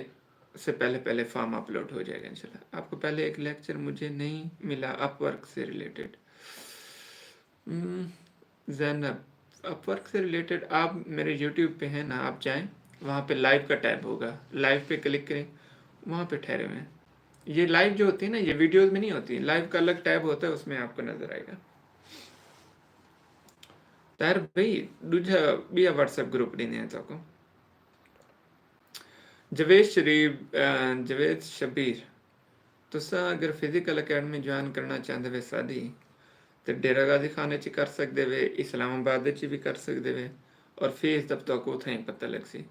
से पहले फॉर्म अपलोड हो जाएगा इंशाल्लाह। आपको पहले एक लेक्चर मुझे नहीं मिला अपवर्क से रिलेटेड। ज़ैनब, अपवर्क से रिलेटेड आप मेरे यूट्यूब पे हैं ना, आप जाएं, वहाँ पे लाइव का टैब होगा, लाइव पे क्लिक करें, वहाँ पे ठहरे हुए हैं। ये लाइव जो होती है ना, ये वीडियोस में नहीं होती, लाइव का अलग टैब होता है, उसमें आपको नजर आएगा। तार भाई दूजा भी व्हाट्सएप ग्रुप नहीं है तो जवेद शबीर, तुसा अगर फिजिकल अकेडमी ज्वाइन करना चाहते वे सादी तो डेरा गाजी खाने च कर सकते वे, इस्लामाबाद च भी कर सकते वे, और फीस तब तक उतना ही पता लग सी।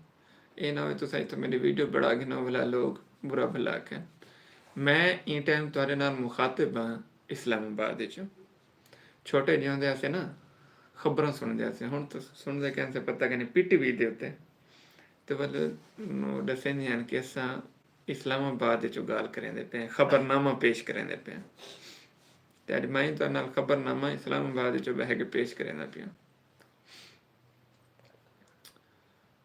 ये ना हो तो सही तो मेरी वीडियो बड़ा गिनो भला लोग बुरा भला के। मैं ई टाइम तुहारे नाल मुखातिब हाँ इस्लामाबाद चो, छोटे जिंदे से ना खबरां सुनते से, हुण तो सुनते कहने से पता कि नहीं PTV दे उत्ते तो मतलब दसेंदे हैं कि असां इस्लामाबाद चो गाल करेंदे पे, खबरनामा पेश करेंदे पे, ते अज मैं तुहाडे नाल खबरनामा इस्लामाबाद चो बह के पेश करेंदा पिया।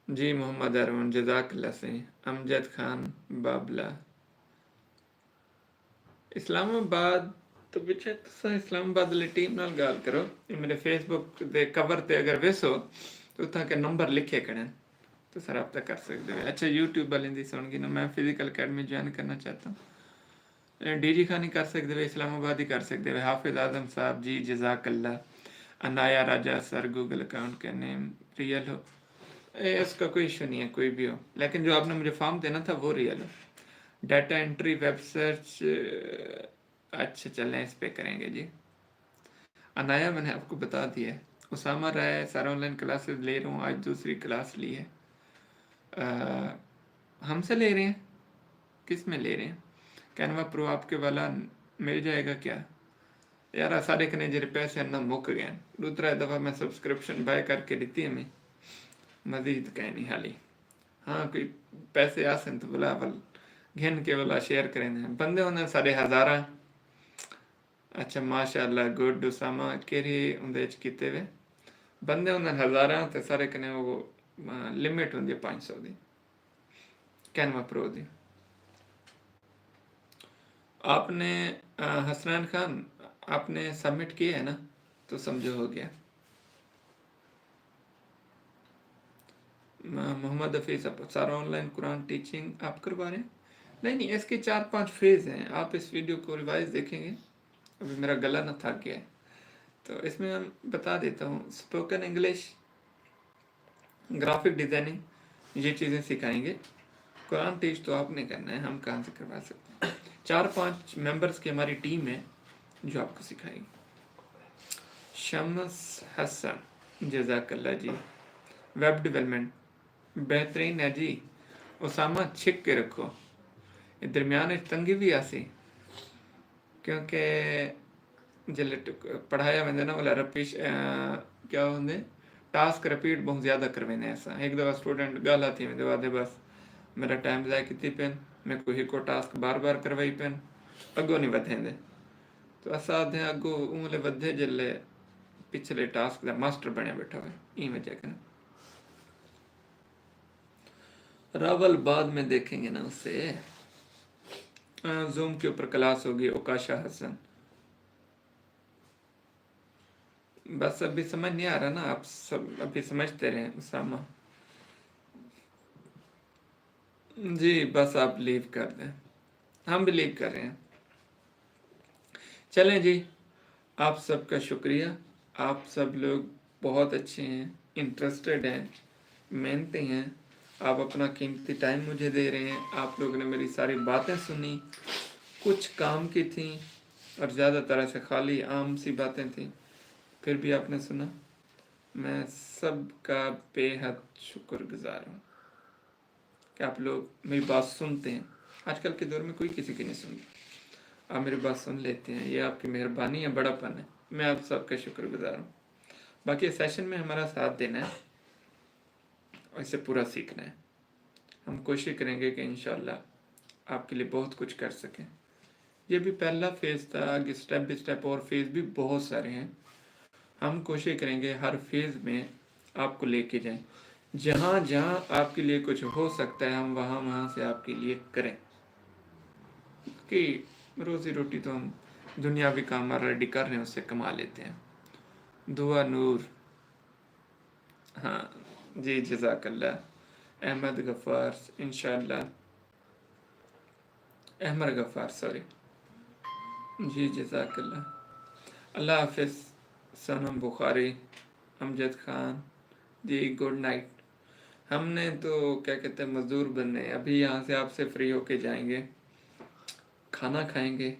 जी मोहम्मद अरमान जज़ाकल्लाह से, अमजद खान बाबला, इस्लामाबाद तो पिछे तुसां इस्लामाबाद वाली टीम नाल गाल करो। ये मेरे फेसबुक दे कवर ते अगर वेसो तो उतां के नंबर लिखे खड़े तो सर आप तक कर सकते हो। अच्छा यूट्यूब वाले दी सुन गई ना, मैं फिजिकल अकेडमी ज्वाइन करना चाहता हूँ। DG खानी कर सकते हो, इस्लामाबाद ही कर सकते हो। हाफिज आजम साहब जी जज़ाकल्लाह। अनाया राजा सर गूगल अकाउंट के नेम रियल हो, इसका कोई इशू नहीं है, कोई भी हो, लेकिन जो आपने मुझे फॉर्म देना था वो रियल हो। डाटा एंट्री वेब सर्च, अच्छा चलें इस पे करेंगे जी। अनाया मैंने आपको बता दिया है। उसामा राय, सर ऑनलाइन क्लासेस ले रहा हूँ, आज दूसरी क्लास ली है। हमसे ले रहे हैं, किस में ले रहे हैं? कैनवा प्रो आपके वाला मिल जाएगा क्या यार? सारे कने जरे पैसे ना मुक गए, दूसरा दफ़ा मैं सब्सक्रिप्शन बाय करके दी है, मैं मजीद कहीं नहीं हाली। हाँ कोई पैसे आसन तो बोला वल घिन के वाला शेयर करें बंदे उन्हें 10,500। अच्छा माशाअल्लाह गुड उसामा केरी उंदे च कीते वे बंदे उन्हें 1000 ते सारे कने वो लिमिट होंदी है 500 दी कैनवा प्रो दी। आपने हसनैन खान आपने सबमिट किया है ना, तो समझो हो गया। मोहम्मद हफीज़, सारा ऑनलाइन कुरान टीचिंग आप करवा रहे हैं? नहीं, इसके 4-5 फेज़ हैं, आप इस वीडियो को रिवाइज देखेंगे। अभी मेरा गला ना थक गया है तो इसमें हम बता देता हूँ। स्पोकन इंग्लिश, ग्राफिक डिज़ाइनिंग, ये चीज़ें सिखाएंगे। कुरान टीच तो आपने करना है, हम कहाँ से करवा सकते हैं। 4-5 मेंबर्स की हमारी टीम है जो आपको सिखाएगी। शम्स हसन जज़ाकल्ला जी, वेब डेवलपमेंट बेहतरीन है जी। उसामा छिक के रखो, दरम्यान तंगी भी आसी, क्योंकि जिसले पढ़ाया वह ना वाला रपीश क्या होंगे टास्क रिपीट बहुत ज़्यादा करवेने। ऐसा एक दफ़ा स्टूडेंट गाला थी मैं दे बस मेरा टाइम ज़ाय की पेन, मैं कोई को टास्क बार बार करवाई पेन, अगो नहीं वधेंदे। तो असा आधे अगो उमले वधे जिले पिछले टास्क का मास्टर बने बैठा हुआ ई वजह के ना। रावल बाद में देखेंगे ना उससे। जूम के ऊपर क्लास होगी ओकाशा हसन। बस अभी समझ नहीं आ रहा ना, आप सब अभी समझते रहे उसामा जी। बस आप लीव कर दें, हम भी लीव कर रहे हैं। चलें जी, आप सबका शुक्रिया। आप सब लोग बहुत अच्छे हैं, इंटरेस्टेड हैं, मेहनती हैं। आप अपना कीमती टाइम मुझे दे रहे हैं। आप लोगों ने मेरी सारी बातें सुनी, कुछ काम की थी और ज़्यादातर ऐसे खाली आम सी बातें थी, फिर भी आपने सुना। मैं सबका बेहद शुक्रगुजार हूँ कि आप लोग मेरी बात सुनते हैं। आजकल के दौर में कोई किसी की नहीं सुनता, आप मेरी बात सुन लेते हैं, ये आपकी मेहरबानी है, बड़ापन है। मैं आप सबका शुक्रगुजार हूँ। बाकी सेशन में हमारा साथ देना है और इसे पूरा सीखना है। हम कोशिश करेंगे कि इंशाल्लाह आपके लिए बहुत कुछ कर सकें। ये भी पहला फेज़ था, आगे स्टेप बाई स्टेप और फेज़ भी बहुत सारे हैं। हम कोशिश करेंगे हर फेज़ में आपको लेके जाएं, जहाँ जहाँ आपके लिए कुछ हो सकता है हम वहाँ वहाँ से आपके लिए करें, कि रोज़ी रोटी तो हम दुनियावी काम ऑलरेडी कर रहे हैं, उससे कमा लेते हैं। दुआ नूर। हाँ जी, जज़ाकल्लाह। अहमद गफ़ार इंशाल्लाह, अहमद गफ़ार सॉरी जी, जज़ाकल्लाह। अल्लाह हाफ़िज़। सनम बुखारी, अमजद खान जी, गुड नाइट। हमने तो क्या कहते हैं मज़दूर बनने, अभी यहाँ से आपसे फ्री होके जाएंगे, खाना खाएंगे,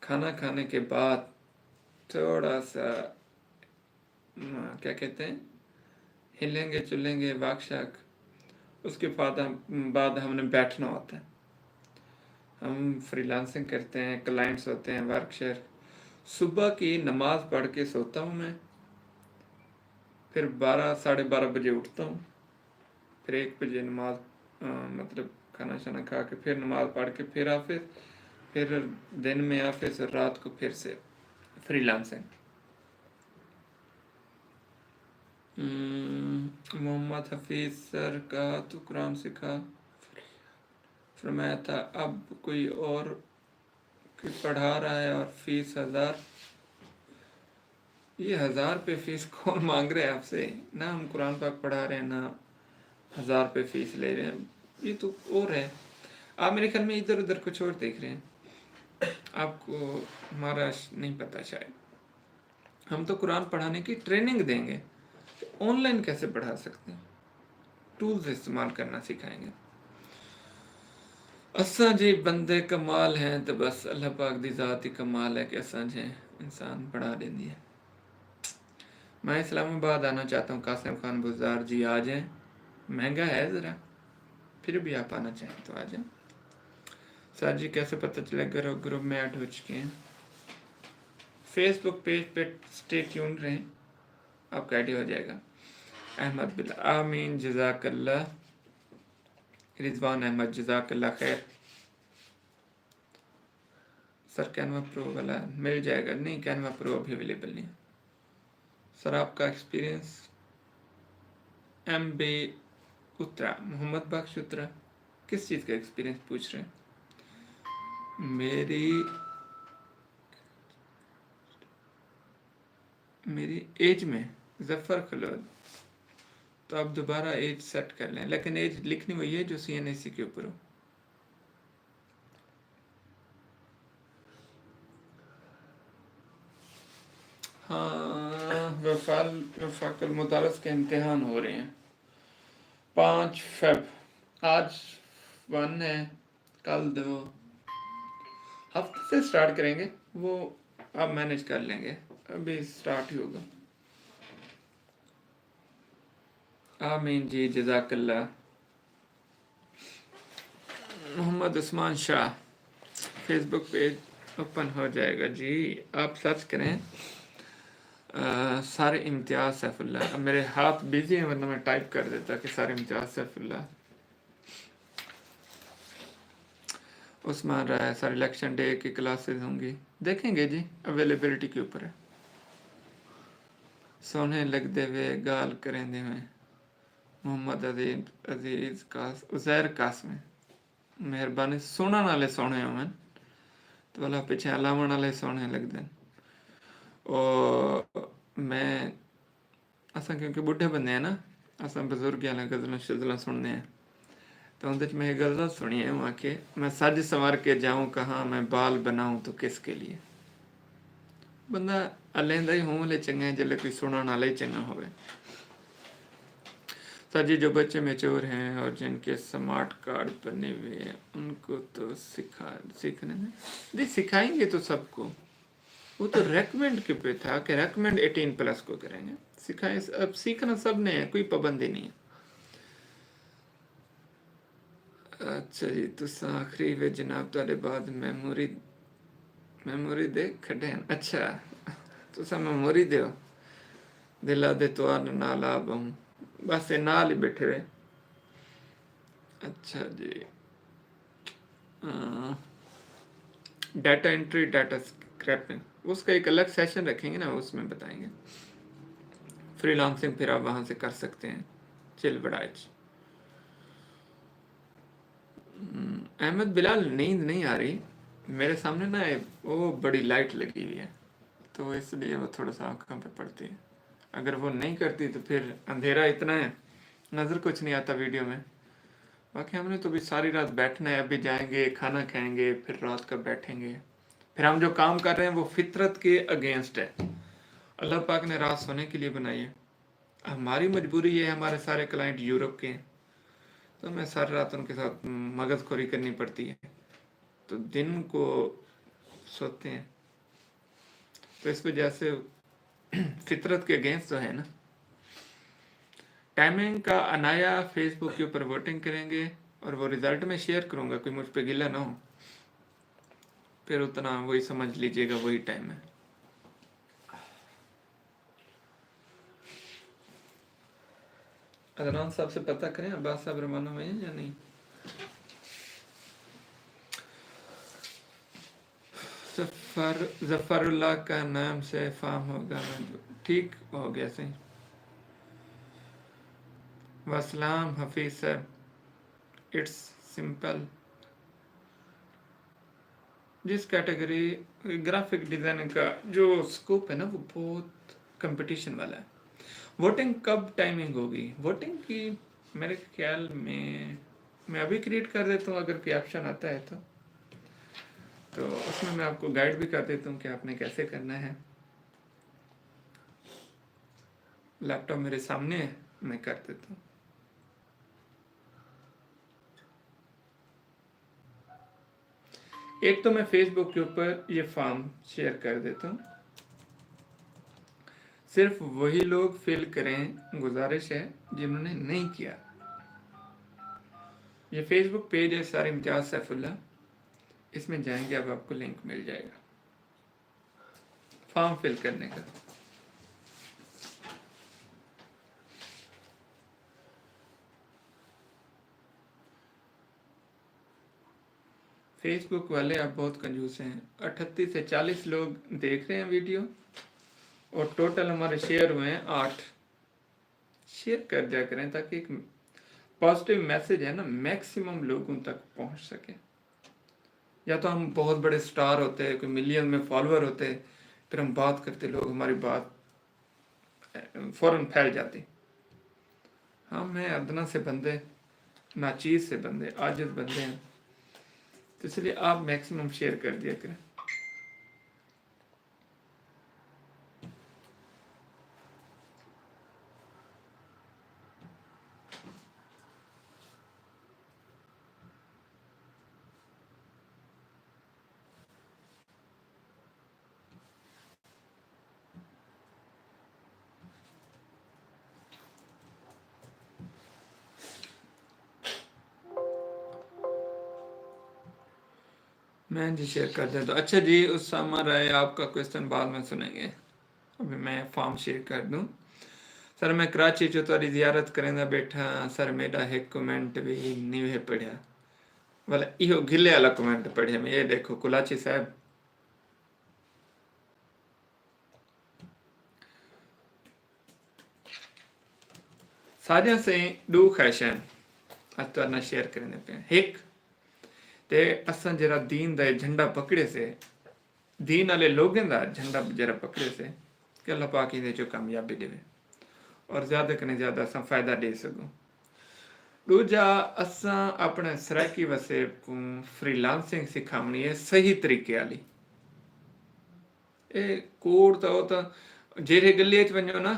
खाना खाने के बाद थोड़ा सा क्या कहते हैं हिलेंगे चुलेंगे वाक शाक, उसके बाद हमने बैठना होता है। हम फ्रीलांसिंग करते हैं, क्लाइंट्स होते हैं, वर्क शेयर। सुबह की नमाज पढ़ के सोता हूँ मैं, फिर 12 साढ़े 12 बजे उठता हूँ, फिर 1 बजे नमाज मतलब खाना शाना खा के फिर नमाज पढ़ के फिर ऑफिस, फिर दिन में ऑफिस और रात को फिर से फ्रीलांसिंग। मोहम्मद हफीज़ सर का तो कुरान सिखा फरमाया था, अब कोई और पढ़ा रहा है और फीस 1000। ये 1000 पे फीस कौन मांग रहे हैं आपसे? ना हम कुरान पाक पढ़ा रहे हैं, ना 1000 पे फीस ले रहे हैं। ये तो और है, आप मेरे ख्याल में इधर उधर कुछ और देख रहे हैं, आपको हमारा नहीं पता शायद। हम तो कुरान पढ़ाने की ट्रेनिंग देंगे, ऑनलाइन कैसे पढ़ा सकते हैं, टूल्स इस्तेमाल करना सिखाएंगे। असा जी बंदे कमाल हैं, तो बस अल्लाह पाक दी ज़ात ही कमाल है कि असा जे इंसान पढ़ा देती है। मैं इस्लामाबाद आना चाहता हूँ, कासिम खान बुज़दार जी आ जाएँ। महंगा है ज़रा, फिर भी आप आना चाहें तो आ जाएं। सर जी कैसे पता चलेगा ग्रुप में ऐड हो चुके हैं? फेसबुक पेज पे स्टे ट्यून रहें, आपका आइडिया हो जाएगा। अहमद बिल आमीन, जज़ाकल्लाह। रिजवान अहमद जज़ाकल्लाह खैर। सर कैनवा प्रो वाला मिल जाएगा? नहीं, कैनवा प्रो अभी अवेलेबल नहीं। सर आपका experience? M B Uttara, Mohammad Bakhsh Uttara. किस चीज़ का एक्सपीरियंस पूछ रहे हैं? मेरी एज में जफ़र खलोद, तो आप दोबारा एज सेट कर लें, लेकिन एज लिखनी वही है जो CNSE के ऊपर हो। हाँ, वफाकल मुदारस के इम्तिहान हो रहे हैं 5 फेब। आज 1 है, कल 2, हफ्ते से स्टार्ट करेंगे, वो आप मैनेज कर लेंगे, अभी स्टार्ट ही होगा। आमीन जी, जज़ाकल्लाह। Mohammad Usman Shah, Facebook page open हो जाएगा जी, आप सर्च करें सारे इम्तियाज़ सैफुल्ला। अब मेरे हाथ बिजी हैं वरना मैं टाइप कर देता कि सारे इम्तियाज़ सैफुल्ला। उस्मान राय, सारे इलेक्शन डे की क्लासेस होंगी, देखेंगे जी, अवेलेबिलिटी के ऊपर है। सोने लगते हुए गाल करेंदे में मोहम्मद अजीज कास उजैर कासम, मेहरबानी सुनने वाले सोने हो मैं तो वाला पीछे अलावन वाले सोने लगते हैं। और मैं असा क्योंकि बुढ़े बंदे हैं ना, असा बजुर्ग वाले गजल शजल सुनने हैं, तो उनके मैं गजल सुनी है वहाँ के, मैं सज संवर के जाऊँ कहाँ, मैं बाल बनाऊँ तो किसके लिए। बंदा अलेंदा ही हों ले चंगा है जल्ले कोई सुना नाले ही चंगा होवे। सर जी, जो बच्चे मेच्योर हैं और जिनके स्मार्ट कार्ड बने हुए हैं उनको तो सीखने में जी सिखाएंगे तो सबको। वो तो रेकमेंड के पे था कि रेकमेंड 18+ को करेंगे, सिखाएं। अब सीखना सब ने है, कोई पाबंदी नहीं है। अच्छा जी, तुस आखिरी वे जनाब तुहाडे बाद मेमोरी दे खड़े हैं। अच्छा, तुसा मेमोरी दो दिला दे तो नाल आ बहु, बस ये नाल ही बैठे हुए। अच्छा जी, डाटा एंट्री, डाटा स्क्रैपिंग, उसका एक अलग सेशन रखेंगे ना, उसमें बताएंगे। फ्रीलांसिंग फिर आप वहाँ से कर सकते हैं, चिल बड़ाइच। अहमद बिलाल, नींद नहीं आ रही मेरे सामने ना, वो बड़ी लाइट लगी हुई है तो इसलिए वो थोड़ा सा आँखों पे पड़ती है। अगर वो नहीं करती तो फिर अंधेरा इतना है, नज़र कुछ नहीं आता वीडियो में। बाकी हमने तो भी सारी रात बैठना है, अभी जाएंगे खाना खाएंगे फिर रात का बैठेंगे। फिर हम जो काम कर रहे हैं वो फितरत के अगेंस्ट है। अल्लाह पाक ने रात सोने के लिए बनाई है, हमारी मजबूरी ये है, हमारे सारे क्लाइंट यूरोप के हैं तो हमें सारी रात उनके साथ मगजखोरी करनी पड़ती है, तो दिन को सोते हैं। तो इस वजह से फितरत के अगेंस्ट तो है ना। टाइमिंग का अनाया फेसबुक के ऊपर वोटिंग करेंगे और वो रिजल्ट में शेयर करूंगा, कोई मुझ पर गिला ना हो, फिर उतना वही समझ लीजिएगा वही टाइम है। अदनान साहब से पता करें अब्बास साहब रवाना हुए हैं या नहीं। जफरुल्लाह का नाम से फार्म होगा, ठीक हो गया सही। वसलाम हफीज सर, इट्स सिंपल। जिस कैटेगरी ग्राफिक डिजाइनिंग का जो स्कोप है ना वो बहुत कंपटीशन वाला है। वोटिंग कब टाइमिंग होगी वोटिंग की, मेरे ख्याल में मैं अभी क्रिएट कर देता हूँ अगर कोई ऑप्शन आता है तो उसमें मैं आपको गाइड भी कर देता हूँ कि आपने कैसे करना है। लैपटॉप मेरे सामने है, मैं कर देता हूँ। एक तो मैं फेसबुक के ऊपर ये फॉर्म शेयर कर देता हूँ, सिर्फ वही लोग फिल करें, गुजारिश है जिन्होंने नहीं किया। ये फेसबुक पेज है सर इम्तियाज सैफुल्ला, इसमें जाएंगे अब आपको लिंक मिल जाएगा फॉर्म फिल करने का। फेसबुक वाले आप बहुत कंजूस हैं, 38 से 40 लोग देख रहे हैं वीडियो और टोटल हमारे शेयर हुए हैं 8। शेयर कर दिया करें ताकि एक पॉजिटिव मैसेज है ना मैक्सिमम लोगों तक पहुंच सके। या तो हम बहुत बड़े स्टार होते हैं, कोई मिलियन में फॉलोअर होते हैं, फिर हम बात करते, लोग हमारी बात फौरन फैल जाती। हम हैं अदना से बंदे, नाचीज से बंदे, आजिज बंदे हैं, तो इसलिए आप मैक्सिमम शेयर कर दिया करें। میں جی شیئر کر دیتا ہوں. اچھا جی اسامہ رائے آپ کا کوشچن بعد میں سنیں گے, ابھی میں فارم شیئر کر دوں. سر میں کراچی چو تاری زیارت کریں بیٹھا سر میرا ایک کمنٹ بھی نہیں پڑھیا بھلا یہ گلے والا کمنٹ پڑھیا میں یہ دیکھو کلاچی صاحب سارے سے دو خواہشیں اج تو شیئر کرنے پہ ایک تے اساں جرا دین دا جھنڈا پکڑے سے دین والے لوگوں دا جھنڈا جرا پکڑے سے کہ اللہ پاک دے جو کامیابی دے اور زیادہ کنے زیادہ اساں فائدہ دے سکوں. دوجا اساں اپنے سرائکی وسیب کو فری لانسنگ سکھاونی ہے صحیح طریقے والی. اے کوڑ تو جیڑے گلی وچ ونجو نا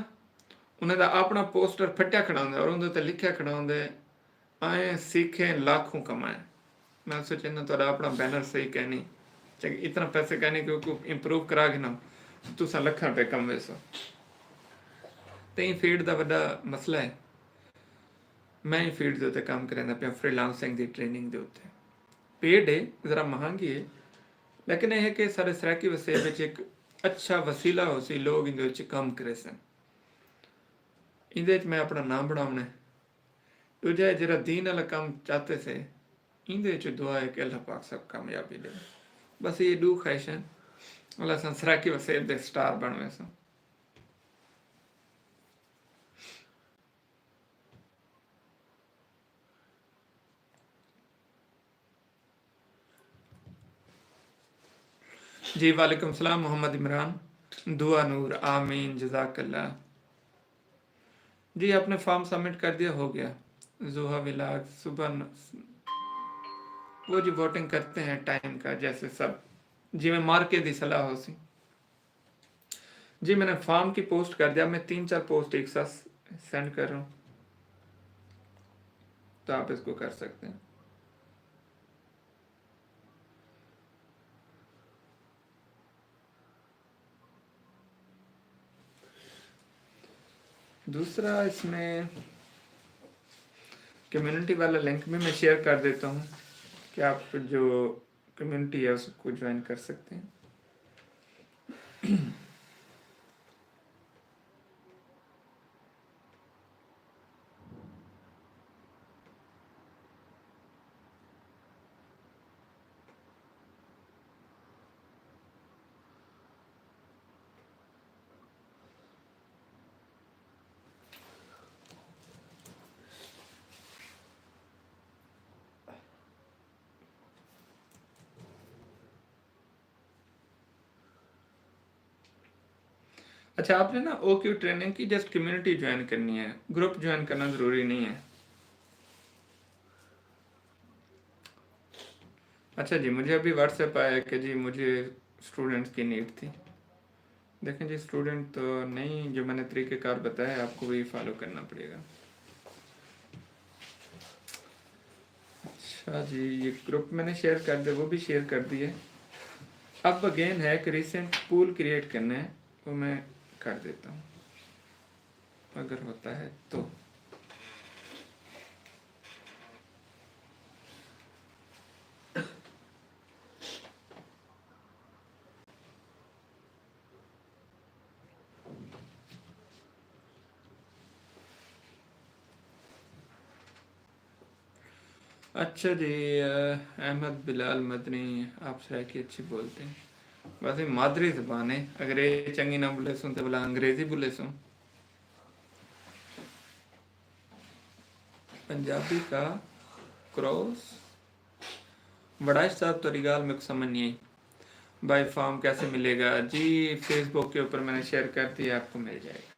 انہاں دا اپنا پوسٹر پھٹیا کھڑا ہوندا اور اندر تے لکھیا کھڑا ہوندا آئیں سیکھیں لاکھوں کمائیں. میں سوچنا تو اپنا بینر صحیح کہنی اتنا پیسے کہنے کہ امپروو کرا کے نا تساں لکھاں روپے کم ویسو تے فیلڈ دا وڈا مسئلہ ہے. میں فیلڈ دے تے کام کریندا پیا فری لانسنگ دی ٹریننگ دے اوتے پیڈ ہے ذرا مہنگی ہے لیکن یہ ہے کہ سارے سرائکی وسیع ایک اچھا وسیلہ ہو سی لوگ اندر کام کرے سن اندر میں اپنا نام بناؤنا دوجا جرا دین والا کام چاہتے سے اندر دعا ہے کہ اللہ پاک سب کامیابی دے. بس یہ دو خواہشیں اللہ سن سرائکی وسیع دے سٹار بنوے سن. جی وعلیکم السلام محمد عمران. دعا نور آمین جزاک اللہ. جی آپ نے فارم سبمٹ کر دیا ہو گیا. زوہا ولاگ صبح وہ جی ووٹنگ کرتے ہیں ٹائم کا جیسے سب جی میں مارکے دی صلاح ہو سی. جی میں نے فارم کی پوسٹ کر دیا میں 3-4 پوسٹ ایک ساتھ سینڈ کر رہا ہوں تو آپ اس کو کر سکتے ہیں. دوسرا اس میں کمیونٹی والا لنک بھی میں شیئر کر دیتا ہوں کہ آپ جو کمیونٹی ہے اس کو جوائن کر سکتے ہیں. اچھا آپ نے نا او کیو ٹریننگ کی جسٹ کمیونٹی جوائن کرنی ہے گروپ جوائن کرنا ضروری نہیں ہے. اچھا جی مجھے ابھی واٹس ایپ آیا کہ جی مجھے اسٹوڈنٹس کی نیڈ تھی. دیکھیں جی اسٹوڈنٹ تو نہیں جو میں نے طریقہ کار بتایا آپ کو وہی فالو کرنا پڑے گا. اچھا جی یہ گروپ میں نے شیئر کر دیا وہ بھی شیئر کر دیے. اب اگین ہے کہ ریسنٹ پول کریٹ کرنا ہے وہ میں کر دیتا ہوں اگر ہوتا ہے تو. اچھا جی احمد بلال مدنی آپ سرائکی اچھی بولتے ہیں بس یہ مادری زبان ہے اگر یہ چنگی نہ بولے سوں تو بلا انگریزی بولے سوں. پنجابی کا کراس بڑائش صاحب تو ریگال میں کو سمجھ نہیں آئی. بائی فارم کیسے ملے گا جی فیس بک کے اوپر میں نے شیئر کر دیا آپ کو مل جائے گا.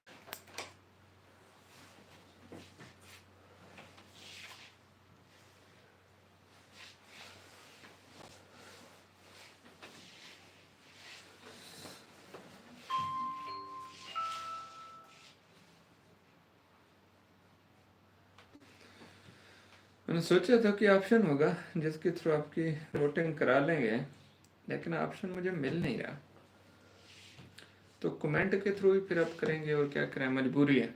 میں نے سوچا تھا کہ آپشن ہوگا جس کے تھرو آپ کی ووٹنگ کرا لیں گے لیکن آپشن مجھے مل نہیں رہا تو کمنٹ کے تھرو ہی پھر آپ کریں گے اور کیا کریں مجبوری ہے.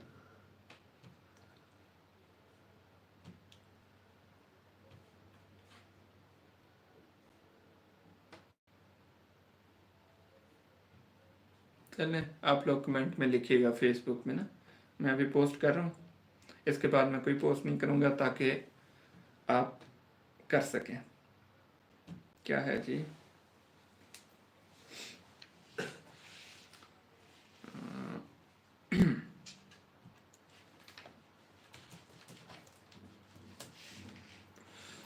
चलें, आप लोग कमेंट में लिखिएगा फेसबुक में ना, मैं अभी पोस्ट कर रहा हूँ, इसके बाद मैं कोई पोस्ट नहीं करूँगा ताकि आप कर सकें। क्या है जी?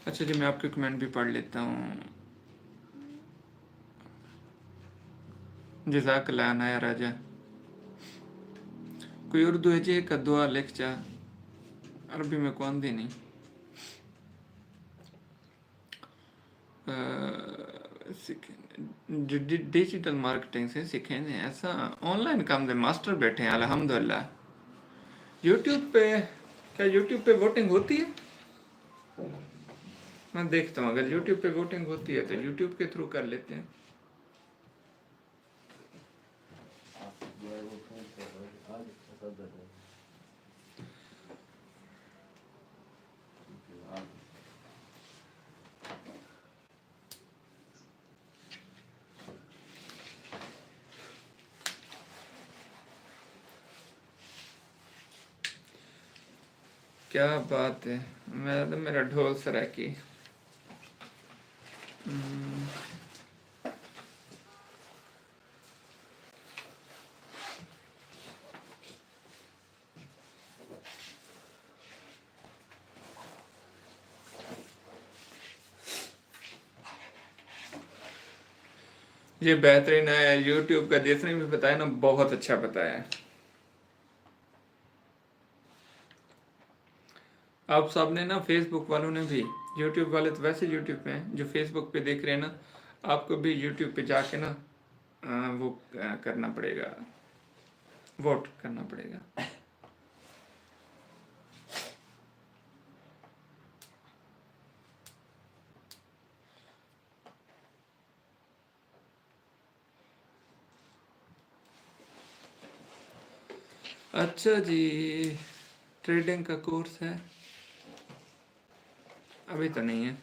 अच्छा जी, मैं आपके कमेंट भी पढ़ लेता हूँ। जज़ाकल्लाह अनाया राजा। कोई उर्दू है जी का दुआ लिख जा, अरबी में कौन दी नहीं। डिजिटल मार्केटिंग से सीखे ने, ऐसा ऑनलाइन काम दे मास्टर बैठे हैं अल्हम्दुलिल्लाह। यूट्यूब पे, क्या यूट्यूब पे वोटिंग होती है? मैं देखता हूँ, अगर यूट्यूब पे वोटिंग होती है तो यूट्यूब के थ्रू कर लेते हैं। क्या बात है, मेरा ढोल सराकी। ये बेहतरीन है, यूट्यूब का जिसने भी बताया ना बहुत अच्छा बताया है। आप सब ने ना, फेसबुक वालों ने भी, यूट्यूब वाले तो वैसे यूट्यूब पे हैं, जो फेसबुक पे देख रहे हैं ना, आपको भी यूट्यूब पे जाके ना वो करना पड़ेगा, वोट करना पड़ेगा। अच्छा जी, ट्रेडिंग का कोर्स है? अभी तो नहीं है।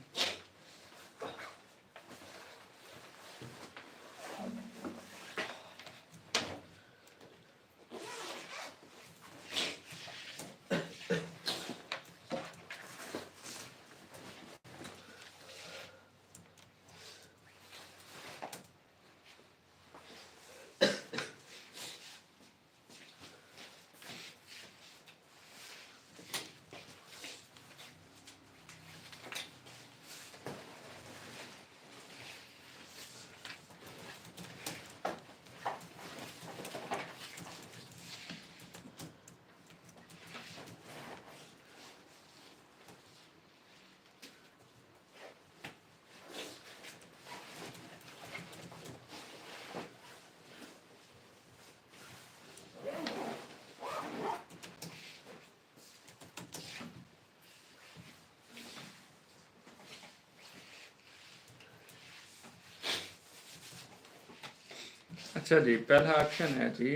अच्छा जी, पहला ऑप्शन है जी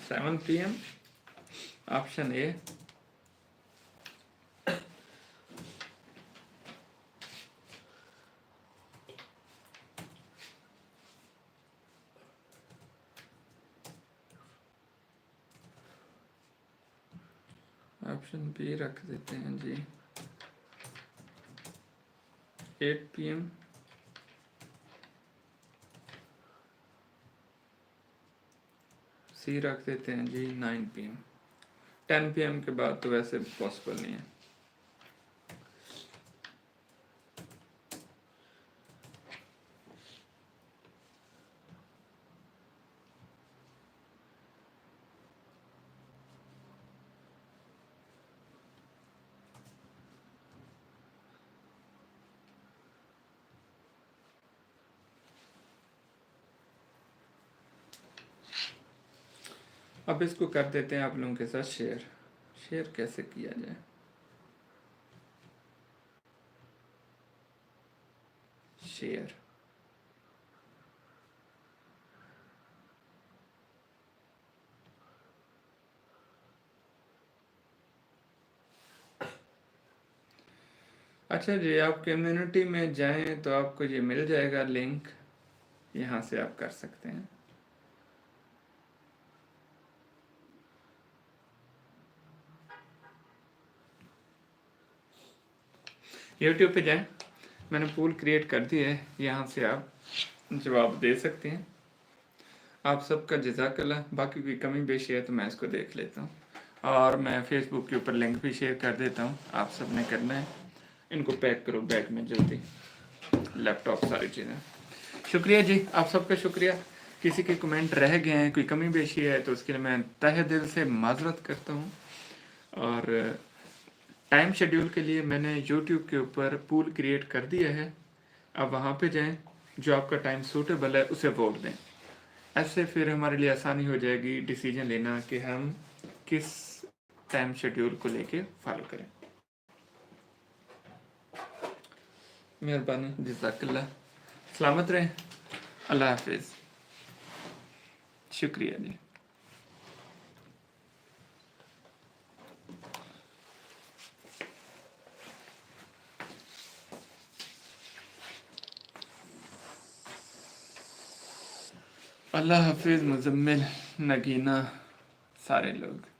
7 PM, option A. Option B रख देते हैं जी 8 PM। सी रख देते हैं जी 9 PM। 10 PM के बाद तो वैसे पॉसिबल नहीं है। अब इसको कर देते हैं आप लोगों के साथ शेयर। शेयर कैसे किया जाए? शेयर, अच्छा जी, आप कम्युनिटी में जाएं तो आपको ये मिल जाएगा लिंक, यहाँ से आप कर सकते हैं। यूट्यूब पे जाएं, मैंने पूल क्रिएट कर दिया है, यहाँ से आप जवाब दे सकते हैं। आप सबका जज़ाकल्लाह। बाकी कोई कमी बेशी है तो मैं इसको देख लेता हूँ, और मैं फेसबुक के ऊपर लिंक भी शेयर कर देता हूँ, आप सब ने करना है। इनको पैक करो बैग में जल्दी, लैपटॉप सारी चीज़ें। शुक्रिया जी, आप सबका शुक्रिया। किसी के कमेंट रह गए हैं, कोई कमी बेशी है तो उसके लिए मैं तहे दिल से माजरत करता हूँ। और टाइम शेड्यूल के लिए मैंने यूट्यूब के ऊपर पूल क्रिएट कर दिया है, अब वहाँ पे जाएं, जो आपका टाइम सूटेबल है उसे वोट दें। ऐसे फिर हमारे लिए आसानी हो जाएगी डिसीजन लेना कि हम किस टाइम शेड्यूल को लेके फॉलो करें। मेहरबानी, जज़ाकल्लाह। सलामत रहें, अल्लाह हाफिज़। शुक्रिया जी। अल्लाह हाफिज़। मुजम्मिल, नगीना, सारे लोग।